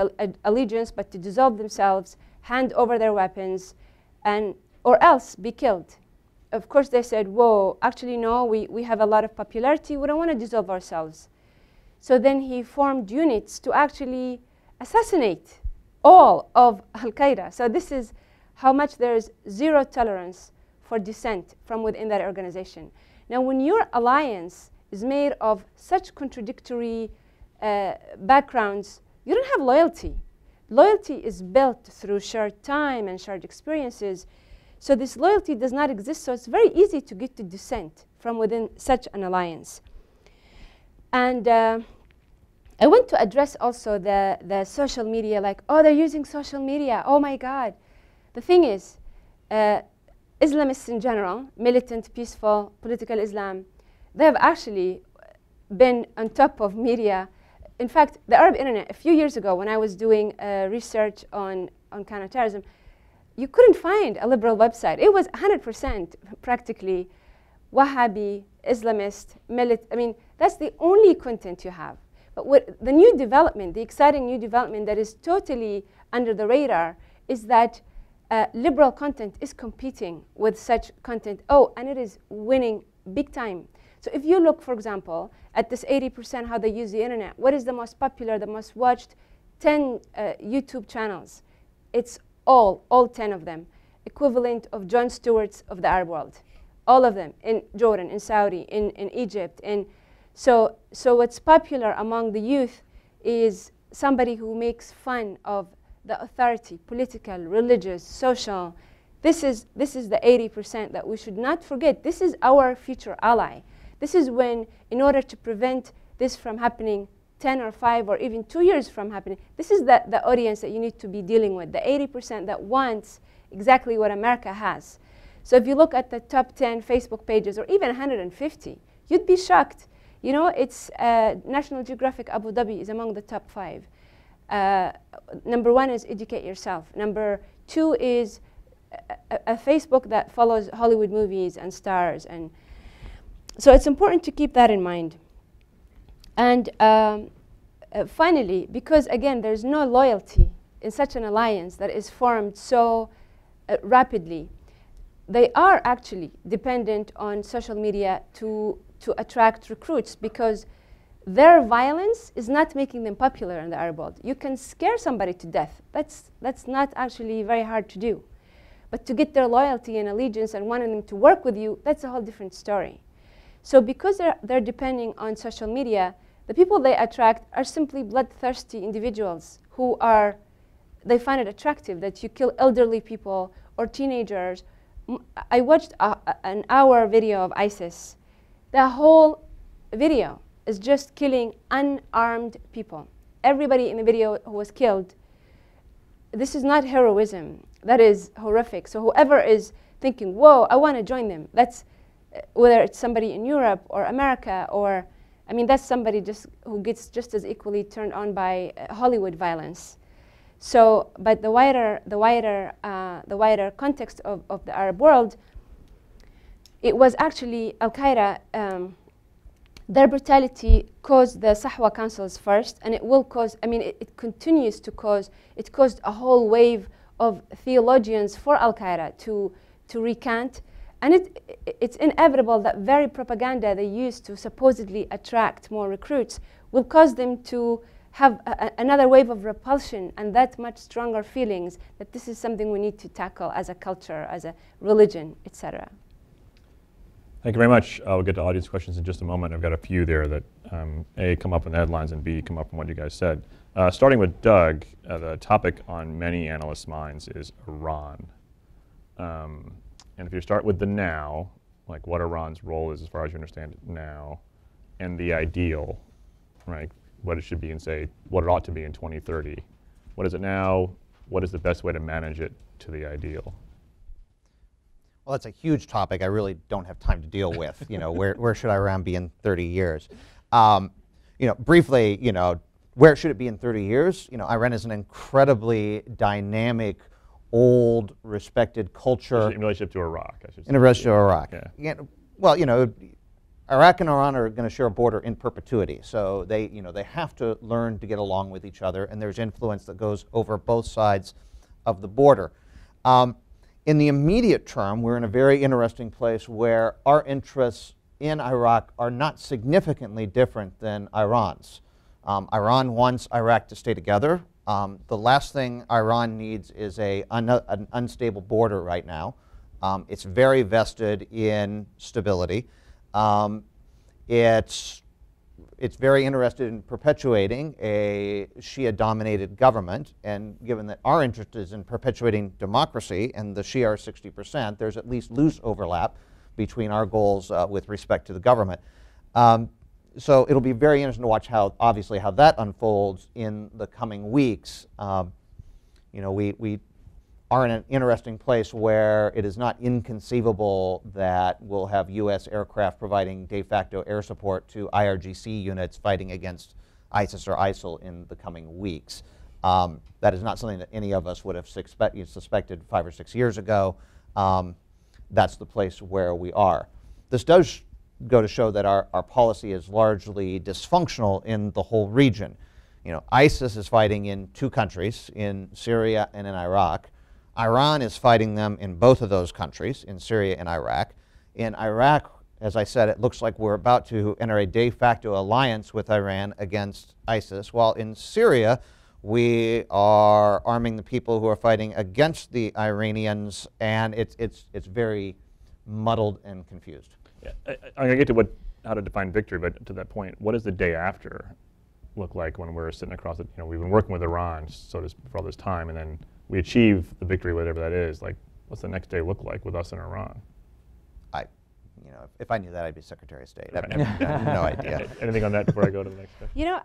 allegiance, but to dissolve themselves, hand over their weapons, or else be killed. Of course, they said, whoa, actually, no, we have a lot of popularity. We don't want to dissolve ourselves. So then he formed units to actually assassinate all of Al-Qaeda. So this is how much there is zero tolerance for dissent from within that organization. Now, when your alliance is made of such contradictory backgrounds, you don't have loyalty. Loyalty is built through shared time and shared experiences. So this loyalty does not exist, so it's very easy to get to dissent from within such an alliance. And I want to address also the social media, like, oh, they're using social media, oh my God. The thing is, Islamists in general, militant, peaceful, political Islam, they have actually been on top of media. In fact, the Arab internet, a few years ago when I was doing research on counterterrorism, you couldn't find a liberal website. It was 100% practically Wahhabi, Islamist, I mean, that's the only content you have. But what the new development, the exciting new development that is totally under the radar is that liberal content is competing with such content. Oh, and it is winning big time. So if you look, for example, at this 80% how they use the internet, what is the most popular, the most watched 10 YouTube channels? It's all 10 of them, equivalent of Jon Stewart's of the Arab world. All of them, in Jordan, in Saudi, in Egypt. So what's popular among the youth is somebody who makes fun of the authority, political, religious, social. This is the 80% that we should not forget. This is our future ally. This is when, in order to prevent this from happening 10 or 5 or even 2 years from happening, this is the audience that you need to be dealing with, the 80% that wants exactly what America has. So if you look at the top 10 Facebook pages or even 150, you'd be shocked. You know, it's National Geographic Abu Dhabi is among the top 5. Number 1 is educate yourself. Number 2 is a Facebook that follows Hollywood movies and stars. And so it's important to keep that in mind. And finally, because again, there's no loyalty in such an alliance that is formed so rapidly, they are actually dependent on social media to attract recruits, because their violence is not making them popular in the Arab world. You can scare somebody to death. That's not actually very hard to do. But to get their loyalty and allegiance and wanting them to work with you, that's a whole different story. So because they're depending on social media, the people they attract are simply bloodthirsty individuals who they find it attractive that you kill elderly people or teenagers. I watched an hour video of ISIS. The whole video is just killing unarmed people. Everybody in the video who was killed, this is not heroism. That is horrific. So whoever is thinking, whoa, I want to join them, that's whether it's somebody in Europe or America, or, I mean, that's somebody who gets just as equally turned on by Hollywood violence. So, but the wider context of the Arab world, it was actually Al-Qaeda, their brutality caused the Sahwa councils first, and it will cause, I mean, it continues to cause, it caused a whole wave of theologians for Al-Qaeda to recant. And it's inevitable that very propaganda they use to supposedly attract more recruits will cause them to have another wave of repulsion and that much stronger feelings that this is something we need to tackle as a culture, as a religion, etc. Thank you very much. We'll get to audience questions in just a moment. I've got a few there that A, come up in the headlines, and B, come up from what you guys said. Starting with Doug, the topic on many analysts' minds is Iran. And if you start with the now, like what Iran's role is as far as you understand it now, and the ideal, right, what it should be in, say, what it ought to be in 2030. What is it now? What is the best way to manage it to the ideal? Well, that's a huge topic I really don't have time to deal with. You know, where should Iran be in 30 years? You know, briefly, you know, where should it be in 30 years? You know, Iran is an incredibly dynamic, old, respected culture. In relationship to Iraq, I should say. In relationship to Iraq. Yeah. Well, you know, Iraq and Iran are going to share a border in perpetuity, so they have to learn to get along with each other, and there's influence that goes over both sides of the border. In the immediate term, we're in a very interesting place where our interests in Iraq are not significantly different than Iran's. Iran wants Iraq to stay together. The last thing Iran needs is an unstable border right now. It's very vested in stability. It's very interested in perpetuating a Shia-dominated government, and given that our interest is in perpetuating democracy and the Shia are 60%, there's at least loose overlap between our goals with respect to the government. So it'll be very interesting to watch obviously how that unfolds in the coming weeks. You know, we are in an interesting place where it is not inconceivable that we'll have U.S. aircraft providing de facto air support to IRGC units fighting against ISIS or ISIL in the coming weeks. That is not something that any of us would have suspected 5 or 6 years ago. That's the place where we are. This does go to show that our policy is largely dysfunctional in the whole region. You know, ISIS is fighting in 2 countries, in Syria and in Iraq. Iran is fighting them in both of those countries, in Syria and Iraq. In Iraq, as I said, it looks like we're about to enter a de facto alliance with Iran against ISIS, while in Syria, we are arming the people who are fighting against the Iranians, and it's very muddled and confused. Yeah, I'm going to get to how to define victory, but to that point, what does the day after look like when we're sitting across it? You know, we've been working with Iran for all this time, and then we achieve the victory, whatever that is. Like, what's the next day look like with us in Iran? You know, if I knew that, I'd be Secretary of State. I have no idea. Anything on that before I go to the next question? You know,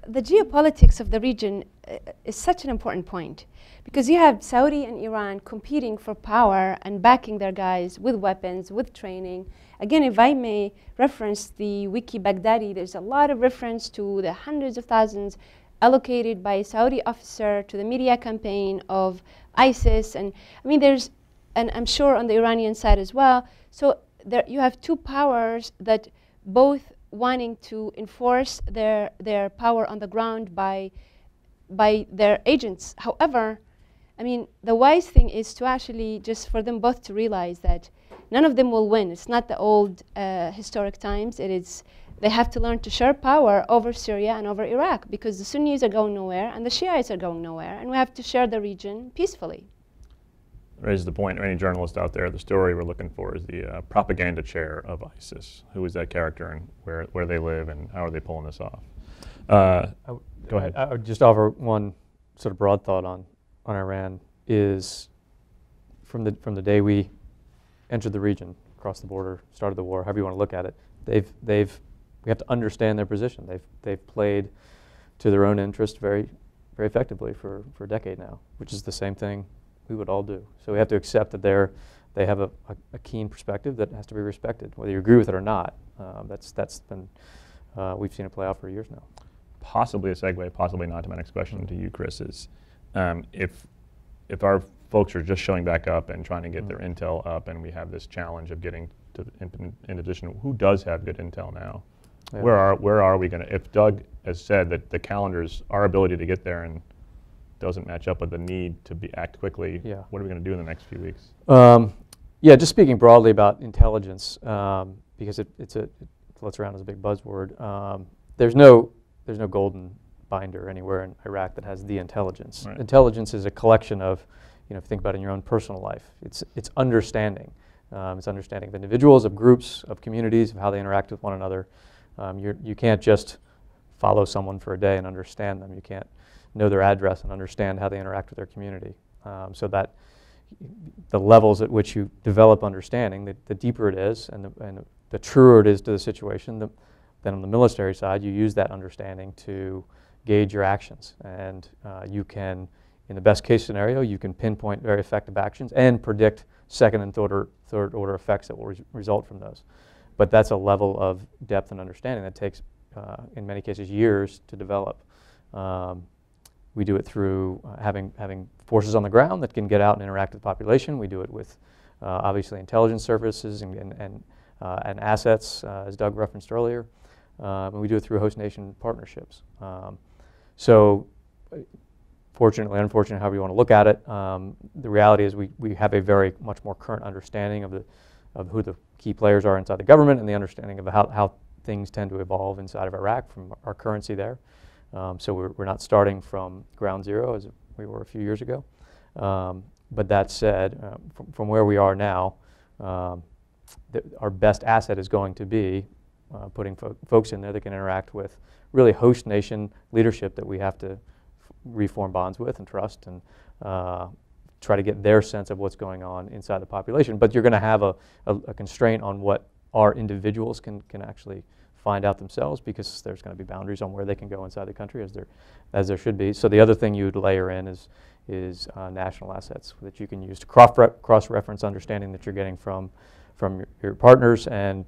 the geopolitics of the region is such an important point, because you have Saudi and Iran competing for power and backing their guys with weapons, with training. Again, if I may reference the Wiki Baghdadi, there's a lot of reference to the hundreds of thousands allocated by a Saudi officer to the media campaign of ISIS. And I mean, and I'm sure on the Iranian side as well. So there you have 2 powers that both wanting to enforce their power on the ground by their agents. However, I mean, the wise thing is to actually just for them both to realize that none of them will win. It's not the old historic times. It is, they have to learn to share power over Syria and over Iraq, because the Sunnis are going nowhere and the Shiites are going nowhere, and we have to share the region peacefully. Raises the point, any journalist out there, the story we're looking for is the propaganda chair of ISIS. Who is that character, and where they live, and how are they pulling this off? Go ahead. I would just offer one sort of broad thought on Iran. Is from the day we entered the region, across the border, started the war, however you want to look at it, we have to understand their position. They've played to their own interest very, very effectively for a decade now, which is the same thing we would all do. So we have to accept that they have a keen perspective that has to be respected, whether you agree with it or not. That's been we've seen it play out for years now. Possibly a segue, possibly not, to my next question to you, Chris, is if our folks are just showing back up and trying to get their intel up, and we have this challenge of getting to in addition, who does have good intel now? Yeah. Where are we going to? If Doug has said that the calendars, our ability to get there and doesn't match up with the need to act quickly, what are we going to do in the next few weeks? Yeah, just speaking broadly about intelligence, because it floats around as a big buzzword. There's no golden binder anywhere in Iraq that has the intelligence. Right. Intelligence is a collection of, if you think about it in your own personal life, it's understanding. It's understanding of individuals, of groups, of communities, of how they interact with one another. You can't just follow someone for a day and understand them. You can't know their address and understand how they interact with their community. So that the levels at which you develop understanding, the deeper it is and the truer it is to the situation, then on the military side, you use that understanding to gauge your actions. And you can, in the best case scenario, you can pinpoint very effective actions and predict second and third order effects that will result from those. But that's a level of depth and understanding that takes, in many cases, years to develop. We do it through having forces on the ground that can get out and interact with the population. We do it with, obviously, intelligence services and assets, as Doug referenced earlier. And we do it through host nation partnerships. So fortunately, unfortunately, however you want to look at it, the reality is we have a very much more current understanding of who the key players are inside the government, and the understanding of how things tend to evolve inside of Iraq from our currency there. So we're not starting from ground zero as we were a few years ago. But that said, from where we are now, our best asset is going to be putting folks in there that can interact with really host nation leadership that we have to reform bonds with and trust, and try to get their sense of what's going on inside the population. But you're going to have a constraint on what our individuals can actually find out themselves, because there's going to be boundaries on where they can go inside the country, as there should be. So the other thing you'd layer in is national assets that you can use to cross-reference understanding that you're getting from your partners, and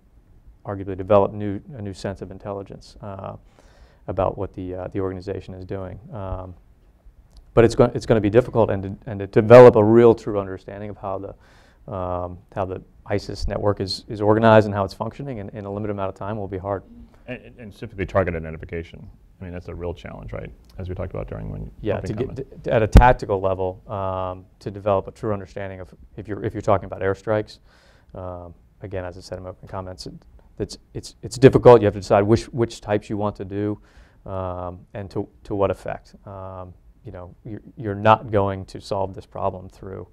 arguably develop a new sense of intelligence about what the organization is doing. But it's going to be difficult, and to develop a real true understanding of how the ISIS network is organized and how it's functioning in a limited amount of time will be hard. And specifically target identification. I mean, that's a real challenge, right? As we talked about during when. Yeah, at a tactical level, to develop a true understanding of if you're talking about airstrikes. Again, as I said in my opening comments, it's difficult. You have to decide which types you want to do, and to what effect. You're not going to solve this problem through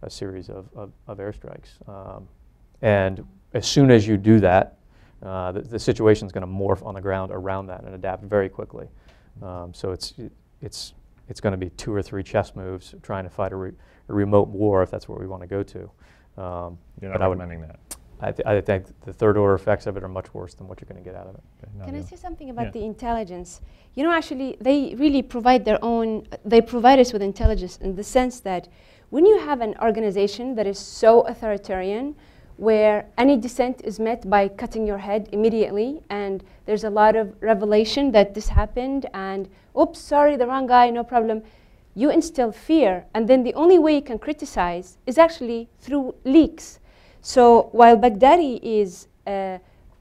a series of airstrikes. And as soon as you do that, the situation is going to morph on the ground around that and adapt very quickly. So it's going to be 2 or 3 chess moves trying to fight a remote war, if that's where we want to go to. You're not recommending that? I think the third order effects of it are much worse than what you're going to get out of it. Okay, Can I say something about the intelligence? Actually, they really provide they provide us with intelligence in the sense that when you have an organization that is so authoritarian, where any dissent is met by cutting your head immediately, and there's a lot of revelation that this happened, and oops, sorry, the wrong guy, no problem, you instill fear, and then the only way you can criticize is actually through leaks. So while Baghdadi is,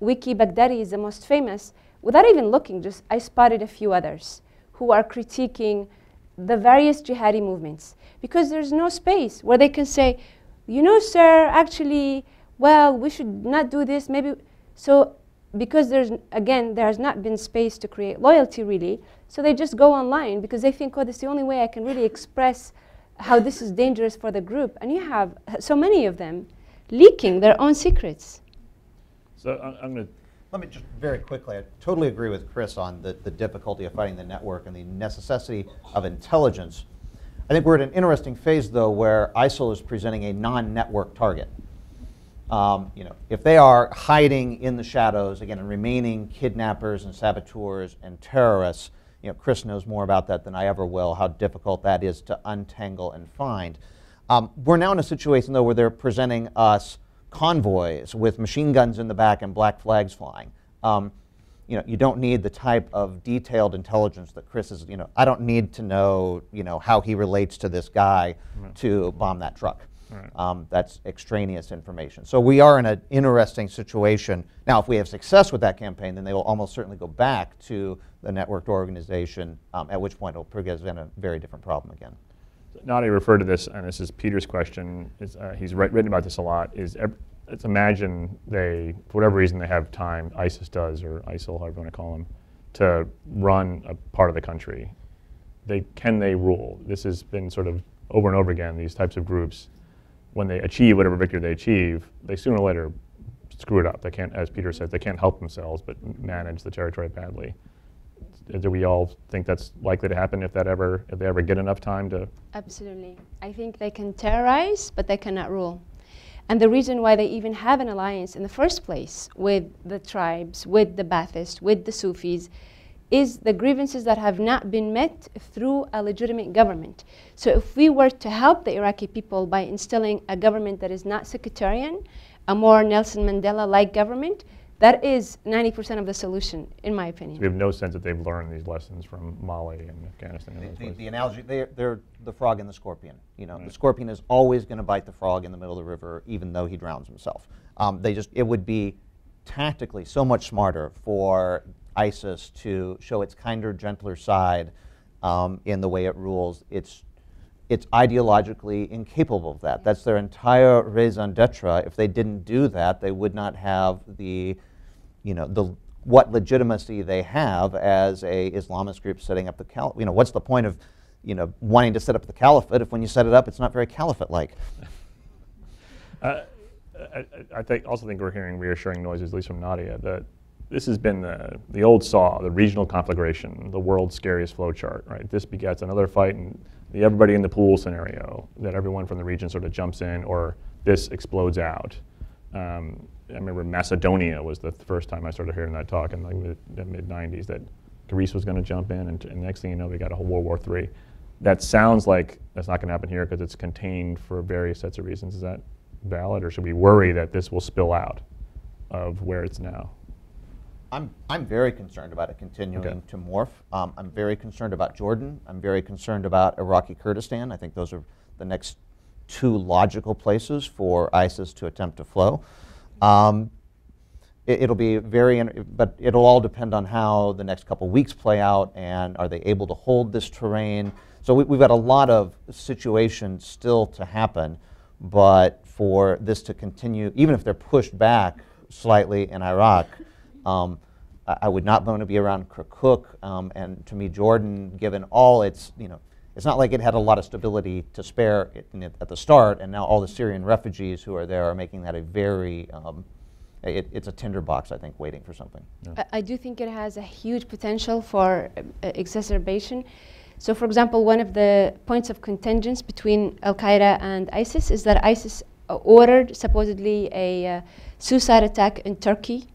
Wiki Baghdadi is the most famous, without even looking, I spotted a few others who are critiquing the various jihadi movements, because there's no space where they can say, sir, actually, well, we should not do this, maybe. So because there has not been space to create loyalty really, so they just go online because they think, oh, that's the only way I can really express how this is dangerous for the group. And you have so many of them leaking their own secrets. So I'm going to... Let me just very quickly, I totally agree with Chris on the difficulty of fighting the network and the necessity of intelligence. I think we're at an interesting phase, though, where ISIL is presenting a non-network target. If they are hiding in the shadows, again, and remaining kidnappers and saboteurs and terrorists, Chris knows more about that than I ever will, how difficult that is to untangle and find. We're now in a situation, though, where they're presenting us convoys with machine guns in the back and black flags flying. You don't need the type of detailed intelligence that Chris is, I don't need to know, how he relates to this guy to bomb that truck. Right. That's extraneous information. So we are in an interesting situation. Now, if we have success with that campaign, then they will almost certainly go back to the networked organization, at which point it will present a very different problem again. Nadia referred to this, and this is Peter's question. He's written about this a lot. Let's imagine for whatever reason, they have time, ISIS does, or ISIL, however you want to call them, to run a part of the country. Can they rule? This has been sort of over and over again, these types of groups, when they achieve whatever victory they achieve, they sooner or later screw it up. They can't, as Peter says, they can't help themselves but manage the territory badly. Do we all think that's likely to happen if they ever get enough time to? Absolutely. I think they can terrorize, but they cannot rule. And the reason why they even have an alliance in the first place with the tribes, with the Baathists, with the Sufis, is the grievances that have not been met through a legitimate government. So if we were to help the Iraqi people by instilling a government that is not sectarian, a more Nelson Mandela-like government, that is 90% of the solution, in my opinion. So we have no sense that they've learned these lessons from Mali and Afghanistan. And the analogy, they're the frog and the scorpion. Right. The scorpion is always going to bite the frog in the middle of the river, even though he drowns himself. It would be tactically so much smarter for ISIS to show its kinder, gentler side in the way it rules. It's ideologically incapable of that. That's their entire raison d'etre. If they didn't do that, they would not have the what legitimacy they have as a Islamist group setting up the caliphate. What's the point of wanting to set up the caliphate if when you set it up it's not very caliphate-like? I also think we're hearing reassuring noises, at least from Nadia, that this has been the old saw, the regional conflagration, the world's scariest flowchart, right? This begets another fight and the everybody in the pool scenario, that everyone from the region sort of jumps in, or this explodes out. I remember Macedonia was the first time I started hearing that talk in like the mid-90s, that Greece was going to jump in, and next thing you know, we got a whole World War III. That sounds like that's not going to happen here because it's contained for various sets of reasons. Is that valid, or should we worry that this will spill out of where it's now? I'm very concerned about it continuing to morph. I'm very concerned about Jordan. I'm very concerned about Iraqi Kurdistan. I think those are the next two logical places for ISIS to attempt to flow. It'll be but it'll all depend on how the next couple weeks play out, and are they able to hold this terrain. So we've got a lot of situations still to happen, but for this to continue, even if they're pushed back slightly in Iraq, I would not want to be around Kirkuk, and to me, Jordan, given all its, it's not like it had a lot of stability to spare at the start, and now all the Syrian refugees who are there are making that a very, it's a tinderbox, I think, waiting for something. Yeah. I do think it has a huge potential for exacerbation. So, for example, one of the points of contingence between Al-Qaeda and ISIS is that ISIS ordered supposedly a suicide attack in Turkey.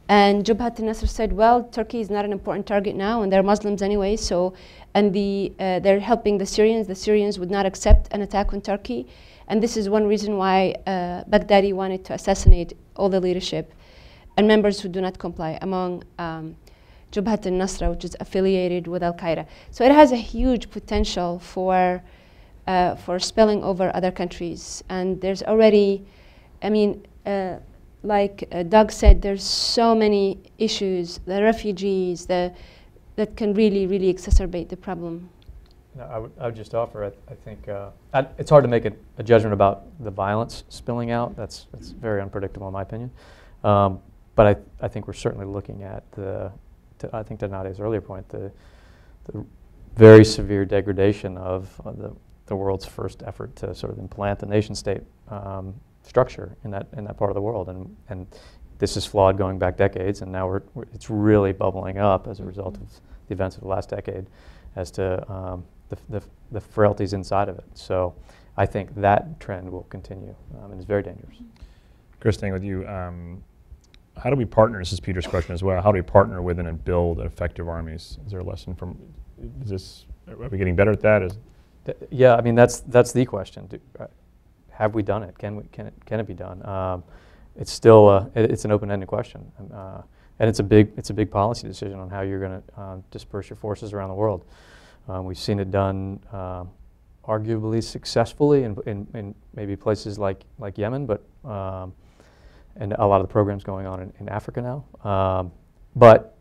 And Jabhat al-Nusra said, well, Turkey is not an important target now, and they're Muslims anyway, so, and they're helping the Syrians. The Syrians would not accept an attack on Turkey. And this is one reason why Baghdadi wanted to assassinate all the leadership and members who do not comply among Jabhat al-Nusra, which is affiliated with Al-Qaeda. So it has a huge potential for spilling over other countries. And there's already, like Doug said, there's so many issues, the refugees, that can really, really exacerbate the problem. No, I would just offer, I think, it's hard to make a judgment about the violence spilling out. That's very unpredictable in my opinion. But I think we're certainly looking at I think to Nadia's earlier point, the very severe degradation of the world's first effort to sort of implant the nation state structure in that part of the world, and this is flawed going back decades, and now it's really bubbling up as a result of the events of the last decade as to the frailties inside of it. So I think that trend will continue, and it's very dangerous. Chris, staying with you, how do we partner? This is Peter's question as well. How do we partner with and build effective armies? Is there a lesson from? Are we getting better at that? Yeah, I mean that's the question. Have we done it? Can it be done? It's still it's an open-ended question, and it's a big policy decision on how you're going to disperse your forces around the world. We've seen it done arguably successfully in maybe places like Yemen, but and a lot of the programs going on in Africa now. But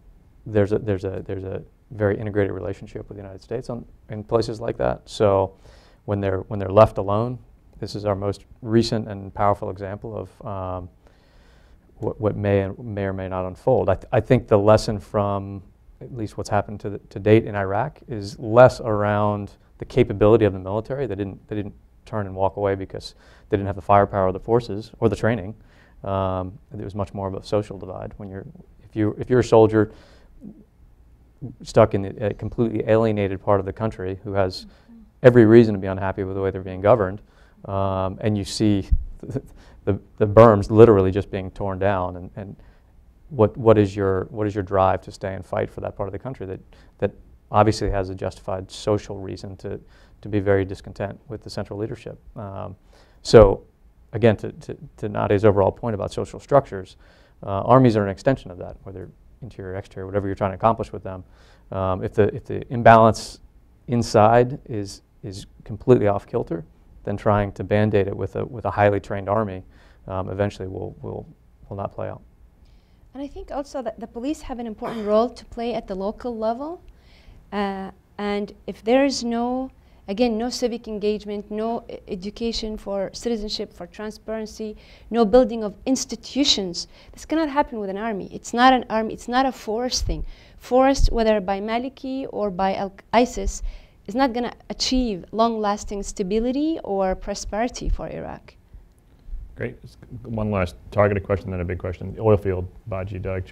there's a very integrated relationship with the United States in places like that. So when they're left alone, this is our most recent and powerful example of what may or may not unfold. I think the lesson from at least what's happened to date in Iraq is less around the capability of the military. They didn't turn and walk away because they didn't have the firepower of the forces or the training. It was much more of a social divide. If you're a soldier stuck in a completely alienated part of the country who has every reason to be unhappy with the way they're being governed, and you see the berms literally just being torn down, and what is your drive to stay and fight for that part of the country that obviously has a justified social reason to be very discontent with the central leadership. So again, to Nadia's overall point about social structures, armies are an extension of that, whether interior, exterior, whatever you're trying to accomplish with them. If the imbalance inside is completely off kilter, then trying to band-aid it with a highly trained army eventually will not play out. And I think also that the police have an important role to play at the local level. And if there is no Again, no civic engagement, no education for citizenship, for transparency, no building of institutions. This cannot happen with an army. It's not an army, it's not a force thing. Force, whether by Maliki or by ISIS, is not going to achieve long-lasting stability or prosperity for Iraq. Great. One last targeted question, then a big question. The oil field, Baji, Doug,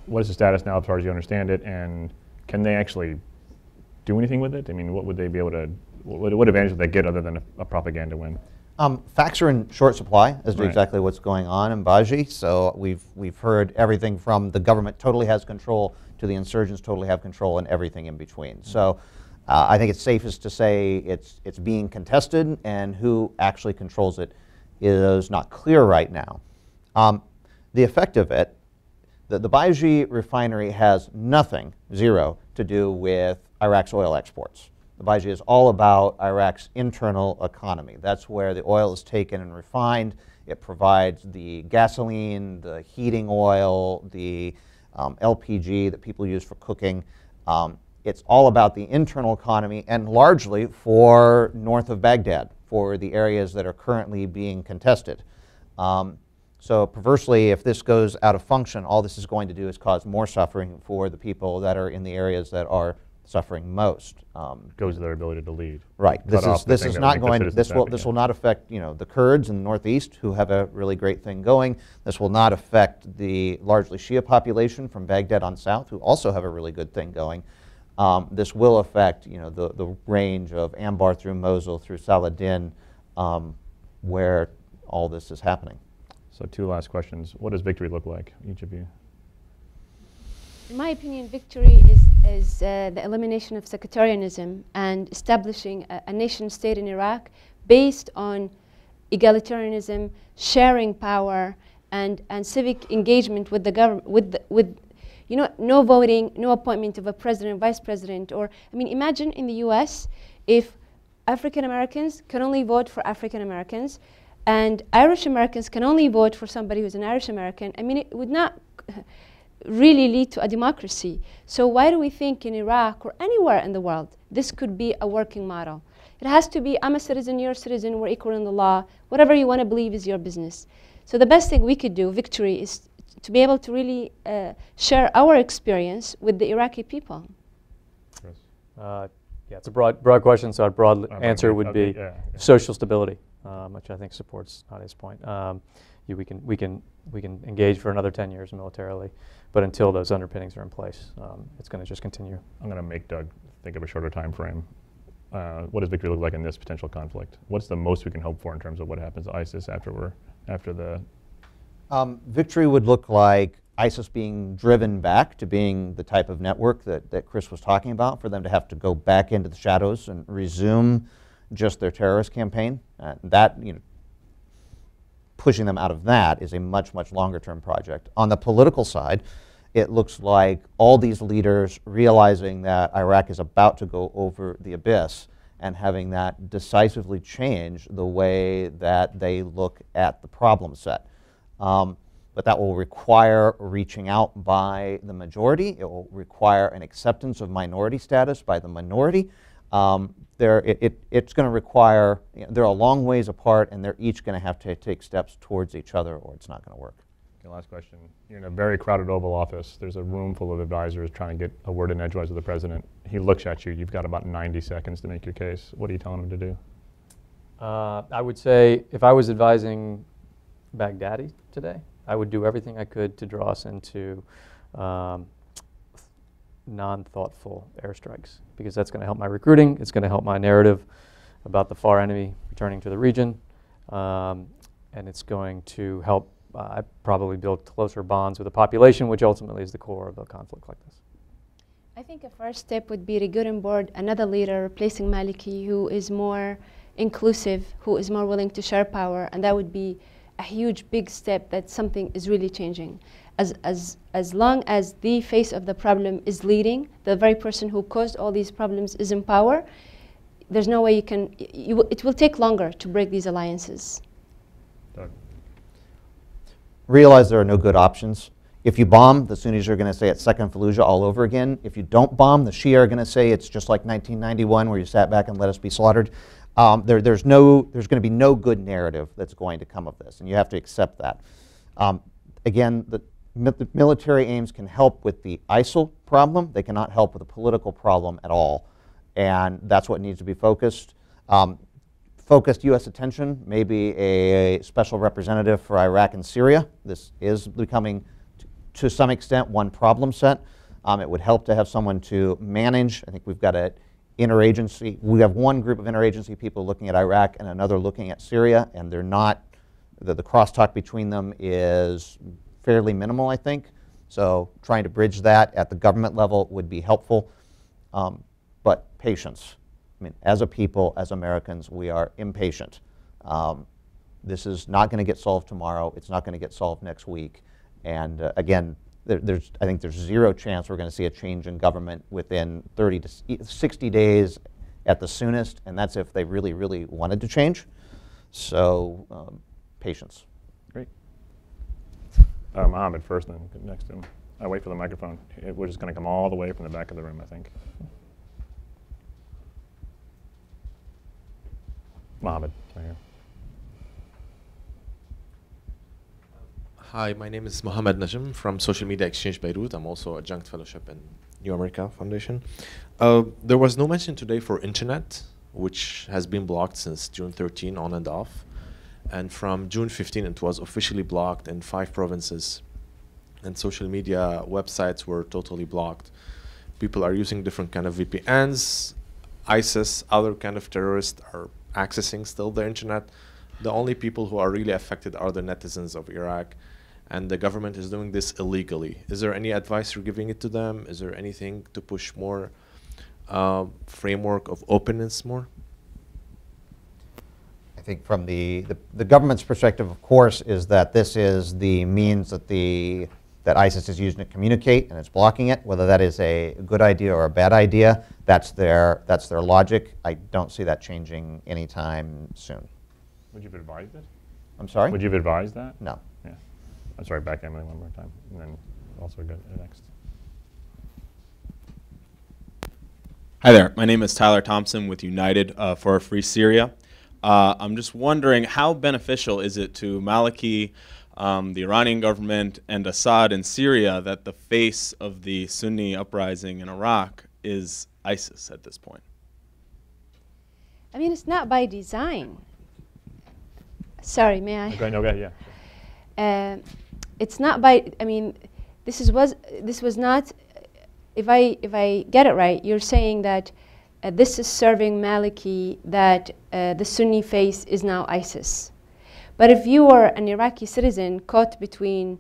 what is the status now as far as you understand it, and can they actually do anything with it? I mean, what would they be able to, what advantage would they get other than a propaganda win? Facts are in short supply as to Right. exactly what's going on in Baji. So we've heard everything from the government totally has control to the insurgents totally have control and everything in between. So I think it's safest to say it's being contested, and who actually controls it is not clear right now. The effect of it, the Baiji refinery has nothing, zero, to do with Iraq's oil exports. The Baiji is all about Iraq's internal economy. That's where the oil is taken and refined. It provides the gasoline, the heating oil, the LPG that people use for cooking. It's all about the internal economy, and largely for north of Baghdad, for the areas that are currently being contested. So perversely, if this goes out of function, all this is going to do is cause more suffering for the people that are in the areas that are suffering most. Goes to their ability to lead. Right. This is not going. This will Afghan. not affect the Kurds in the northeast, who have a really great thing going. This will not affect the largely Shia population from Baghdad on south, who also have a really good thing going. This will affect the range of Anbar through Mosul through Saladin, where all this is happening. So 2 last questions. What does victory look like, each of you? In my opinion, victory is the elimination of sectarianism and establishing a nation-state in Iraq based on egalitarianism, sharing power, and civic engagement with the government, with no voting, no appointment of a president, vice president, or, I mean, imagine in the US if African Americans can only vote for African Americans and Irish Americans can only vote for somebody who's an Irish American. I mean, it would not really lead to a democracy. So why do we think in Iraq or anywhere in the world this could be a working model? It has to be, I'm a citizen, you're a citizen, we're equal in the law. Whatever you want to believe is your business. So the best thing we could do, victory, is to be able to really share our experience with the Iraqi people. Yeah, it's a broad question, so a broad answer would be social stability, which I think supports Nadia's point. We can engage for another 10 years militarily, but until those underpinnings are in place, it's going to just continue. I'm going to make Doug think of a shorter time frame. What does victory look like in this potential conflict? What's the most we can hope for in terms of what happens to ISIS after the? Victory would look like ISIS being driven back to being the type of network that Chris was talking about, for them to have to go back into the shadows and resume just their terrorist campaign. Pushing them out of that is a much, much longer term project. On the political side, it looks like all these leaders realizing that Iraq is about to go over the abyss and having that decisively change the way that they look at the problem set. But that will require reaching out by the majority. It will require an acceptance of minority status by the minority. It's going to require, they're a long ways apart, and they're each going to have to take steps towards each other, or it's not going to work. Okay, last question. You're in a very crowded Oval Office. There's a room full of advisors trying to get a word in edgewise with the president. He looks at you. You've got about 90 seconds to make your case. What are you telling him to do? I would say if I was advising Baghdadi today, I would do everything I could to draw us into non-thoughtful airstrikes, because that's going to help my recruiting, it's going to help my narrative about the far enemy returning to the region, and it's going to help probably build closer bonds with the population, which ultimately is the core of a conflict like this. I think a first step would be to get on board another leader replacing Maliki, who is more inclusive, who is more willing to share power, and that would be a huge, big step that something is really changing. As long as the face of the problem is leading, the very person who caused all these problems is in power, there's no way you can, it will take longer to break these alliances. Realize there are no good options. If you bomb, the Sunnis are going to say it's Second Fallujah all over again. If you don't bomb, the Shia are going to say it's just like 1991 where you sat back and let us be slaughtered. There's going to be no good narrative that's going to come of this, and you have to accept that. Again, the military aims can help with the ISIL problem. They cannot help with the political problem at all, and that's what needs to be focused. Focused U.S. attention, maybe a special representative for Iraq and Syria. This is becoming, to some extent, one problem set. It would help to have someone to manage. I think we've got an interagency. We have one group of interagency people looking at Iraq and another looking at Syria, and they're not, the crosstalk between them is fairly minimal, I think. So trying to bridge that at the government level would be helpful. But patience. I mean, as a people, as Americans, we are impatient. This is not going to get solved tomorrow. It's not going to get solved next week. And again, I think there's zero chance we're going to see a change in government within 30 to 60 days at the soonest, and that's if they really, really wanted to change. So patience. Great. Mohammed first, then next to him. I wait for the microphone. We're just going to come all the way from the back of the room, I think. Mohammed, right here. Hi, my name is Mohammed Najm from Social Media Exchange Beirut. I'm also adjunct fellowship in New America Foundation. There was no mention today for internet, which has been blocked since June 13 on and off. And from June 15, it was officially blocked in 5 provinces. And social media websites were totally blocked. People are using different kind of VPNs. ISIS, other kind of terrorists are accessing still the internet. The only people who are really affected are the netizens of Iraq, and the government is doing this illegally. Is there any advice you're giving it to them? Is there anything to push more framework of openness more? I think from the government's perspective, of course, is that this is the means that that ISIS is using to communicate, and it's blocking it. Whether that is a good idea or a bad idea, that's their logic. I don't see that changing anytime soon. Would you have advised it? I'm sorry? Would you have advised that? No. Yeah. I'm sorry, back Emily one more time, and then also go next. Hi there. My name is Tyler Thompson with United for a Free Syria. I'm just wondering, how beneficial is it to Maliki, the Iranian government, and Assad in Syria that the face of the Sunni uprising in Iraq is ISIS at this point? I mean, it's not by design. Sorry, may I? Okay, no, go ahead, yeah. It's not by, I mean, this was not, if I get it right, you're saying that this is serving Maliki, that the Sunni face is now ISIS. But if you are an Iraqi citizen caught between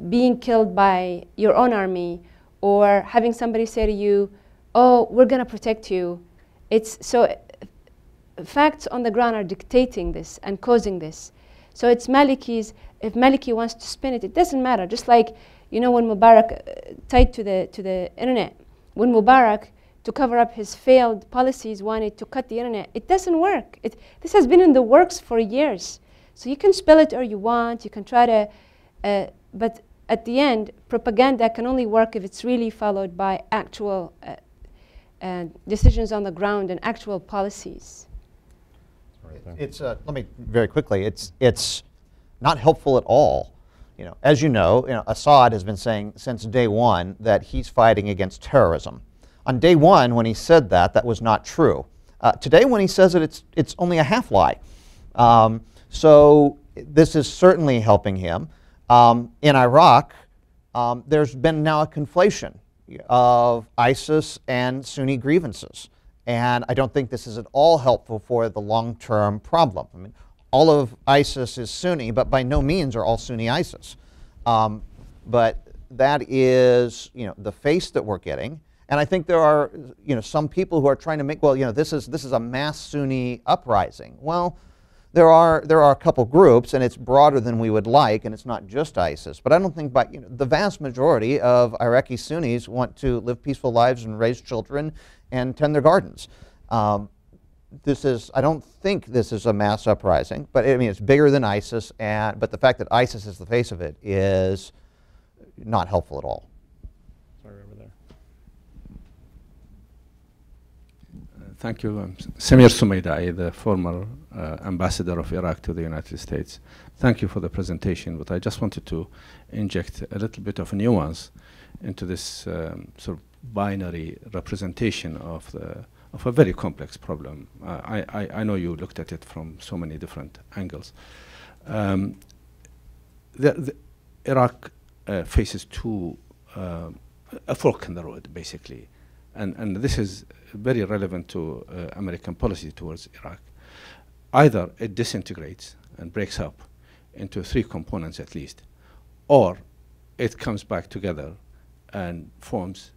being killed by your own army or having somebody say to you, oh, we're going to protect you, it's so facts on the ground are dictating this and causing this. So it's Maliki's, if Maliki wants to spin it, it doesn't matter. Just like, you know, when Mubarak tied to the internet, when Mubarak, to cover up his failed policies, wanted to cut the internet, it doesn't work. This has been in the works for years. So you can spell it or you want, you can try to, but at the end, propaganda can only work if it's really followed by actual decisions on the ground and actual policies. Let me very quickly. It's not helpful at all. As you know, Assad has been saying since day one that he's fighting against terrorism. On day one, when he said that was not true. Today, when he says it, it's only a half lie. So this is certainly helping him. In Iraq, there's been now a conflation of ISIS and Sunni grievances. And I don't think this is at all helpful for the long-term problem. I mean, all of ISIS is Sunni, but by no means are all Sunni ISIS. But that is, the face that we're getting. And I think there are, some people who are trying to make, well, this is a mass Sunni uprising. Well, there are a couple groups, and it's broader than we would like, and it's not just ISIS. But I don't think the vast majority of Iraqi Sunnis want to live peaceful lives and raise children and tend their gardens. I don't think this is a mass uprising, but I mean, it's bigger than ISIS, but the fact that ISIS is the face of it is not helpful at all. Sorry, over there. Thank you. Samir Sumaida, the former ambassador of Iraq to the United States. Thank you for the presentation, but I just wanted to inject a little bit of nuance into this sort of binary representation of a very complex problem. I know you looked at it from so many different angles. Iraq faces a fork in the road, basically. And this is very relevant to American policy towards Iraq. Either it disintegrates and breaks up into 3 components at least, or it comes back together and forms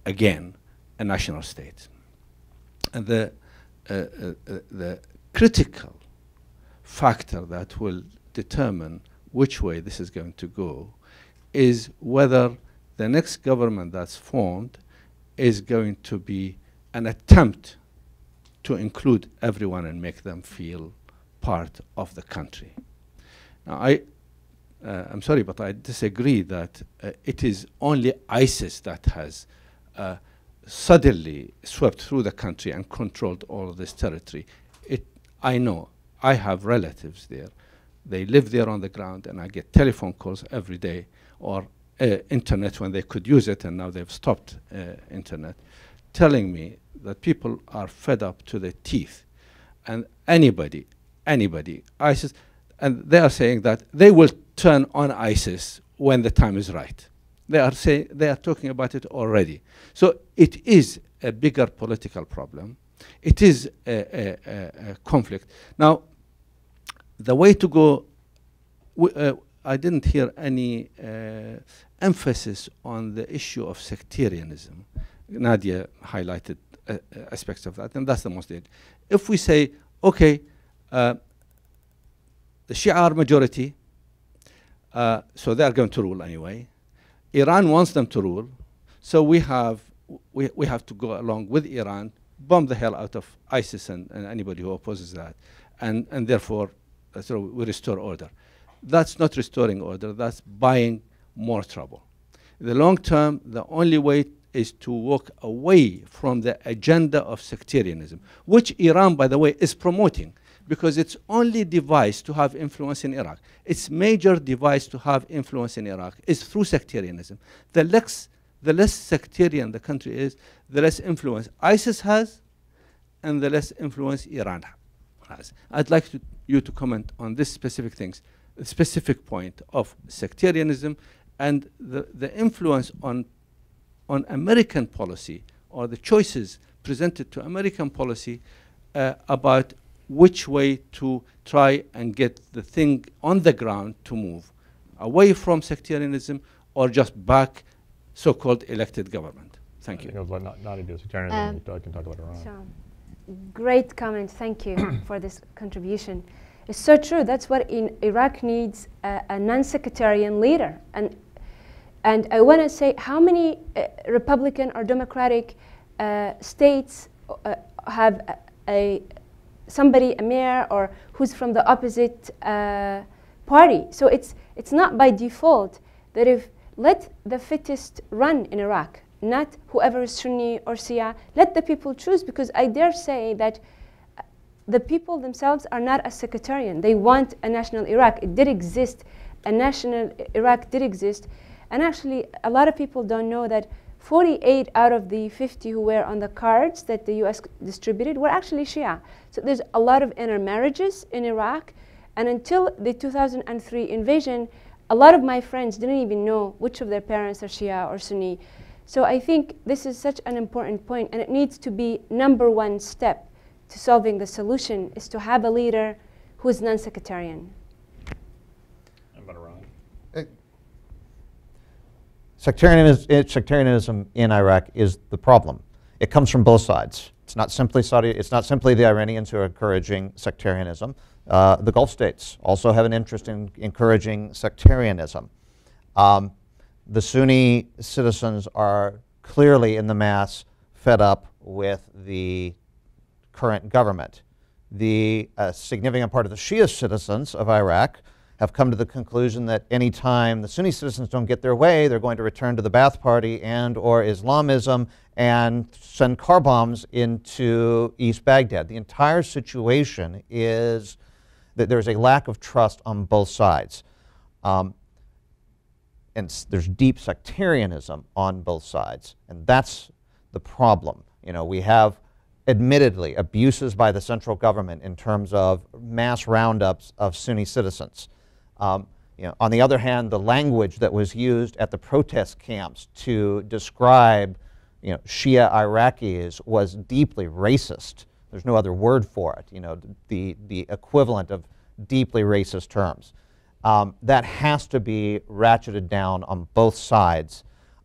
again a national state. And the critical factor that will determine which way this is going to go is whether the next government that's formed is going to be an attempt to include everyone and make them feel part of the country. Now, I'm sorry, but I disagree that it is only ISIS that has suddenly swept through the country and controlled all of this territory. I know, I have relatives there. They live there on the ground, and I get telephone calls every day, or internet when they could use it, and now they've stopped internet, telling me that people are fed up to the teeth. And anybody, ISIS, and they are saying that they will turn on ISIS when the time is right. They are talking about it already. So it is a bigger political problem. It is a conflict. Now, the way to go, I didn't hear any emphasis on the issue of sectarianism. Nadia highlighted aspects of that, and that's the most important. If we say, okay, the Shia are majority, so they are going to rule anyway. Iran wants them to rule, so we have to go along with Iran, bomb the hell out of ISIS and anybody who opposes that, and therefore so we restore order. That's not restoring order, that's buying more trouble. In the long term, the only way is to walk away from the agenda of sectarianism, which Iran, by the way, is promoting, because its only device to have influence in Iraq, its major device to have influence in Iraq is through sectarianism. The less sectarian the country is, the less influence ISIS has, and the less influence Iran has. I'd like you to comment on this specific point of sectarianism and the influence on American policy, or the choices presented to American policy about which way to try and get the thing on the ground to move away from sectarianism or just back so-called elected government. Thank you. Not into sectarianism, I can talk about Iran. So, great comment, thank you for this contribution. It's so true, that's what Iraq needs, a non-sectarian leader. And I want to say, how many Republican or Democratic states have somebody, a mayor, or who's from the opposite party? So it's not by default that if let the fittest run in Iraq, not whoever is Sunni or Shia, let the people choose, because I dare say that the people themselves are not a sectarian. They want a national Iraq. It did exist, a national Iraq did exist. And actually, a lot of people don't know that 48 out of the 50 who were on the cards that the US distributed were actually Shia. So there's a lot of intermarriages in Iraq. And until the 2003 invasion, a lot of my friends didn't even know which of their parents are Shia or Sunni. So I think this is such an important point, and it needs to be #1 step to solving the solution, is to have a leader who is non-sectarian. Sectarianism in Iraq is the problem. It comes from both sides. It's not simply the Iranians who are encouraging sectarianism. The Gulf states also have an interest in encouraging sectarianism. The Sunni citizens are clearly in the mass fed up with the current government. The significant part of the Shia citizens of Iraq have come to the conclusion that any time the Sunni citizens don't get their way, they're going to return to the Ba'ath Party and or Islamism and send car bombs into East Baghdad. The entire situation is that there's a lack of trust on both sides. And there's deep sectarianism on both sides, and that's the problem. You know, we have admittedly abuses by the central government in terms of mass roundups of Sunni citizens. You know, on the other hand, the language that was used at the protest camps to describe, you know, Shia Iraqis was deeply racist. There's no other word for it. You know, the equivalent of deeply racist terms. That has to be ratcheted down on both sides.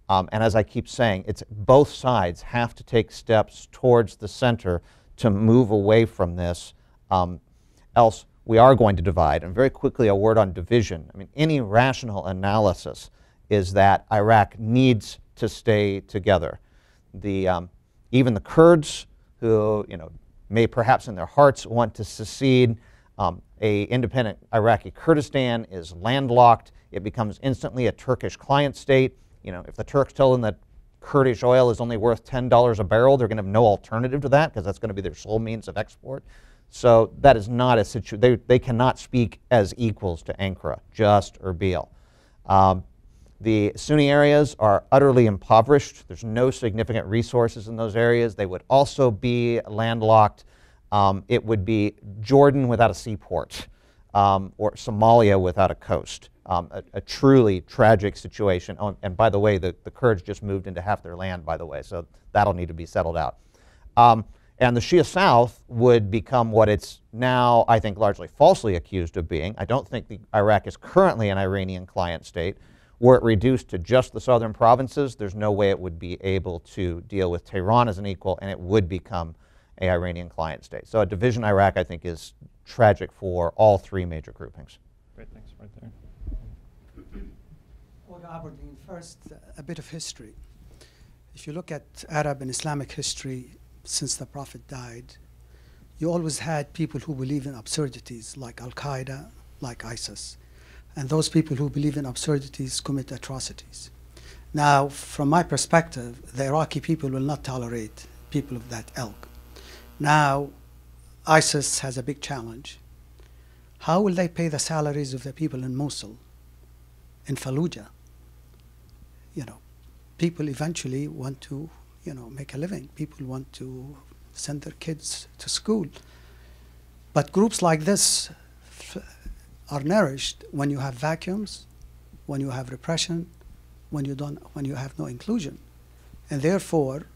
And as I keep saying, it's both sides have to take steps towards the center to move away from this. Else we are going to divide. And very quickly, a word on division. I mean, any rational analysis is that Iraq needs to stay together. Even the Kurds, who, you know, may perhaps in their hearts want to secede, a independent Iraqi Kurdistan is landlocked. It becomes instantly a Turkish client state. You know, if the Turks tell them that Kurdish oil is only worth $10 a barrel, they're going to have no alternative to that because that's going to be their sole means of export. So that is not a situation. They cannot speak as equals to Ankara, just Erbil. The Sunni areas are utterly impoverished. There's no significant resources in those areas. They would also be landlocked. It would be Jordan without a seaport, or Somalia without a coast. A truly tragic situation. Oh, and by the way, the Kurds just moved into half their land, by the way, so that'll need to be settled out. And the Shia South would become what it's now, I think, largely falsely accused of being. I don't think Iraq is currently an Iranian client state. Were it reduced to just the southern provinces, there's no way it would be able to deal with Tehran as an equal, and it would become an Iranian client state. So a division in Iraq, I think, is tragic for all three major groupings. Great, thanks. Right there. Olga Aberdeen, first, a bit of history. If you look at Arab and Islamic history since the Prophet died, you always had people who believe in absurdities like Al-Qaeda, like ISIS. And those people who believe in absurdities commit atrocities. Now, from my perspective, the Iraqi people will not tolerate people of that ilk. Now, ISIS has a big challenge. How will they pay the salaries of the people in Mosul, in Fallujah? You know, people eventually want to, you know, make a living. People want to send their kids to school. But groups like this are nourished when you have vacuums, when you have repression, when you have no inclusion. And therefore,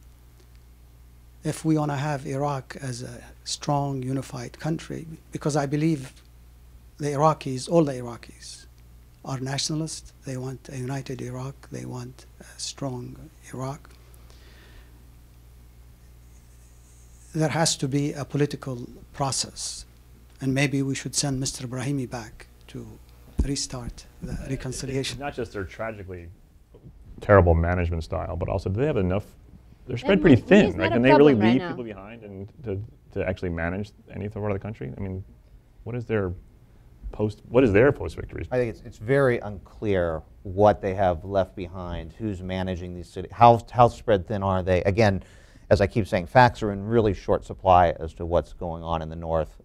if we want to have Iraq as a strong, unified country, because I believe the Iraqis, all the Iraqis, are nationalists. They want a united Iraq. They want a strong Iraq. There has to be a political process. And maybe we should send Mr. Brahimi back to restart the reconciliation. It's not just their tragically terrible management style, but also do they have enough? They're spread pretty thin, right? Can they really leave people behind and to actually manage any part of the country? I mean, what is their post-victory? I think it's very unclear what they have left behind, who's managing these cities, how spread thin are they? Again, as I keep saying, facts are in really short supply as to what's going on in the north,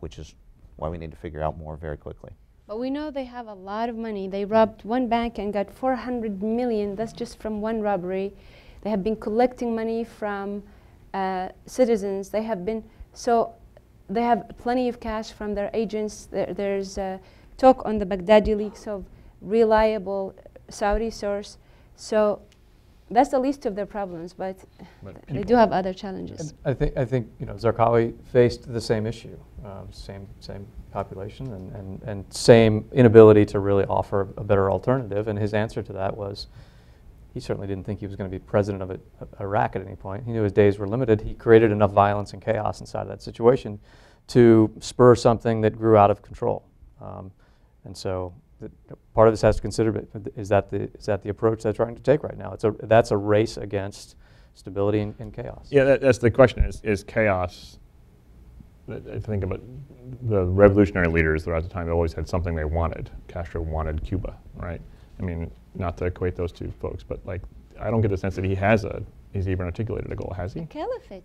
which is why we need to figure out more very quickly. But we know they have a lot of money. They robbed one bank and got 400 million. That's just from one robbery. They have been collecting money from citizens. They have plenty of cash from their agents. There's talk on the Baghdadi leaks of reliable Saudi source. So that's the least of their problems, but they do have other challenges. I think you know, Zarqawi faced the same issue, same population and same inability to really offer a better alternative. And his answer to that was, he certainly didn't think he was going to be president of Iraq at any point. He knew his days were limited. He created enough violence and chaos inside of that situation to spur something that grew out of control. And so part of this has to consider, is that the approach they're trying to take right now? That's a race against stability and chaos. Yeah, that's the question, is chaos I think about the revolutionary leaders throughout the time, they always had something they wanted. Castro wanted Cuba, right? I mean, not to equate those two folks, but like, I don't get the sense that he's even articulated a goal, has he? A caliphate.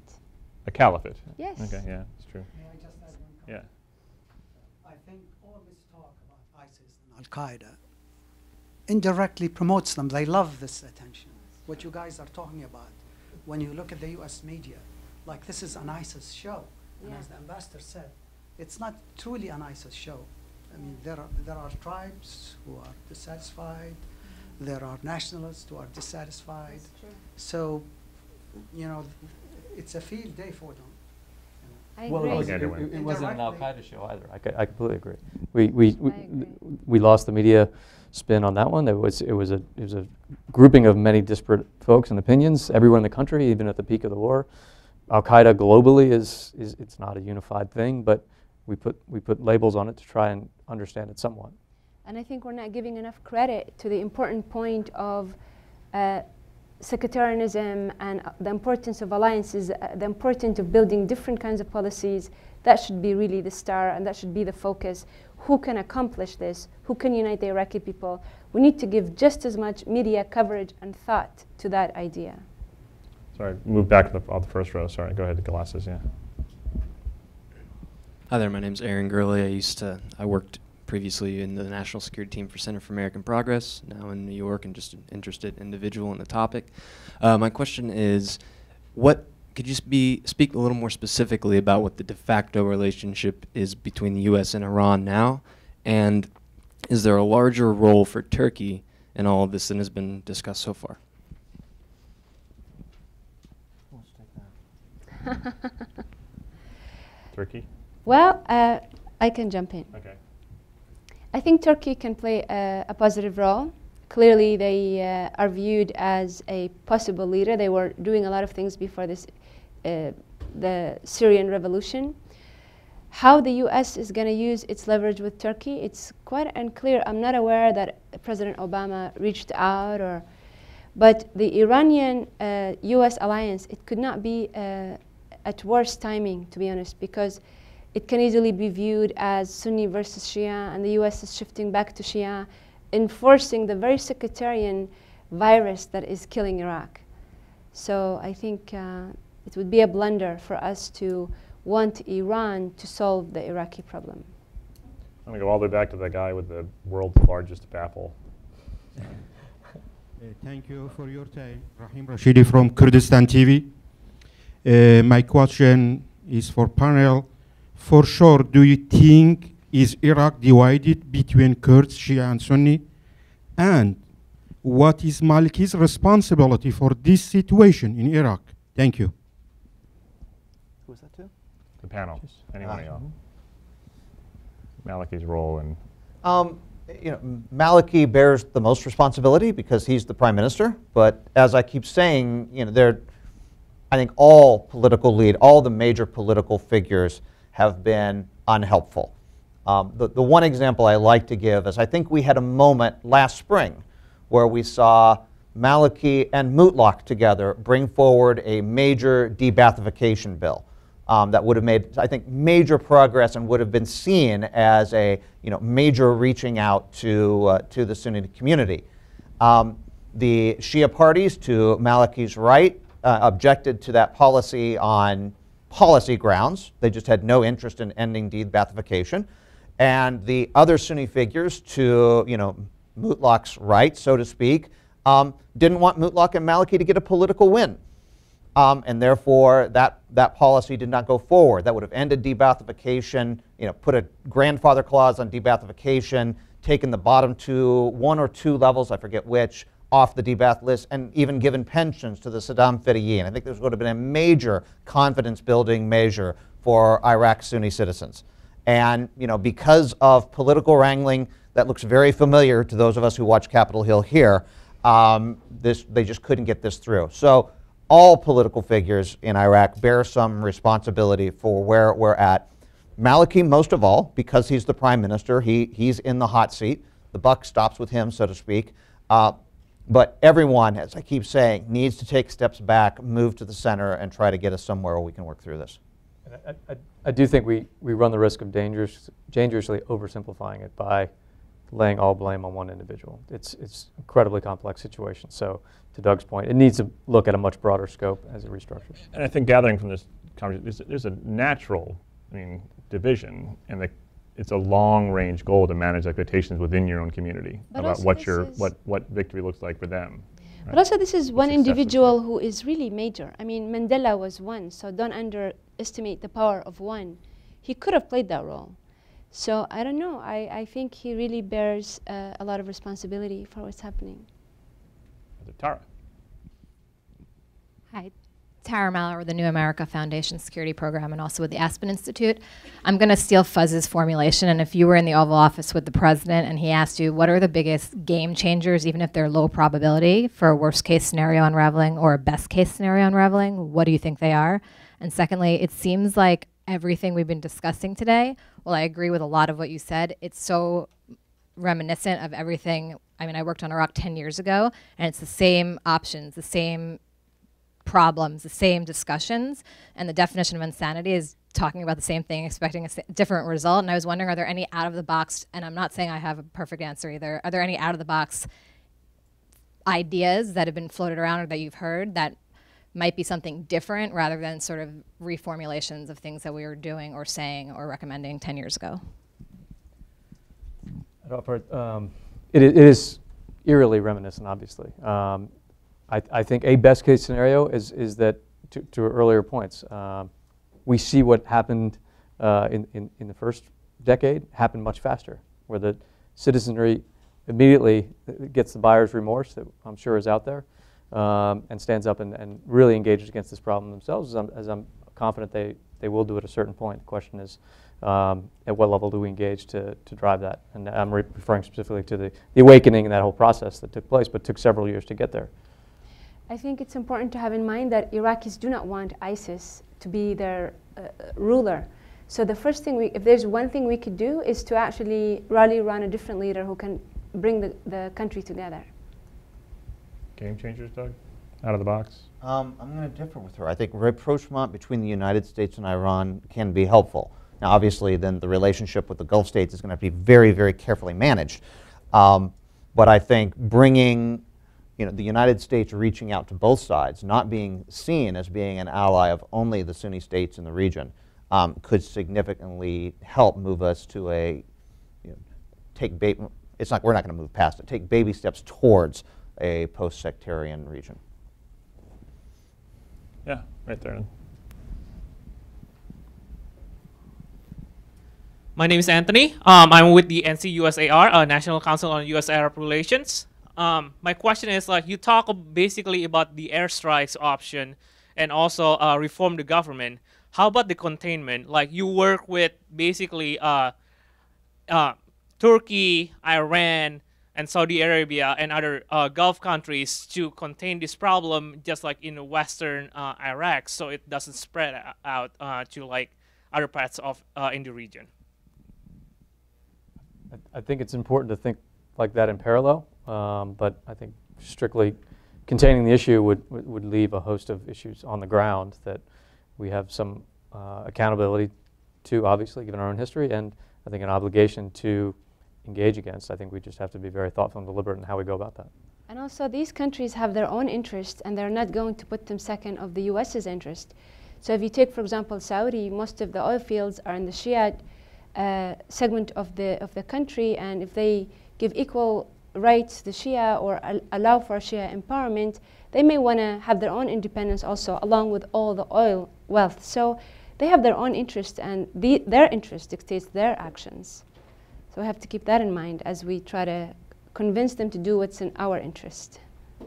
A caliphate? Yes. Okay, yeah, it's true. May I just add one comment? Yeah. I think all this talk about ISIS and Al-Qaeda indirectly promotes them. They love this attention. What you guys are talking about, when you look at the US media, like this is an ISIS show. And as the ambassador said, it's not truly an ISIS show. I mean, there are tribes who are dissatisfied. There are nationalists who are dissatisfied. So, you know, it's a field day for them. I well, agree. it wasn't an Al-Qaeda show either. I completely agree. We lost the media spin on that one. It was a grouping of many disparate folks and opinions everywhere in the country, even at the peak of the war. Al-Qaeda globally is it's not a unified thing, but we put labels on it to try and understand it somewhat. And I think we're not giving enough credit to the important point of sectarianism and the importance of alliances, the importance of building different kinds of policies. That should be really the star, and that should be the focus. Who can accomplish this? Who can unite the Iraqi people? We need to give just as much media coverage and thought to that idea. Sorry, move back to the first row. Sorry, go ahead, glasses, yeah. Hi there, my name's Aaron Gurley. I worked previously in the National Security Team for Center for American Progress, now in New York, and just an interested individual in the topic. My question is, could you speak a little more specifically about what the de facto relationship is between the U.S. and Iran now, and is there a larger role for Turkey in all of this than has been discussed so far? Turkey? Well, I can jump in. Okay. I think Turkey can play a positive role. Clearly, they are viewed as a possible leader. They were doing a lot of things before this, the Syrian revolution. How the U.S. is going to use its leverage with Turkey, it's quite unclear. I'm not aware that President Obama reached out, but the Iranian-U.S. alliance, it could not be at worse timing, to be honest, because it can easily be viewed as Sunni versus Shia, and the U.S. is shifting back to Shia, enforcing the very sectarian virus that is killing Iraq. So I think it would be a blunder for us to want Iran to solve the Iraqi problem. I'm going to go all the way back to the guy with the world's largest baffle. Thank you for your time. Rahim Rashidi from Kurdistan TV. My question is for panel. For sure, do you think is Iraq divided between Kurds, Shia, and Sunni? And what is Maliki's responsibility for this situation in Iraq? Thank you. Who was that to? The panel. Anyone else? Maliki's role in. Maliki bears the most responsibility because he's the prime minister. But as I keep saying, I think all the major political figures have been unhelpful. The one example I like to give is I think we had a moment last spring where we saw Maliki and Mutlaq together bring forward a major de-Baathification bill that would have made, I think, major progress and would have been seen as a major reaching out to the Sunni community. The Shia parties, to Maliki's right, objected to that policy on policy grounds. They just had no interest in ending de-Baathification. And the other Sunni figures, to Mutlaq's right, so to speak, didn't want Mutlaq and Maliki to get a political win. And therefore, that policy did not go forward. That would have ended de-Baathification, put a grandfather clause on de-Baathification, taken the bottom one or two levels, I forget which, off the de-Baath list, and even given pensions to the Saddam Fedayeen. I think this would have been a major confidence-building measure for Iraq's Sunni citizens. And because of political wrangling that looks very familiar to those of us who watch Capitol Hill here, they just couldn't get this through. So all political figures in Iraq bear some responsibility for where we're at. Maliki, most of all, because he's the prime minister, he's in the hot seat. The buck stops with him, so to speak. But everyone, as I keep saying, needs to take steps back, move to the center, and try to get us somewhere where we can work through this. I do think we run the risk of dangerously oversimplifying it by laying all blame on one individual. It's an incredibly complex situation. So to Doug's point, it needs to look at a much broader scope as it restructures. And I think gathering from this conversation, there's a natural, division, and it's a long-range goal to manage expectations within your own community about what victory looks like for them. But also this is one individual who is really major. I mean, Mandela was one, so don't underestimate the power of one. He could have played that role. So I don't know, I think he really bears a lot of responsibility for what's happening. Tara. Hi, Tara Maller with the New America Foundation Security Program and also with the Aspen Institute. I'm going to steal Fuzz's formulation, and if you were in the Oval Office with the president and he asked you what are the biggest game changers, even if they're low probability, for a worst case scenario unraveling or a best case scenario unraveling, what do you think they are? And secondly, it seems like everything we've been discussing today, well, I agree with a lot of what you said. It's so reminiscent of everything. I mean, I worked on Iraq 10 years ago, and it's the same options, the same problems, the same discussions, and the definition of insanity is talking about the same thing, expecting a different result. And I was wondering, are there any out-of-the-box, and I'm not saying I have a perfect answer either, are there any out-of-the-box ideas that have been floated around or that you've heard that might be something different rather than sort of reformulations of things that we were doing or saying or recommending 10 years ago? It is eerily reminiscent, obviously. I think a best case scenario is that, to earlier points, we see what happened in the first decade happen much faster, where the citizenry immediately gets the buyer's remorse that I'm sure is out there, and stands up and really engages against this problem themselves, as I'm confident they will do at a certain point. The question is, at what level do we engage to drive that? And I'm referring specifically to the awakening and that whole process that took place, but took several years to get there. I think it's important to have in mind that Iraqis do not want ISIS to be their ruler. So the first thing, if there's one thing we could do, is to actually rally around a different leader who can bring the country together. Game changers, Doug? Out of the box? I'm going to differ with her. I think rapprochement between the United States and Iran can be helpful. Now, obviously, then the relationship with the Gulf states is going to have to be very, very carefully managed. But I think bringing the United States reaching out to both sides, not being seen as being an ally of only the Sunni states in the region, could significantly help move us to we're not going to move past it, take baby steps towards a post-sectarian region. Yeah, right there. My name is Anthony. I'm with the NCUSAR, National Council on U.S.-Arab Relations. My question is, you talk basically about the airstrikes option and also reform the government. How about the containment? You work with basically Turkey, Iran, and Saudi Arabia and other Gulf countries to contain this problem, just like in Western Iraq, so it doesn't spread out to other parts of in the region. I think it's important to think like that in parallel, but I think strictly containing the issue would leave a host of issues on the ground that we have some accountability to, obviously, given our own history, and I think an obligation to engage against. I think we just have to be very thoughtful and deliberate in how we go about that. And also, these countries have their own interests, and they're not going to put them second of the U.S.'s interest. So if you take, for example, Saudi, most of the oil fields are in the Shia segment of the country, and if they give equal rights to the Shia or allow for Shia empowerment, they may want to have their own independence also, along with all the oil wealth. So they have their own interest, and their interest dictates their actions. So we have to keep that in mind as we try to convince them to do what's in our interest. I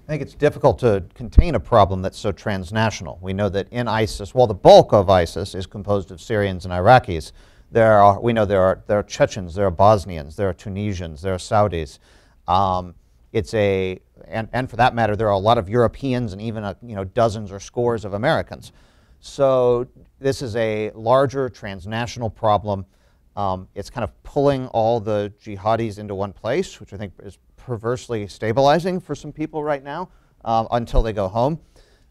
think it's difficult to contain a problem that's so transnational. We know that in ISIS, while the bulk of ISIS is composed of Syrians and Iraqis, we know there are Chechens, there are Bosnians, there are Tunisians, there are Saudis. And for that matter, there are a lot of Europeans and even dozens or scores of Americans. So this is a larger transnational problem. It's kind of pulling all the jihadis into one place, which I think is perversely stabilizing for some people right now until they go home.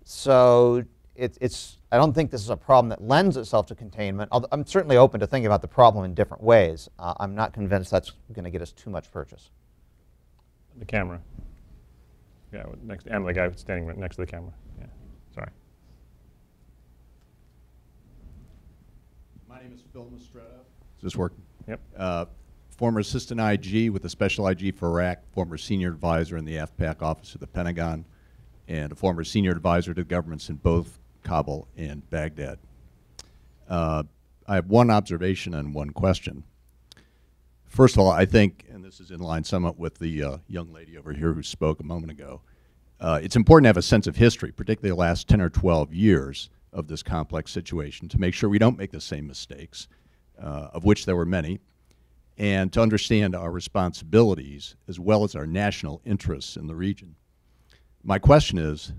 So it's I don't think this is a problem that lends itself to containment. Although I'm certainly open to thinking about the problem in different ways. I'm not convinced that's going to get us too much purchase. The camera. Yeah, next, and the guy standing right next to the camera. Yeah, sorry. My name is Phil Mastretta. Is this working? Yep. Former assistant IG with the Special IG for Iraq, former senior advisor in the AFPAC office of the Pentagon, and a former senior advisor to governments in both Kabul and Baghdad. I have one observation and one question. First of all, I think, and this is in line somewhat with the young lady over here who spoke a moment ago, it's important to have a sense of history, particularly the last 10 or 12 years of this complex situation, to make sure we don't make the same mistakes, of which there were many, and to understand our responsibilities as well as our national interests in the region. My question is,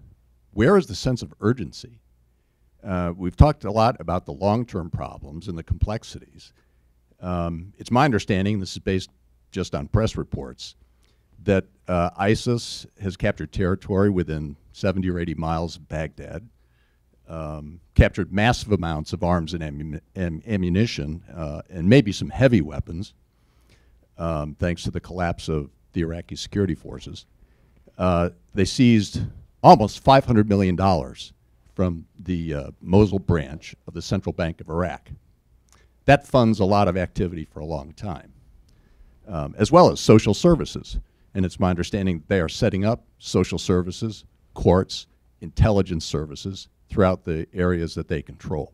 where is the sense of urgency? We've talked a lot about the long-term problems and the complexities. It's my understanding, this is based just on press reports, that ISIS has captured territory within 70 or 80 miles of Baghdad, captured massive amounts of arms and ammunition, and maybe some heavy weapons, thanks to the collapse of the Iraqi security forces. They seized almost $500 million from the Mosul branch of the Central Bank of Iraq. That funds a lot of activity for a long time, as well as social services. And it's my understanding they are setting up social services, courts, intelligence services throughout the areas that they control.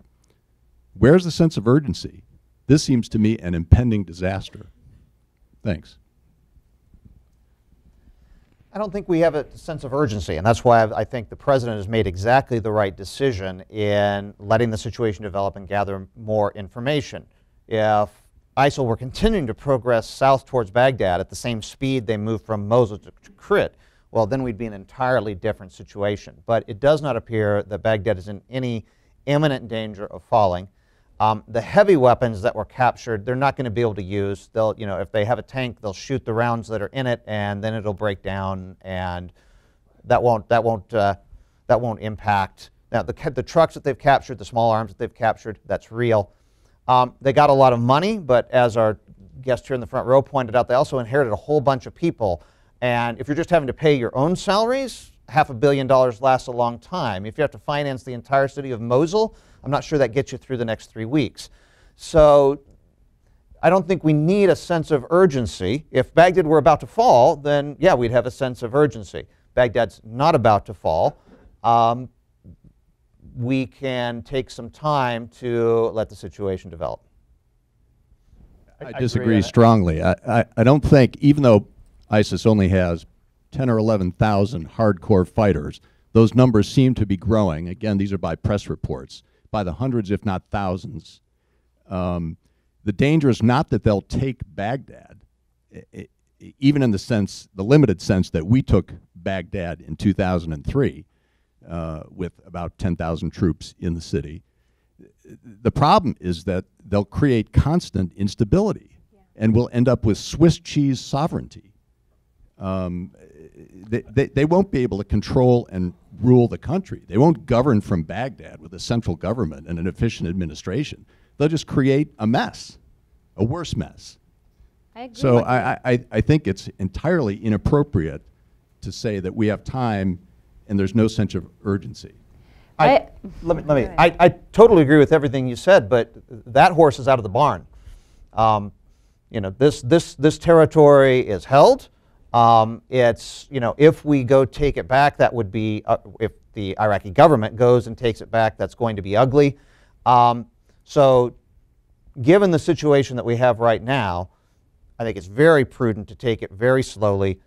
Where's the sense of urgency? This seems to me an impending disaster. Thanks. I don't think we have a sense of urgency, and that's why I think the President has made exactly the right decision in letting the situation develop and gather more information. If ISIL were continuing to progress south towards Baghdad at the same speed they moved from Mosul to Tikrit, well, then we'd be in an entirely different situation. But it does not appear that Baghdad is in any imminent danger of falling. The heavy weapons that were captured, they're not going to be able to use. They'll, you know, if they have a tank, they'll shoot the rounds that are in it, and then it'll break down, and that won't impact. Now, the trucks that they've captured, the small arms that they've captured, that's real. They got a lot of money, but as our guest here in the front row pointed out, they also inherited a whole bunch of people. And if you're just having to pay your own salaries, $500 million lasts a long time. If you have to finance the entire city of Mosul, I'm not sure that gets you through the next 3 weeks. So I don't think we need a sense of urgency. If Baghdad were about to fall, then yeah, we'd have a sense of urgency. Baghdad's not about to fall. We can take some time to let the situation develop. I disagree strongly. I don't think, even though ISIS only has 10 or 11,000 hardcore fighters, those numbers seem to be growing. Again, these are by press reports, by the hundreds, if not thousands. The danger is not that they'll take Baghdad, even in the limited sense that we took Baghdad in 2003 with about 10,000 troops in the city. The problem is that they'll create constant instability, and we'll end up with Swiss cheese sovereignty. They won't be able to control and rule the country. They won't govern from Baghdad with a central government and an efficient administration. They'll just create a mess, a worse mess. I agree. So I think it's entirely inappropriate to say that we have time and there's no sense of urgency. I totally agree with everything you said, but that horse is out of the barn. You know, this territory is held. It's, you know, if we go take it back, that would be, if the Iraqi government goes and takes it back, that's going to be ugly. So given the situation that we have right now, I think it's very prudent to take it very slowly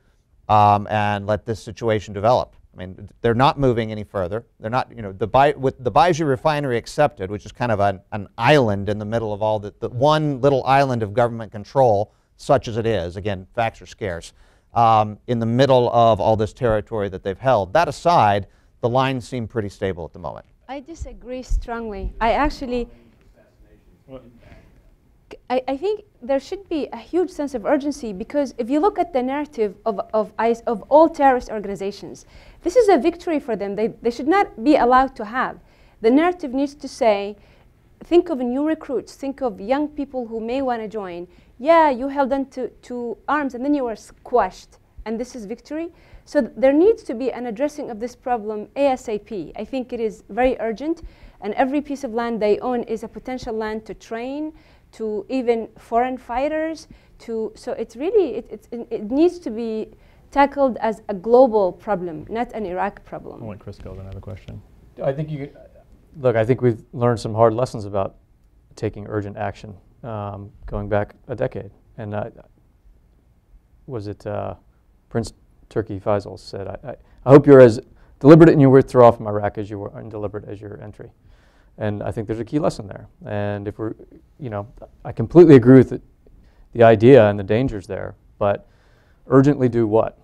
and let this situation develop. I mean, they're not moving any further. They're not, you know, with the Baiji refinery accepted, which is kind of an island in the middle of all the one little island of government control, such as it is. Again, facts are scarce. In the middle of all this territory that they've held. That aside, the lines seem pretty stable at the moment. I disagree strongly. I think there should be a huge sense of urgency, because if you look at the narrative of ISIS, of all terrorist organizations, this is a victory for them. They should not be allowed to have. The narrative needs to say, think of new recruits, think of young people who may want to join. Yeah, you held on to arms and then you were squashed, and this is victory. So there needs to be an addressing of this problem ASAP. I think it is very urgent, and every piece of land they own is a potential land to train, to even foreign fighters, so it's really, it needs to be tackled as a global problem, not an Iraq problem. I'll let Chris go, then I have a question. I think you look, I think we've learned some hard lessons about taking urgent action going back a decade. And was it Prince Turki Faisal said, I hope you're as deliberate in your withdrawal from Iraq as you were undeliberate as your entry. And I think there's a key lesson there. And if we're, I completely agree with the idea and the dangers there, but urgently do what?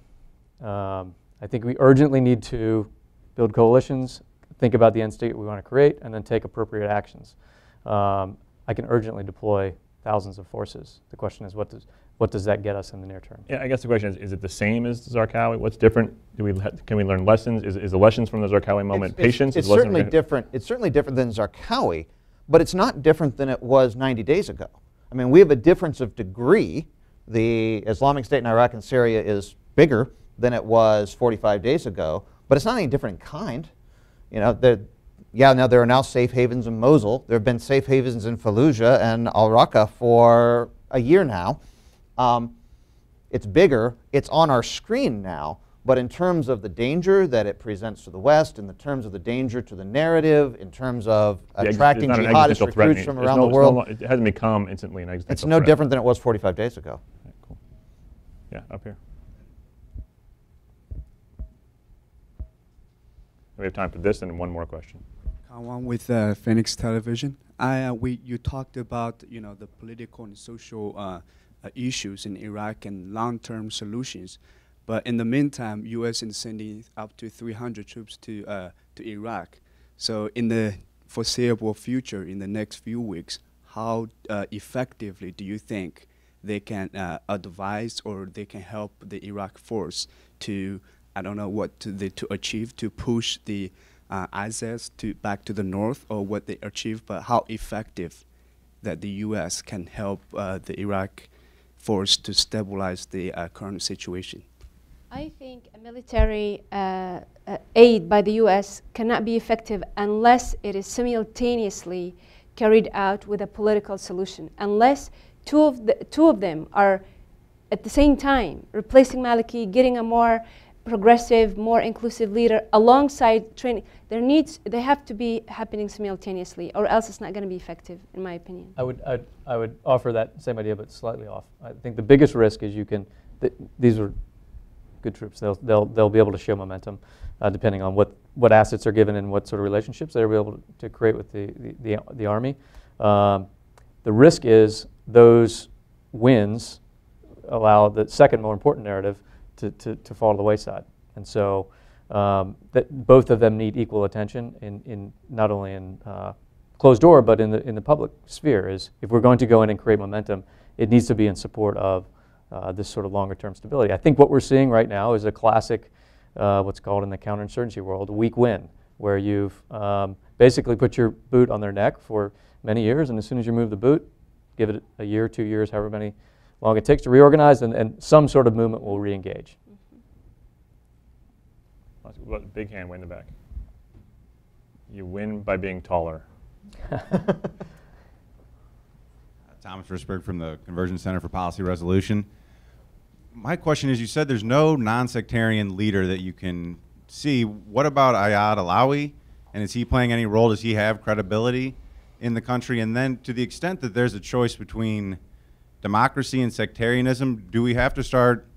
I think we urgently need to build coalitions, think about the end state we want to create, and then take appropriate actions. I can urgently deploy thousands of forces. The question is, what does that get us in the near term? Yeah, I guess the question is it the same as Zarqawi? What's different? Can we learn lessons? Is the lessons from the Zarqawi moment patience? It's certainly different. It's certainly different than Zarqawi, but it's not different than it was 90 days ago. I mean, we have a difference of degree. The Islamic State in Iraq and Syria is bigger than it was 45 days ago, but it's not any different in kind. Now there are now safe havens in Mosul. There have been safe havens in Fallujah and al-Raqqa for a year now. It's bigger. It's on our screen now. But in terms of the danger that it presents to the West, in the terms of the danger to the narrative, in terms of attracting jihadist recruits from around the world, it hasn't become instantly an existential it's no threat. different than it was 45 days ago. Okay, cool. Yeah, up here. We have time for this and one more question. Kawan with Phoenix Television. You talked about the political and social issues in Iraq and long-term solutions, but in the meantime, U.S. is sending up to 300 troops to Iraq. So in the foreseeable future, in the next few weeks, how effectively do you think they can advise or they can help the Iraq force to, I don't know what to achieve, to push the ISIS back to the north, or what they achieve, but how effective that the U.S. can help the Iraq force to stabilize the current situation? I think a military aid by the U.S. cannot be effective unless it is simultaneously carried out with a political solution, unless two of them are at the same time replacing Maliki, getting a more progressive, more inclusive leader alongside training. They have to be happening simultaneously, or else it's not going to be effective, in my opinion. I would offer that same idea, but slightly off. I think the biggest risk is these are good troops. They'll be able to show momentum, depending on what assets are given and what sort of relationships they'll be able to create with the army. The risk is those wins allow the second more important narrative to fall to the wayside. And so that both of them need equal attention in not only in closed door, but in the public sphere. Is if we're going to go in and create momentum, it needs to be in support of this sort of longer term stability. I think what we're seeing right now is a classic, what's called in the counterinsurgency world, a weak win, where you've basically put your boot on their neck for many years, and as soon as you move the boot, give it a year, 2 years, however many long it takes to reorganize, and some sort of movement will re-engage. Big hand way in the back. You win by being taller. Thomas Risberg from the Convergence Center for Policy Resolution. My question is, you said there's no non-sectarian leader that you can see. What about Ayad Alawi? And is he playing any role? Does he have credibility in the country? And then to the extent that there's a choice between democracy and sectarianism, do we have to start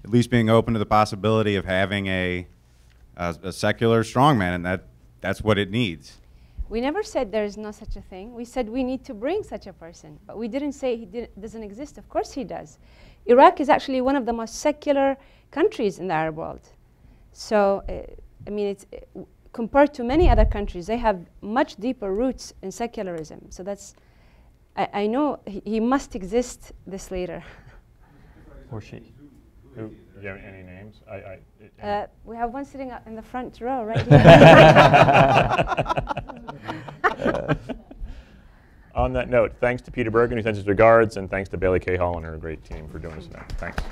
at least being open to the possibility of having a secular strongman, and that's what it needs? We never said there is no such a thing. We said we need to bring such a person, but we didn't say he doesn't exist. Of course he does. Iraq is actually one of the most secular countries in the Arab world. So, I mean, it's compared to many other countries, they have much deeper roots in secularism. So that's, I know he must exist, this leader. Or she. Who Who, do you have any names? We have one sitting in the front row right here. On that note, thanks to Peter Bergen, who sends his regards, and thanks to Bailey Cahall and her great team for doing this event. Thanks.